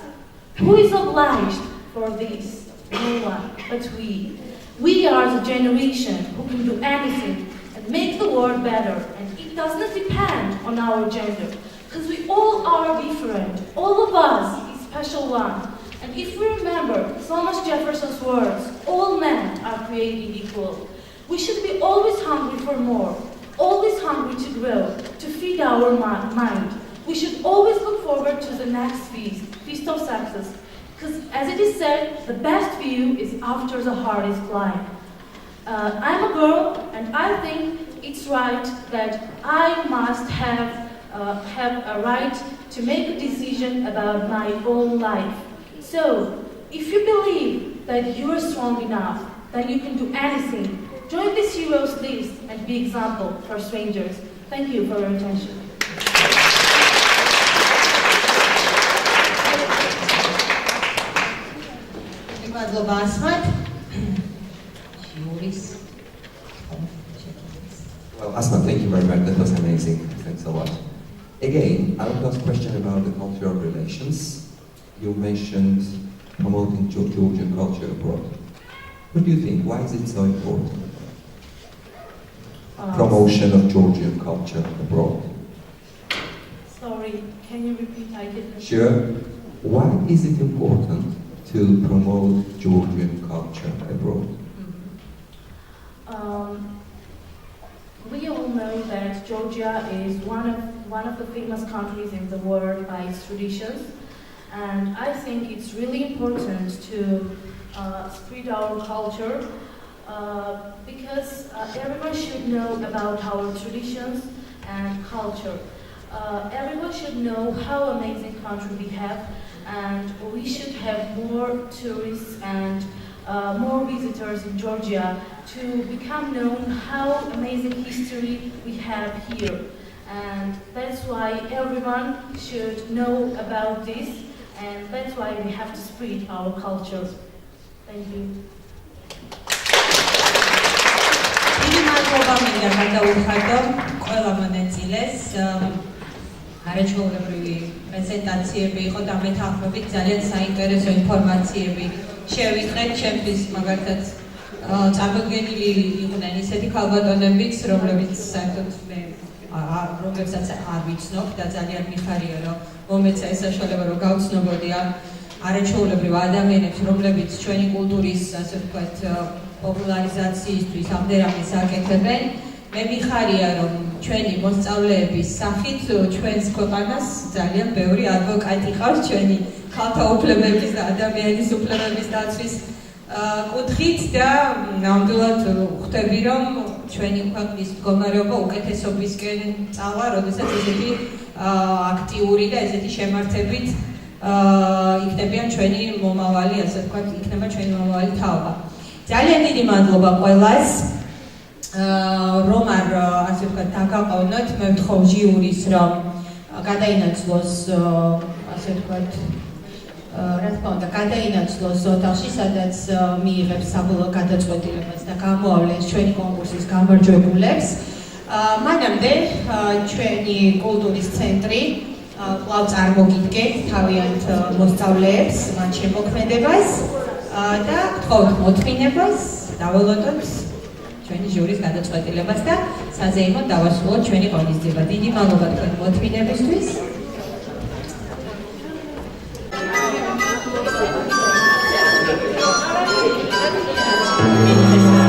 Who is obliged for this? No one, but we. We are the generation who can do anything and make the world better. And it does not depend on our gender, because we all are different. All of us is special one. And if we remember Thomas Jefferson's words, all men are created equal, we should be always hungry for more, always hungry to grow, to feed our mind. We should always look forward to the next feast of success. Because as it is said, the best view is after the hardest climb. I'm a girl, and I think it's right that I must have a right to make a decision about my own life. So, if you believe that you are strong enough, then you can do anything. Join this heroes list and be example for strangers. Thank you for your attention. Well, Asma, thank you very much. That was amazing. Thanks a lot. Again, I would ask a question about the cultural relations. You mentioned promoting Georgian culture abroad. What do you think? Why is it so important? Promotion of Georgian culture abroad. Sorry, can you repeat? I didn't. Sure. Why is it important to promote Georgian culture abroad? We all know that Georgia is one of the famous countries in the world by its traditions, and I think it's really important to spread our culture because everyone should know about our traditions and culture. Everyone should know how amazing country we have, and we should have more tourists and more visitors in Georgia to become known how amazing history we have here. And that's why everyone should know about this, and that's why we have to spread our culture. Thank you. არაჩვეულებრივი პრეზენტაციები იყო და მეთანხმებით ძალიან საინტერესო ინფორმაციები შევიტყეთ ჩემთვის მაგალითად წარმოდგენილი იყვნენ ისეთი ქალბატონებიც რომლებიც საერთოდ მე რომლებსაც არ ვიცნობ და ძალიან მიხარია რომ მომეცა ეს საშუალება რომ გავცნობოდი არაჩვეულებრივ ადამიანებს რომლებიც ჩვენი კულტურის ასე ვთქვათ პოპულარიზაციისთვის ამდენადაც აკეთებენ მე მიხარია რომ ჩვენი მოსწავლეების სახით ჩვენს ქვეყანას ძალიან ბევრი ადვოკატი ყავს ჩვენი ქალთა უფლებების და ადამიანის უფლებების დაცვის კუთხით და ნამდვილად ხვდები რომ ჩვენი ქვეყნის მდგომარეობა უკეთესობისკენ წავა, როდესაც ესეთი აქტიური და ესეთი შემართებით იქნებიან ჩვენი მომავალი, ასე ვთქვათ, იქნება ჩვენი მომავალი თაობა. ძალიან დიდი მადლობა ყველას. რომ არ ასე ვთქვათ დაგაყოვნოთ, მე ვთხოვ ჟიურის რომ გადაინაცვლოს ასე ვთქვათ რა თქმა უნდა გადაინაცვლოს ოთახში, სადაც მიიღებს საბოლოო გადაწყვეტილებას და გამოავლენს ჩვენი კონკურსის გამარჯვებულებს. მანამდე ჩვენი კულტურის ცენტრი კვლავ წარმოგიდგენთ თავიანთ მოსწავლეებს, მათ შემოქმედებას და გთხოვთ მოთმინებას, დაველოდოთ ჩვენი ჟიურის გადაწყვეტილებას და საზეიმოდ დავასრულოთ ჩვენი ღონისძიება. დიდი მადლობა თქვენ მოთმინებისთვის. Thank you.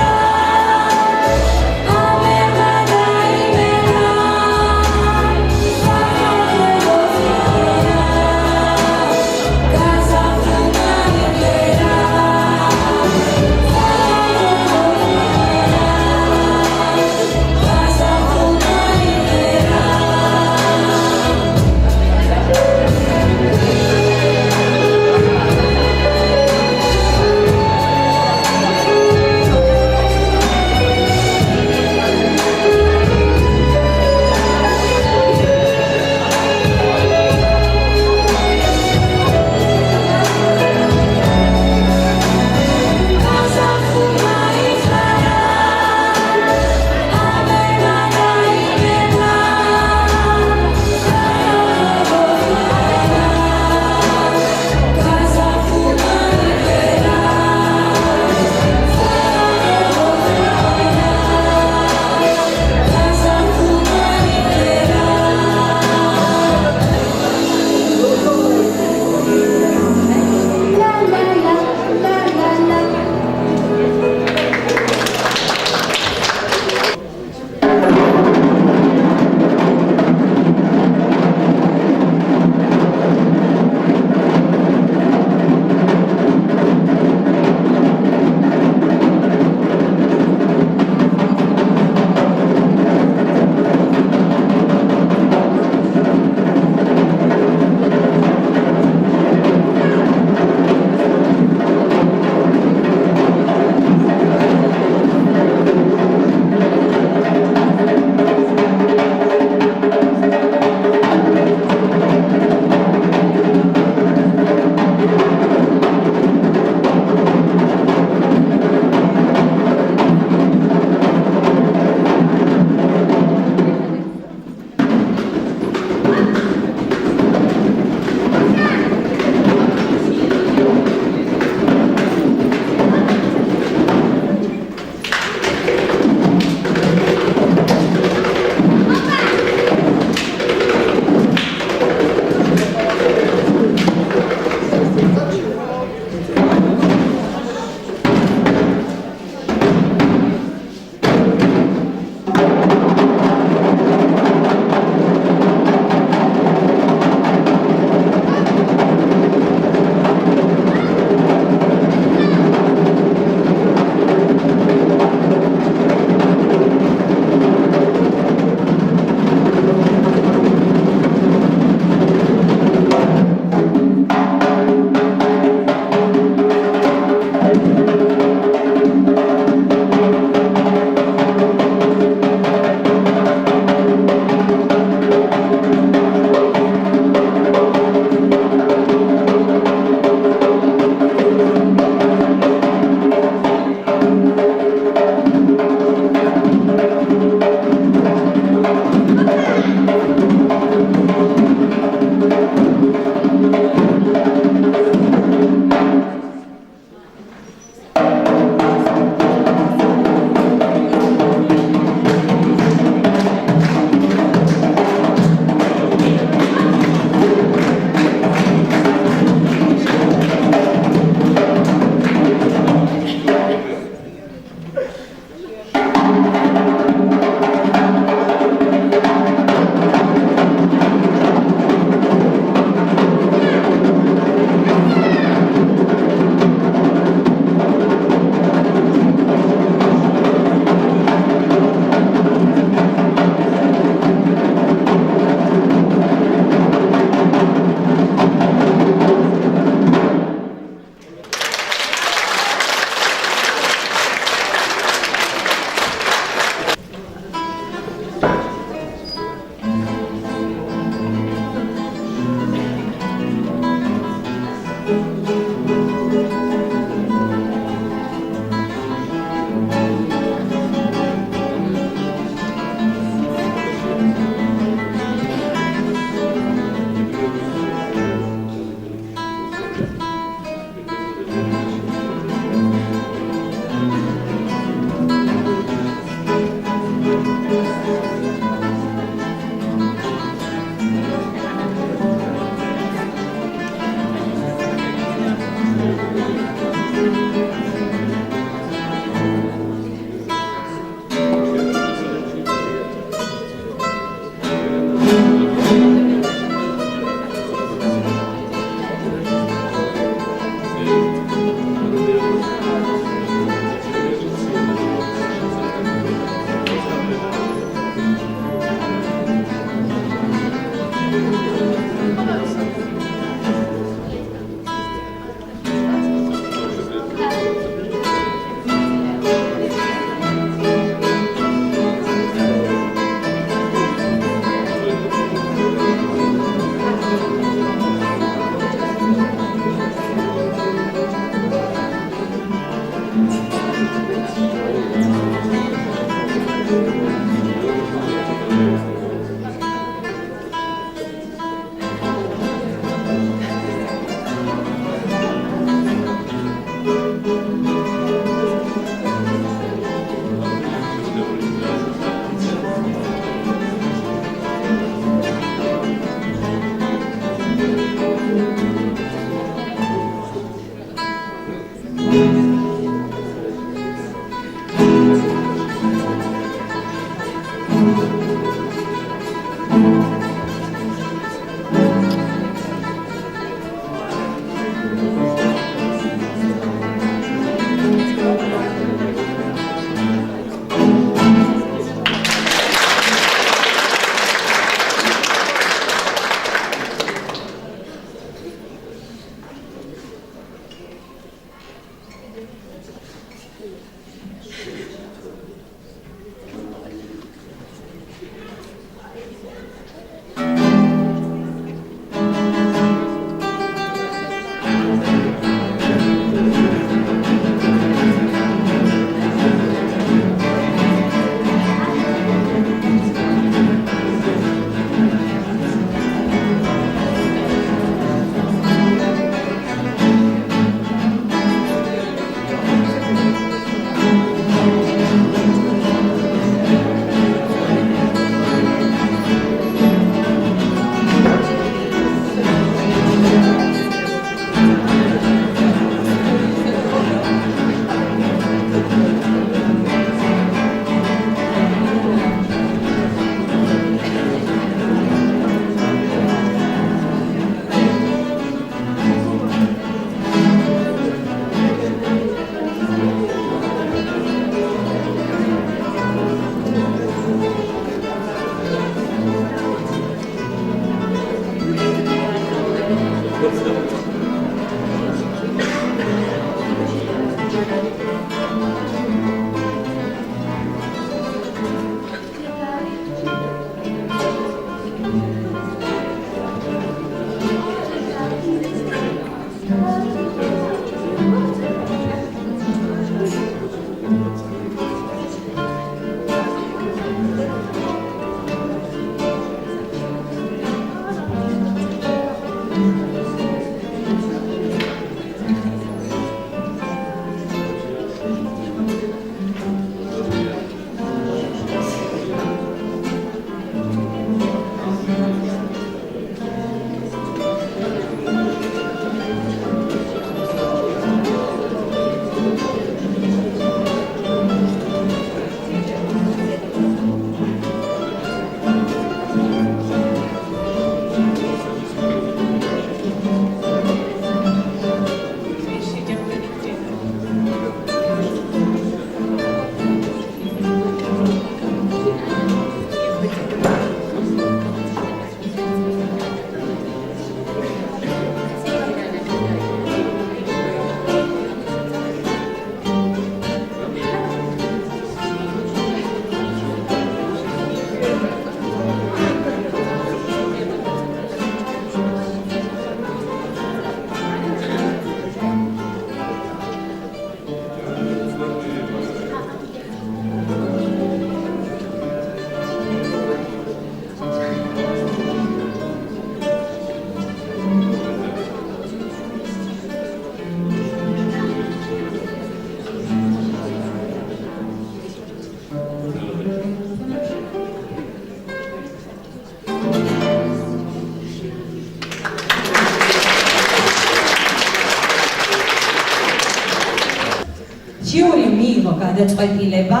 გადაწყვეტილება.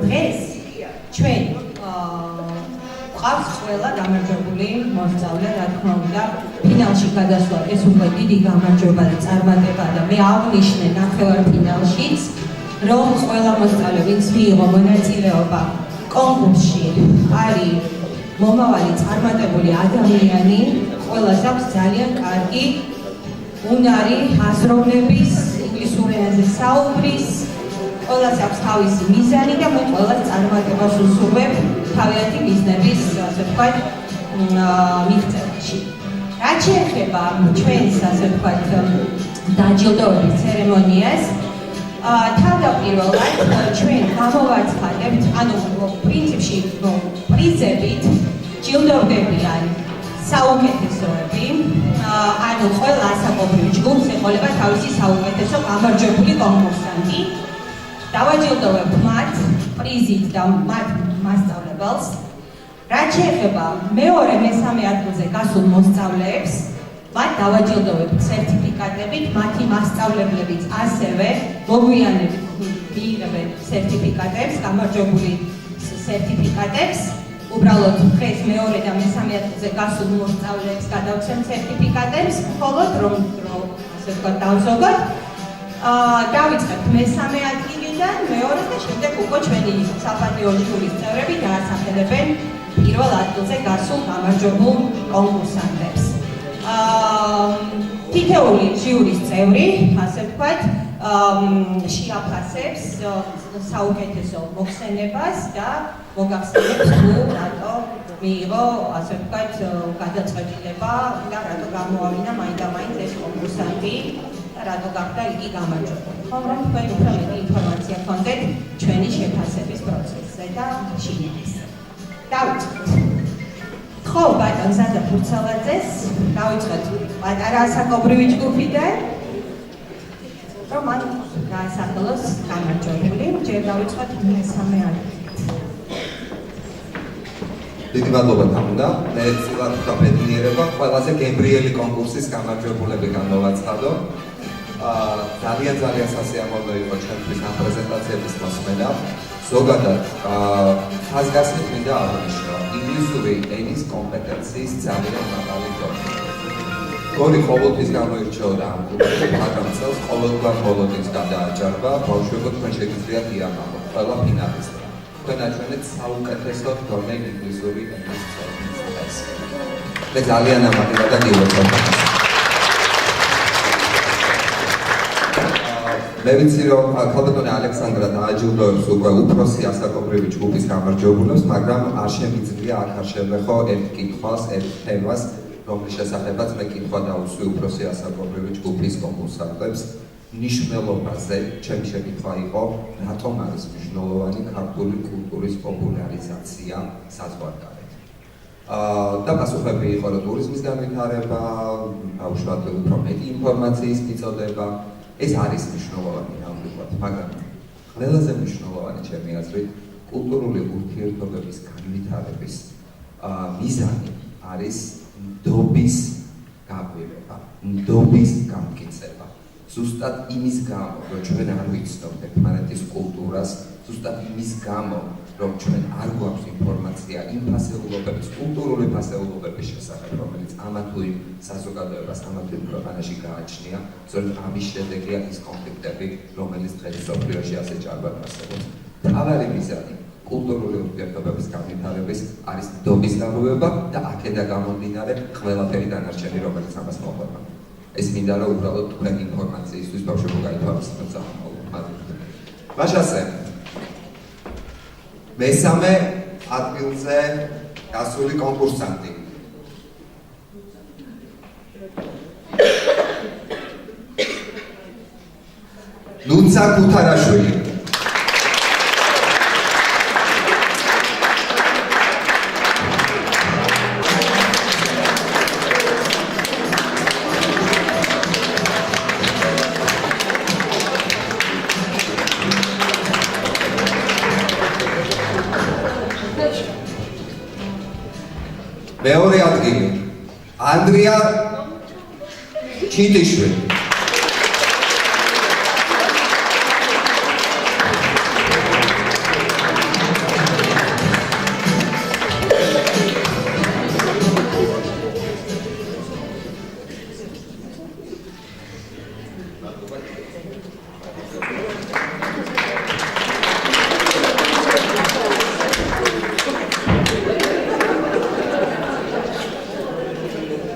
დღეს ჩვენ ყავს ყველა გამარჯვებული მოსწავლე, რა თქმა უნდა, ფინალში გადასვლა ეს უკვე დიდი გამარჯვება და წარმატება და მე აღვნიშნე ნახევარფინალშიც, რომ ყველა მოსწავლე, ვინც მიიღო მონაწილეობა კონკურსში, არის მომავალი წარმატებული ადამიანი, ყველას აქვს ძალიან კარგი უნარი აზროვნების, ინგლისურ ენაზე საუბრის, ყველას აქვს თავისი მიზანი და მე ყველას წარმატებას უსურვებ თავიანთი მიზნების, ასე ვთქვათ, მიღწევაში. რაც შეეხება ჩვენს, ასე ვთქვათ, დაჯილდოების ცერემონიას, თავდაპირველად ჩვენ გამოვაცხადებთ, ანუ პრინციპში პრიზებით ჯილდოვდებიან საუკეთესოები, ანუ ყველა ასაკობრივ ჯგუფს ეყოლება თავისი საუკეთესო გამარჯვებული კონკურსანტი. დავაჯილდოვებთ მათ პრიზით და მათ მასწავლებელს. რაც შეეხება მეორე მესამე ადგილზე გასულ მოსწავლეებს, მათ დავაჯილდოვებთ სერტიფიკატებით, მათი მასწავლებლებიც ასევე მოგვიანებით მიიღებენ სერტიფიკატებს, გამარჯვებული სერტიფიკატებს. უბრალოდ დღეს მეორე და მესამე ადგილზე გასულ მოსწავლეებს გადავცემთ სერტიფიკატებს, მხოლოდ რომ ასე ვთქვათ დავზოგოთ. დავიწყებთ მესამე ადგილიდან, მეორე და შემდეგ უკვე ჩვენი საპატიო ჟურის წევრები დაასახელებენ პირველ ადგილზე გასულ გამარჯვებულ კონკურსანტებს. თითოეული ჟურის წევრი, ასე ვთქვათ, შეაფასებს საუკეთესო მოხსენებას და მოგახსენებს თუ რატო მიიღო, ასე ვთქვათ, გადაწყვეტილება და რატო გამოავლინა მაინდა-მაინც ეს კონკურსანტი და რატო გახდა იგი გამარჯვებული. ხო, რომ თქვენ უფრო მეტი ინფორმაცია გქონდეთ ჩვენი შეფასების პროცესზე და შინაარსზე. დავიწყოთ. ხო, ბატონ ზადა ფურცელაძეს დავიწყოთ პატარა ასაკობრივი ჯგუფიდან. რომ მან გაასახელოს გამარჯვებული, ჯერ დავიწყოთ მესამე ადგილით. დიდი მადლობა თამუნა. მე ცდილობ გამედნიერება ყველაზე გემრიელი კონკურსის გამარჯვებულები გამოვაცხადო. ძალიან სასიამოვნო იყო ჩემთვის ამ პრეზენტაციების მოსმენა. ზოგადად ხაზგასმით მინდა აღვნიშნო ინგლისური ენის კომპეტენციის ძალიან მაღალი დონე. გორი ყოველთვის გამოირჩეოდა ამ კლუბში, მაგრამ წელს ყოველგვარ ბოლოდით გადააჯარვა, ბავშვებო თქვენ შეგიძლიათ იამაყოთ ყველა ფინალისტი. თქვენ აჩვენეთ საუკეთესო დონე ინგლისური ენის ცოდნის. მე ძალიან ამაყილა და გილოცავ. მე ვიცი რომ ქალბატონი ალექსანდრა დააჯილდოებს უკვე უფროსი ასაკობრივი ჯგუფის გამარჯვებულებს, მაგრამ არ შემიძლია აქ არ შევეხო ერთ კითხვას, ერთ თემას, რომლის შესახებაც მე კითხვა დავუსვი უფროსი ასაკობრივი ჯგუფის კონკურსანტებს. ნიშნულობაზე ჩემი შეკითხვა იყო, რატომ არის მნიშვნელოვანი ქართული კულტურის პოპულარიზაცია საზღვარგარეთ. და პასუხები იყო, რომ ტურიზმის განვითარება, ბავშვად უფრო მეტი ინფორმაციის მიწოდება. ეს არის მნიშვნელოვანი ნამდვილად, მაგრამ ყველაზე მნიშვნელოვანი ჩემი აზრით კულტურული ურთიერთობების განვითარების მიზანი არის ნდობის გაგვივება, ნდობის გამტკიცება. ზუსტად იმის გამო, რომ ჩვენ არ ვიცნობთ ერთმანეთის კულტურას, ზუსტად იმის გამო, რომ ჩვენ არ გვაქვს ინფორმაცია იმ ფასეულობების, კულტურული ფასეულობების შესახებ, რომელიც ამა თუ იმ საზოგადოებას, ამა თუ იმ ქვეყანაში გააჩნია, სწორედ ამის შედეგია ის კონფლიქტები, რომელიც დღეს მსოფლიოში ასე ჭარბად არსებობს. მთავარი მიზანი კულტურული ურთიერთობების განვითარების არის ნდობის გაღვივება და აქედან გამომდინარე ყველაფერი დანარჩენი, რომელიც ამას მოყვება. ეს მინდა რომ უბრალოდ თქვენ ინფორმაციისთვის ბავშვებო გაითვალისწინოთ სახელმწიფო. მაშასე მესამე ადგილზე გასული კონკურსანტი. ნუცა ქუთარაშვილი. მეორე ადგილი ანდრია ჩიტიშვილი.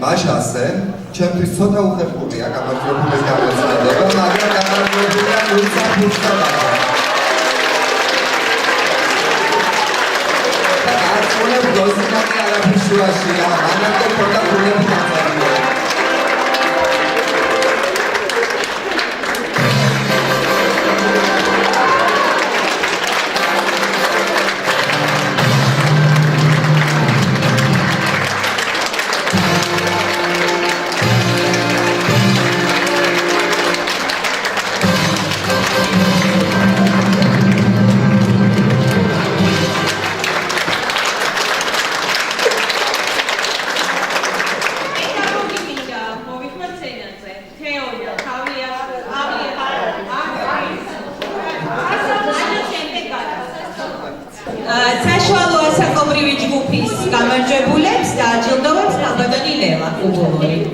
მაშასე, ჩემთვის ცოტა უხერხულია გამარჯვებულის გამოცხადება, მაგრამ გამარჯვებულია ნუცა ფუშკალა. და არც უნებ გოსინაკი არაფის შუაშია, მანამდე ქონდა ფულები გაწარმოებული. საშუალო ასაკობრივი ჯგუფის გამარჯვებულებს დააჯილდოვებს ქალბატონი ლელა კულტურის.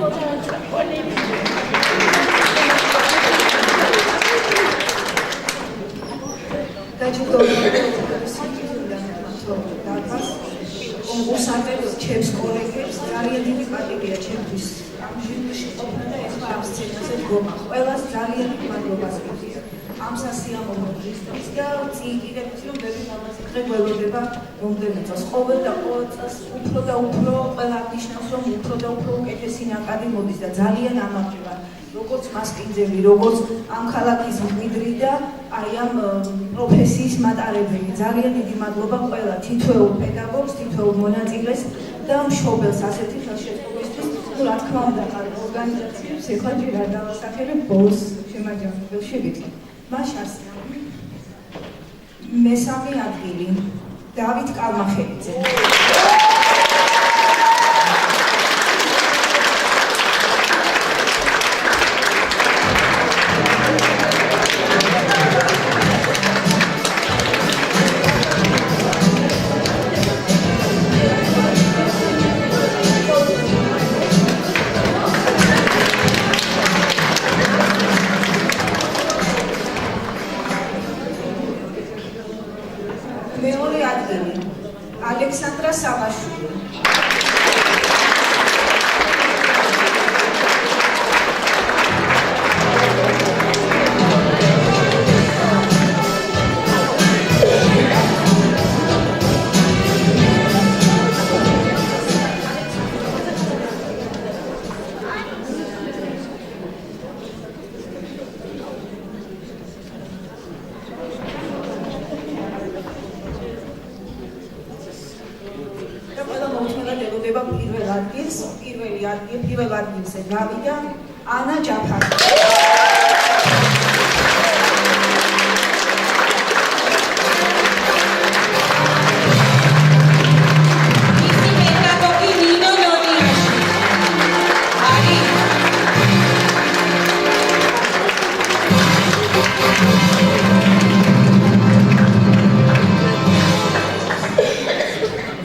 კონკურსამდე ჩემს კოლეგებს ძალიან დიდი პატივია ჩემთვის ამ ჟიურიში ყოფნა და ეხლა ამ სცენაზე დგომა. ყველას ძალიან მადლობა ვუხდით ამ სასიამოვნო ის და წიგნებს რომ ბევრი გამოსიკრე გველოდება მომდევნო წელს. ყოველ წელს უფრო და უფრო ყველა ნიშნავს რომ უფრო და უფრო უკეთესი ნაკადი მოდის და ძალიან ამაყება როგორც მასპინძელი, როგორც ამ ქალაქის მკვიდრი და აი ამ პროფესიის მატარებელი. ძალიან დიდი მადლობა ყველა თითოეულ პედაგოგს, თითოეულ მონაწილეს და მშობელს ასეთი ხელშეწყობისთვის. თუ რა თქმა უნდა, ორგანიზაციებს ეხლა ჯერ არ დავასახელებ ბოლოს შემაჯამებელში ვიტყვი. მაშას მესამე ადგილი დავით კალმახელიძე. მეორე ადგილი ალექსანდრა საბაშვილი. პირველ ადგილზე გავიდა ანა ჯაფარი.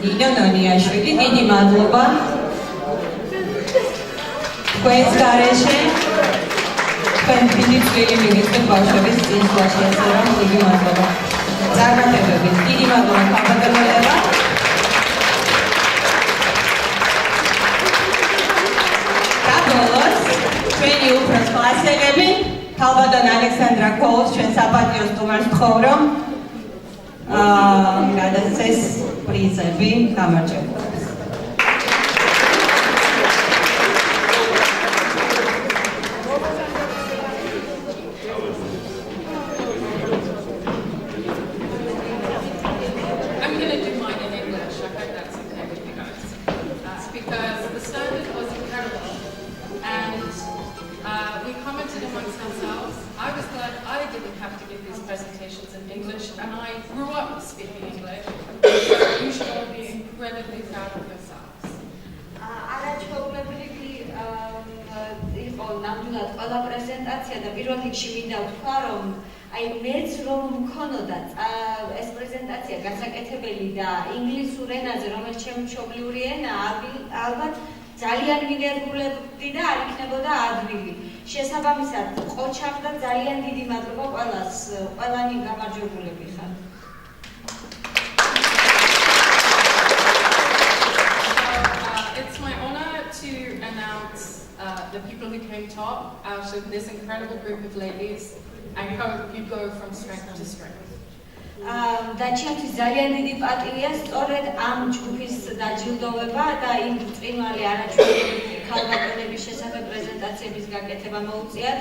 ნინო ნონიაშვილი, დიდი მადლობა. Quest garaje, quest video training minister bashobis installation serum didi madloba. Zargatebebis didi madloba khabadaroleba. Kabolos, ჩვენი უფროს კლასელები, ქალბატონ ალექსანდრა კოუს ჩვენ საპატიო სტუმარს ვთხოვრო. გადასცეს პრიზები გამარჯვებულებს. ეს პრეზენტაცია გასაკეთებელი და ინგლისურ ენაზე, რომელიც ჩემი მშობლიური ენაა, ალბათ ძალიან ვინერგულებდი და არ იქნებოდა ადვილი. შესაბამისად, ყოჩამ და ძალიან დიდი მადლობა ყველას, ყველანი გამარჯვებულები ხართ. It's my honor to announce with this incredible group of ladies. I hope you go from strength to strength. და ჩემთვის ძალიან დიდი პატივია სწორედ ამ ჯგუფის დაჯილდოვება და იმ წვიმალი არაჩვეულებრივი ქალბატონების შესახებ პრეზენტაციების გაკეთება მოუწიათ,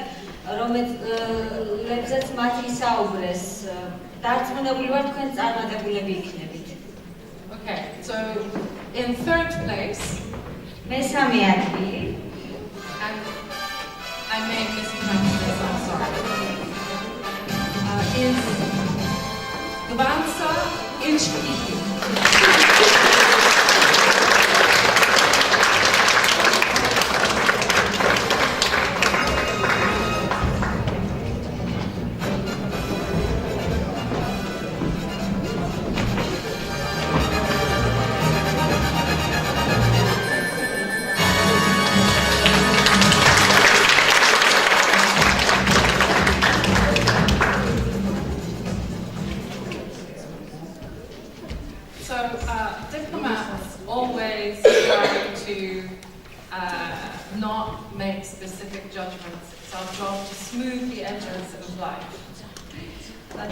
რომლებზეც მათ ისაუბრეს. დარწმუნებული ვარ თქვენ წარმატებულები იქნებით. Okay, so in third place, მესამე ადგილი, and I may mispronounce this, I'm sorry, is Gvansa Inchkiki. Diplomats always try to not make specific judgments. It's our job to smooth the edges of life.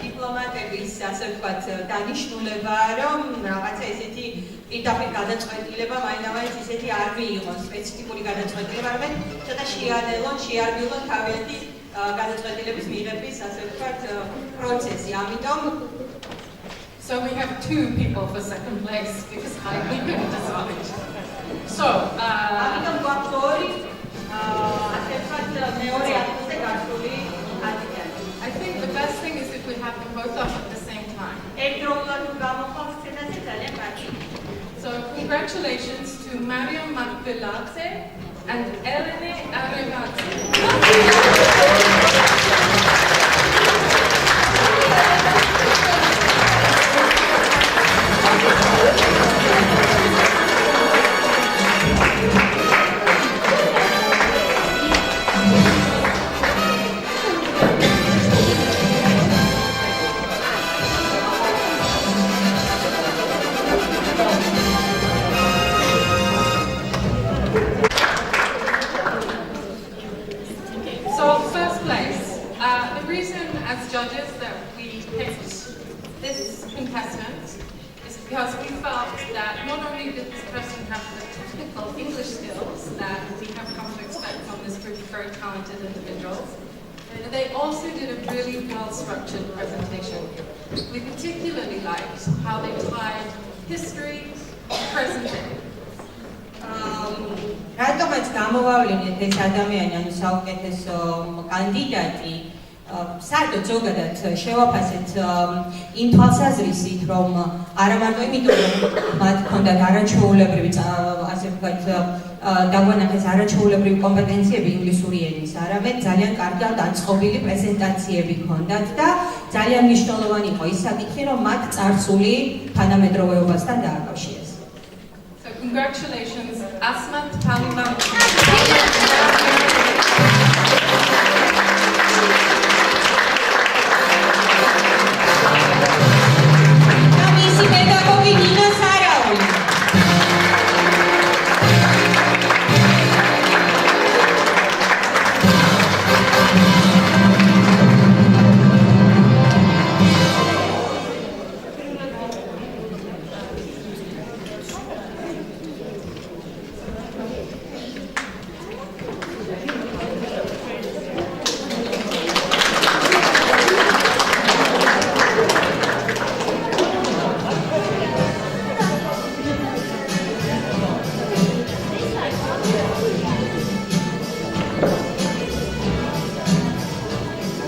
დიპლომატების ასე ვთქვათ დანიშნულებაა, რომ რაღაცა ესეთი პირდაპირ გადაწყვეტილება მაინც ისეთი არ მიიღონ, სპეციფიკური გადაწყვეტილება, არამედ ცოტა შეარბილონ თავიანთი გადაწყვეტილების მიღების ასე ვთქვათ პროცესი. ამიტომ So we have two people for second place because I couldn't decide. So, ამიტომ გვაქვს ორი ასე ვთქვათ მეორე ადგილზე გასული კანდიდატი. I think the best thing is if we have them both up at the same time. So congratulations to Mariam Makbeladze and Elene Aregadze. Judges that we picked this contestant is because we felt that not only did this person have the technical English skills that we have come to expect from this group of very talented individuals, but they also did a really well-structured presentation. We particularly liked how they tied history to present day. რატომაც გამოვავლინეთ ეს ადამიანი, ანუ საუკეთესო კანდიდატი, საერთოდ ზოგადად შევაფასეთ იმ თვალსაზრისით, რომ არა მარტო იმიტომ, რომ მათ ჰქონდათ არაჩვეულებრივი ასე ვთქვათ დაგვანახეს არაჩვეულებრივი კომპეტენციები ინგლისური ენის, არამედ ძალიან კარგად დაწყობილი პრეზენტაციები ჰქონდათ და ძალიან მნიშვნელოვანი იყო ის საკითხი, რომ მათ წარსული თანამედროვეობასთან დააკავშირეს. So congratulations, Asmat Palima.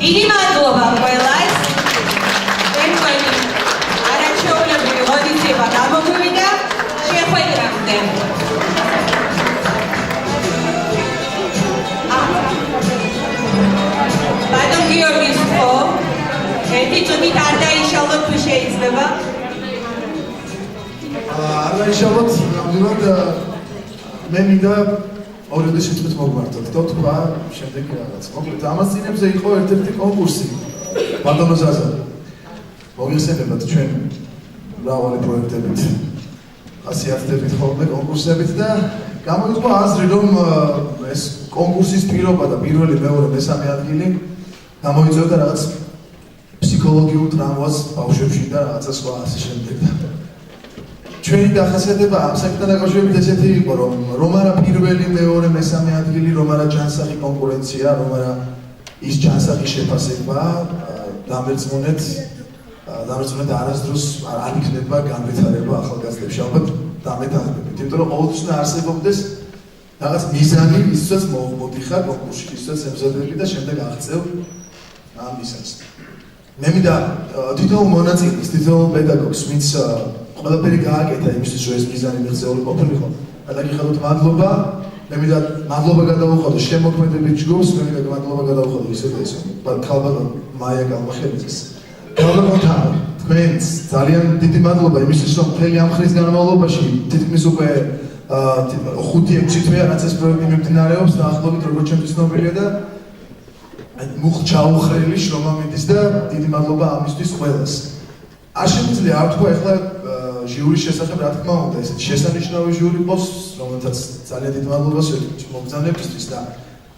დიდი მადლობა ყველას. თქვენი არაჩვეულებრივი ღონისძიება გამოგვივიდა შეხვედრამდე. ბატონ გიორგის ხო? ერთი წუთით არ დაიშალოთ თუ შეიძლება? არ დაიშალოთ, ნამდვილად მე მინდა ორივე სიტყვით მოგმართოთ და თქვა შემდეგ რაღაც. მოკლედ ამას წინებზე იყო ერთ-ერთი კონკურსი ბატონო ზაზა. მოგიხსენებათ ჩვენ მრავალი პროექტებით ხასიათდებით ხოლმე კონკურსებით და გამოიყო აზრი რომ ეს კონკურსის პირობა და პირველი, მეორე, მესამე ადგილი გამოიწვევდა რაღაც ფსიქოლოგიურ ტრამვას ბავშვებში და რაღაცა სხვა ასე შემდეგ. ჩვენი დახასიათება ამ საკითხთან დაკავშირებით ესეთი იყო, რომ არა პირველი, მეორე, მესამე ადგილი, რომ არა ჯანსაღი კონკურენცია, რომ არა ის ჯანსაღი შეფასება, დამერწმუნეთ არასდროს არ იქნება განვითარება ახალგაზრდებში, ალბათ დამეთანხმებით, იმიტომ რომ ყოველთვის უნდა არსებობდეს რაღაც მიზანი, ისაც მოდიხარ კონკურსში, ისაც ემზადები და შემდეგ აღწევ ამ მიზანს. მე მინდა თითოეულ მონაწილეს, თითოეულ პედაგოგს, ვინც ყველაფერი გააკეთა იმისთვის, რომ ეს მიზანი მიღწეული ყოფილიყო. გადაგიხადოთ მადლობა. მე მინდა მადლობა გადავუხადო შემოქმედებით ჯგუფს, მე მინდა მადლობა გადავუხადო ისე და ისე. ქალბატონ მაია გალმახელიძეს. ქალბატონთან თქვენს ძალიან დიდი მადლობა იმისთვის, რომ მთელი ამ ხნის განმავლობაში თითქმის უკვე 5-6 თვე რაც ეს პროექტი მიმდინარეობს, დაახლოებით როგორც ჩემთვის ცნობილია და მუხჩაუხრელი შრომამიდის და დიდი მადლობა ამისთვის ყველას. არ შემიძლია არ თქვა ახლა ჟიურის შესახებ რა თქმა უნდა, ესეთი შესანიშნავი ჟიური ყავს, რომელთაც ძალიან დიდი მადლობა ვსვეთით მოგზაურებისთვის და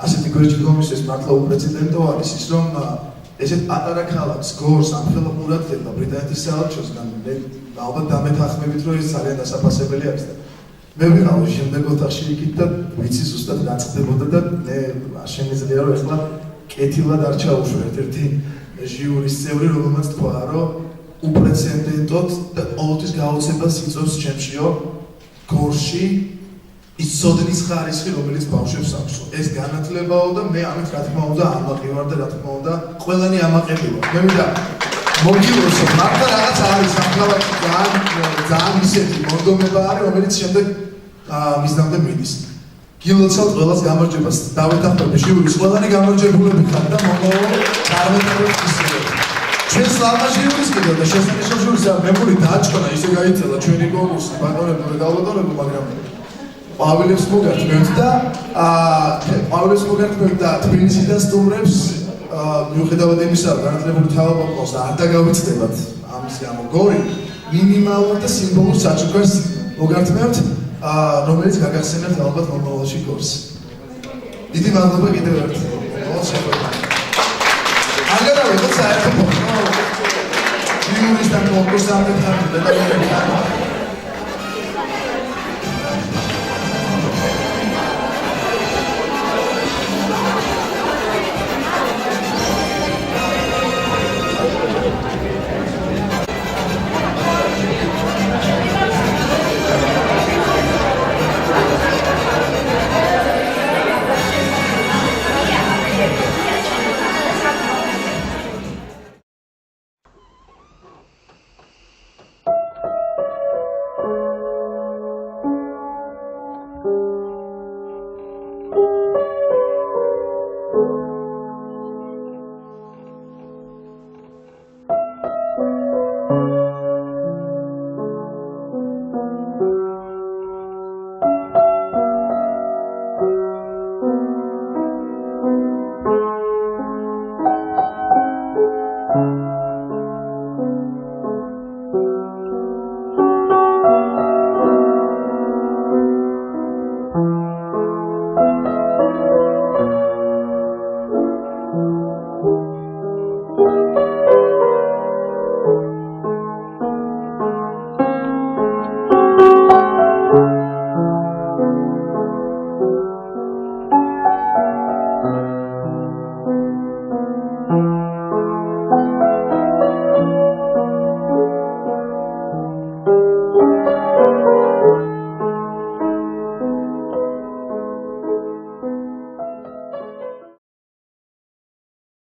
ასეთი გვერდში გომისეს მართლა უპრეცედენტო არის ის, რომ ესეთ პატარა ქალაქს გორს ამხელა ყურადღება ბრიტანეთის საელჩოსგან მე ალბათ დამეთანხმებით, რომ ეს ძალიან დასაფასებელი არის და მე ვიყავი შემდეგ ოთახში იქით და ვიცი ზუსტად რა ხდებოდა და მე არ შემიძლია რომ ახლა კეთილად არ ჩაუშვი ერთ-ერთი ჟიურის წევრი, რომელმაც თქვა, რომ უპრეცედენტოდ და ყოველთვის გაოცებას იწვევს ჩემშიო გორში ის სოდნის ხარისხი, რომელიც ბავშვებს აქვს. ეს განათლებაო და მე ამით რა თქმა უნდა ამაყი ვარ და რა თქმა უნდა ყველანი ამაყები ვარ. მე მინდა მოგილოცო, მართლა რაღაც არის ამ ქალაქში ძალიან ისეთი მონდომება არის, რომელიც შემდეგ მისდამდე მიდის. გილოცავთ ყველას გამარჯვებას. დავეთანხმები ჟიურის ყველანი გამარჯვებულები ხარ და მომავალ წარმატებებს ისევ. ჩვენს ლამა ჟიურის კიდევ და შესანიშნავ ჟიურის მემური დააჭყნა, ისე გაიცელა ჩვენი კონკურსი, ბატონებო და გალბატონებო, მაგრამ ყვავილებს მოგართმევთ და თბილისიდან სტუმრებს მიუხედავად იმისა, რომ განათლებული თავობა ყავს და არ დაგავიწყდებათ ამის გამო გორი მინიმალურ და სიმბოლურ საჩუქარს მოგართმევთ, რომელიც გაგახსენებთ ალბათ მომავალში გორს. დიდი მადლობა კიდევ ერთხელ. აგარავე, ხოცა ერთო ჟიურის და კონკურსამდე ხარ და